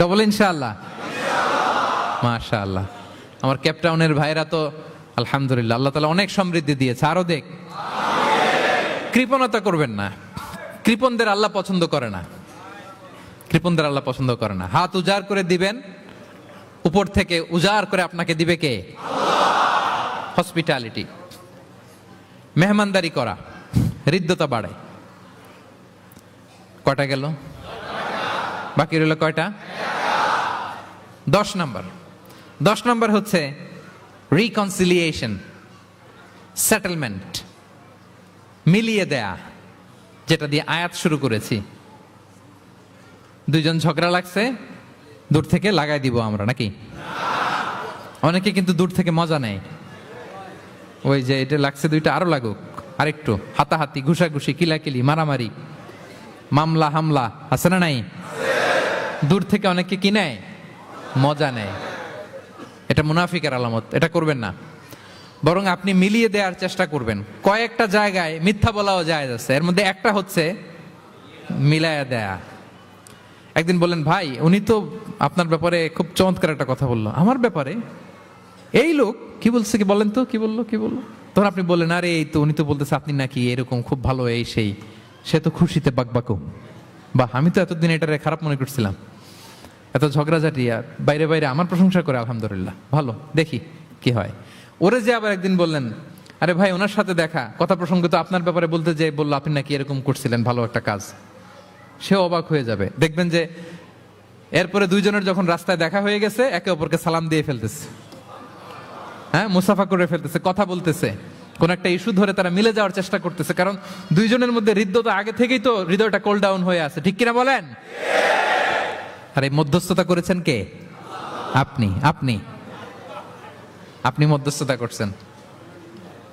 S2: ডবল ইনশাআল্লাহ। মাশাআল্লাহ। আমার ক্যাপটাউনের ভাইরা তো আলহামদুলিল্লাহ, আল্লাহ তাআলা অনেক সমৃদ্ধি দিয়েছে, আরো দেখ। কৃপণতা করবেন না, কৃপণদের আল্লাহ পছন্দ করে না, কৃপণদের আল্লাহ পছন্দ করে না। হাত উজাড় করে দিবেন, উপর থেকে উজাড় করে আপনাকে দিবে কে? হসপিটালিটি, মেহমানদারি করা, হৃদ্যতা বাড়ায়। কয়টা গেল? বাকি রইল কয়টা? 10 নম্বর। 10 নম্বর হচ্ছে রিকনসিলিয়েশন, সেটেলমেন্ট, মিলিয়ে দেয়া, যেটা দিয়ে আয়াত শুরু করেছি। 2 জন ঝগড়া লাগছে, দূর থেকে লাগাই দিব আমরা, নাকি? অনেকে কিন্তু দূর থেকে মজা নেয়, ওই যে এটা লাগছে 2টা আরো লাগুক, আরেকটু হাতাহাতি, ঘুষাঘুষি, কিলাকিলি, মারামারি, মামলা হামলা, আছে না নাই? দূর থেকে অনেকে কি নেয়? মজা নেয়। এটা মুনাফিকের আলামত, এটা করবেন না। বরং আপনি মিলিয়ে দেওয়ার চেষ্টা করবেন। কয়েকটা জায়গায় মিথ্যা বলাও যায় যাচ্ছে, এর মধ্যে একটা হচ্ছে মিলায়া দেয়া। একদিন বললেন, ভাই উনি তো আপনার ব্যাপারে খুব চমৎকার একটা কথা বললো। আমার ব্যাপারে? এই লোক কি বলছে, কি বলেন তো, কি বললো, কি বললো? তখন আপনি বললেন, আরে এই তো উনি তো বলতেছে আপনি নাকি এরকম খুব ভালো এই সেই। সে তো খুশিতে বাকবাকু, বাহ, আমি তো এতদিন এটারে খারাপ মনে করছিলাম, এত ঝগড়াঝাটি, আর বাইরে বাইরে আমার প্রশংসা করে, আলহামদুলিল্লাহ ভালো, দেখি কি হয়। ওরে যে আবার একদিন বললেন, আরে ভাই ওনার সাথে দেখা, কথা প্রসঙ্গ তো আপনার ব্যাপারে বলতে যে বললো আপনি নাকি এরকম করছিলেন ভালো একটা কাজ, সে অবাক হয়ে যাবে। দেখবেন যে এরপরে দুইজনের যখন রাস্তায় দেখা হয়ে গেছে, একে অপরকে সালাম দিয়ে ফেলতেছে, হ্যাঁ, মুসাফা করে ফেলতেছে, কথা বলতেছে, কোন একটা ইস্যু ধরে তারা মিলে যাওয়ার চেষ্টা করতেছে, কারণ দুইজনের মধ্যে হৃদ্যতা আগে থেকেই তো, হৃদয়টা কোল ডাউন হয়ে আছে, ঠিক কিনা বলেন? আর এই মধ্যস্থতা করেছেন কে? আপনি আপনি আপনি মধ্যস্থতা করছেন,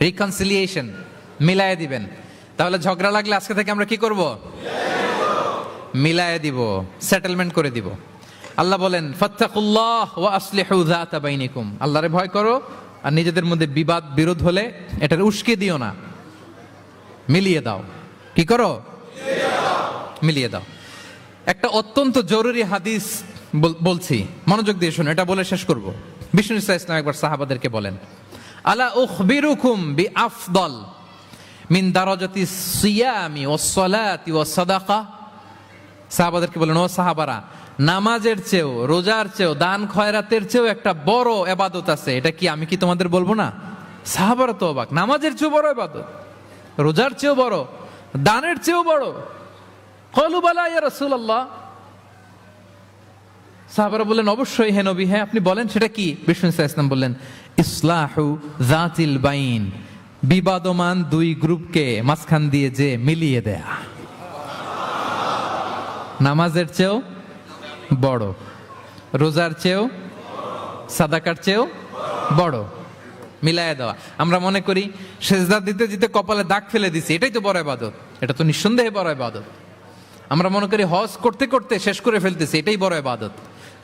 S2: রিকনসিলিয়েশন, মিলায়ে দিবেন। তাহলে ঝগড়া লাগলে আজকে থেকে আমরা কি করব? মিলায়ে দিব, সেটেলমেন্ট করে দিব। আল্লাহ বলেন, ফাত্তাকুল্লাহ ওয়া আসলিহু যাতা বাইনিকুম, আল্লাহরে ভয় করো আর নিজেদের মধ্যে বিবাদ বিরোধ হলে এটার উস্কে দিও না, মিলিয়ে দাও। কি করো? মিলিয়ে দাও। একটা অত্যন্ত জরুরি হাদিস বলছি, মনোযোগ দিয়ে শুনুন, এটা বলে শেষ করব। বিষ্ণু ইসলাম একবার সাহাবাদেরকে বলেন, আলা উখবিরুকুম বিআফদল মিন দারাজাতি সিয়ামি ওয়াস সালাতি ওয়াস সাদাকা। সাহাবাদেরকে বলেন, ও সাহাবারা, নামাজের চেয়েও, রোজার চেয়েও, দান খয়রাতের চেয়েও একটা বড় ইবাদত আছে, এটা কি আমি কি তোমাদের বলবো না? সাহাবারা তো অবাক, নামাজের চেয়েও বড় ইবাদত, রোজার চেয়েও বড়, দানের চেয়েও বড়। ক্বালু বালা ইয়া রাসূলুল্লাহ। সাহাবারা বললেন, অবশ্যই হে নবী, হ্যাঁ আপনি বলেন সেটা কি? বিষ্ণু ইসলাম বললেন, ইসলাহু যাতিল বাইন, বিবাদমান দুই গ্রুপকে মাঝখান দিয়ে যে মিলিয়ে দেয়া। নামাজের চেয়েও বড়, রোজার চেয়েও, সাদাকার চেয়েও বড়, মিলায় দেওয়া। আমরা মনে করি সেজদা দিতে দিতে কপালে দাগ ফেলে দিছি, এটাই তো বড় ইবাদত। এটা তো নিঃসন্দেহে বড় ইবাদত। আমরা মনে করি হজ করতে করতে শেষ করে ফেলতেছি, এটাই বড় ইবাদত।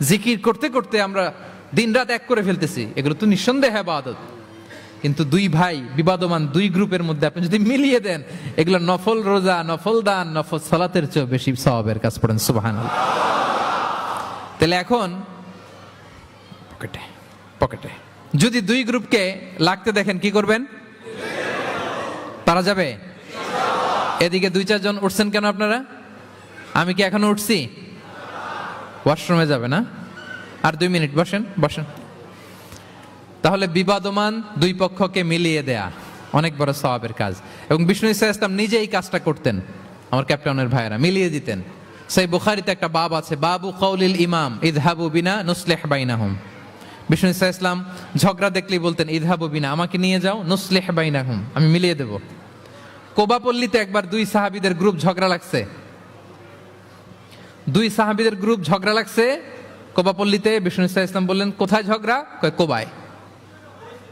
S2: জিকির করতে করতে আমরা দিন রাত এক করে ফেলতেছি, এগুলো তো নিঃসন্দেহে ইবাদত। কিন্তু দুই ভাই বিবাদমান দুই গ্রুপের মধ্যে আপনি যদি মিলিয়ে দেন, এগুলো নফল রোজা, নফল দান, নফল সালাতের চেয়ে বেশি সওয়াবের কাজ। পড়েন সুবহানাল্লাহ। তাহলে এখন পকেটে পকেটে যদি দুই গ্রুপকে লাগতে দেখেন, কি করবেন? পারা যাবে? এদিকে দুই চারজন উঠছেন কেন আপনারা? আমি কি এখনো উঠছি? ওয়াশরুমে যাবে না? আর 2 মিনিট বসেন, বসেন। তাহলে বিবাদমান দুই পক্ষকে মিলিয়ে দেয়া অনেক বড় সওয়াবের কাজ, এবং বিষ্ণু ইসলাম নিজে এই কাজটা করতেন। আমার ক্যাপ্টেনের ভাইয়েরা মিলিয়ে দিতেন। সেই বুখারীতে একটা বাব আছে, বাবু কওলিল ইমাম ইযহাবু বিনা নুসলিহ বাইনাহুম। বিষ্ণু ইসলাম ঝগড়া দেখলেই বলতেন, ইযহাবু বিনা, আমাকে নিয়ে যাও, নুসলিহ বাইনাহুম, আমি মিলিয়ে দেব। কোবাপল্লীতে একবার দুই সাহাবীদের গ্রুপ ঝগড়া লাগছে, দুই সাহাবীদের গ্রুপ ঝগড়া লাগছে কোবাপল্লীতে। বিষ্ণু ইসলাম বললেন, কোথায় ঝগড়া? কয় কোবায়।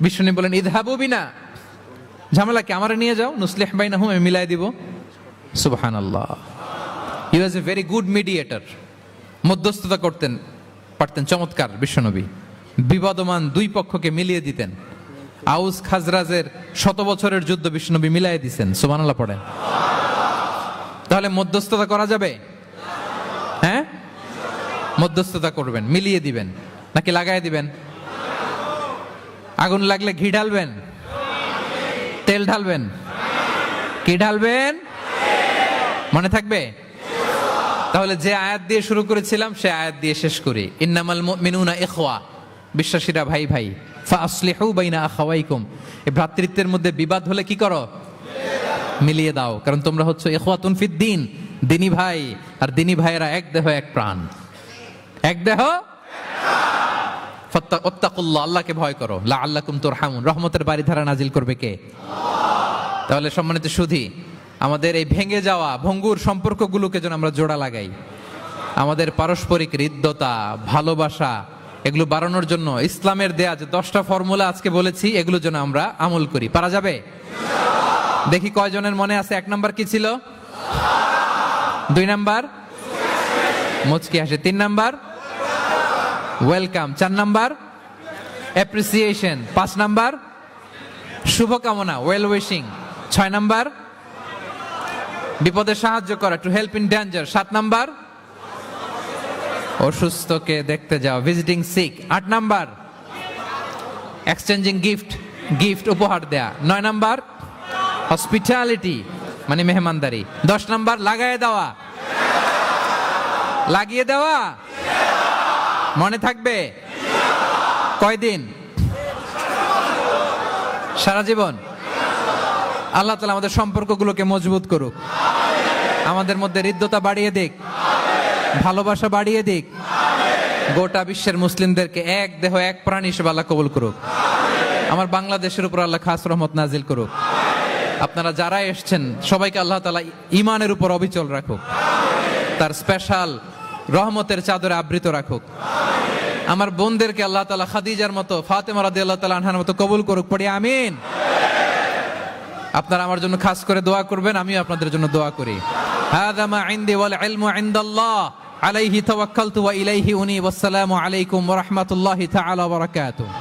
S2: বিষ্ণু বলেন, ইযহাবু বিনা, ঝামেলাকে আমারে নিয়ে যাও, নুসলিহ বাইনাহুম, আমি মিলাই দিব। সুবহানাল্লাহ। হি ওয়াজ এ ভেরি গুড মিডিয়েটর, মধ্যস্থতা করতেন পারতেন চমৎকার বিশ্বনবী। বিবাদমান দুই পক্ষকে মিলিয়ে দিতেন। আউস খাজরাজের 100 বছরের যুদ্ধ বিশ্বনবী মিলাই দিয়েছেন। সুবহানাল্লাহ পড়েন। তাহলে মধ্যস্থতা করা যাবে? হ্যাঁ, মধ্যস্থতা করবেন, মিলিয়ে দিবেন, নাকি লাগাই দিবেন? আগুন লাগলে ঘি ঢালবেন, তেল ঢালবেন, কি ঢালবেন? মনে থাকবে? তাহলে যে আয়াত দিয়ে শুরু করেছিলাম সে আয়াত দিয়ে শেষ করি। ইন্নামাল মুমিনুনা ইখওয়া, বিশ্বাসীরা ভাই ভাই। ফাসলিহু বাইনা আখাওয়াইকুম, এই ভ্রাতৃত্বের মধ্যে বিবাদ হলে কি করো? মিলিয়ে দাও, কারণ তোমরা হচ্ছে ইখওয়াতুন ফিদ্দিন, দিনী ভাই। আর দিনী ভাইয়েরা এক দেহ এক প্রাণ, এক দেহ। ফাত্তাকুল্লাহ, আল্লাহকে ভয় করো, লাআল্লাকুম তুরহামুন, রহমতের বারিধারা নাজিল করবে কে? তাহলে সম্মানিত সুধী, আমাদের এই ভেঙে যাওয়া ভঙ্গুর সম্পর্কগুলোকে যেন আমরা জোড়া লাগাই। আমাদের পারস্পরিক হৃদ্যতা, ভালোবাসা, এগুলো বাড়ানোর জন্য ইসলামের দেয়া যে 10টা ফর্মুলা আজকে বলেছি, এগুলো যেন আমরা আমল করি। পারা যাবে? দেখি কয়জনের মনে আছে। 1 নাম্বার কি ছিল? 2 নাম্বার মুচকি হাসি, 3 number welcome, 4 number appreciation, 5 number শুভকামনা, ওয়েল উইশিং, 6 নাম্বার বিপদে সাহায্য করা, to help in danger, 7 number অসুস্থকে দেখতে যাও, visiting sick, 8 number exchanging gift উপহার দেয়া। 9 নাম্বার হসপিটালিটি মানে মেহমানদারি। 10 নাম্বার লাগিয়ে দেওয়া মনে থাকবে কয়দিন? সারা জীবন। আল্লাহ তাআলা আমাদের সম্পর্কগুলোকে মজবুত করুক, আমাদের মধ্যে হৃদ্যতা বাড়িয়ে দিক, ভালোবাসা বাড়িয়ে দিক, গোটা বিশ্বের মুসলিমদেরকে এক দেহ এক প্রাণ হিসেবে আল্লাহ কবুল করুক। আমার বাংলাদেশের উপর আল্লাহ খাস রহমত নাজিল করুক। আপনারা যারা এসছেন সবাইকে আল্লাহ তাআলা ঈমানের উপর অবিচল রাখুক, তার স্পেশাল রহমতের চাদরে আবৃত রাখুক। আমার বোনদেরকে আল্লাহ তাআলা খাদিজার মতো, ফাতেমা রাদিয়াল্লাহু তাআলা আনহার মতো কবুল করুক, পড়ি আমিন। আপনারা আমার জন্য খাস করে দোয়া করবেন, আমিও আপনাদের জন্য দোয়া করি। হাযা মা ইনদি ওয়াল ইলমু ইনদাল্লাহ আলাইহি তাওয়াক্কালতু ওয়া ইলাইহি উনি। ওয়াসসালামু আলাইকুম ওয়া রাহমাতুল্লাহি তাআলা ওয়া বারাকাতুহু।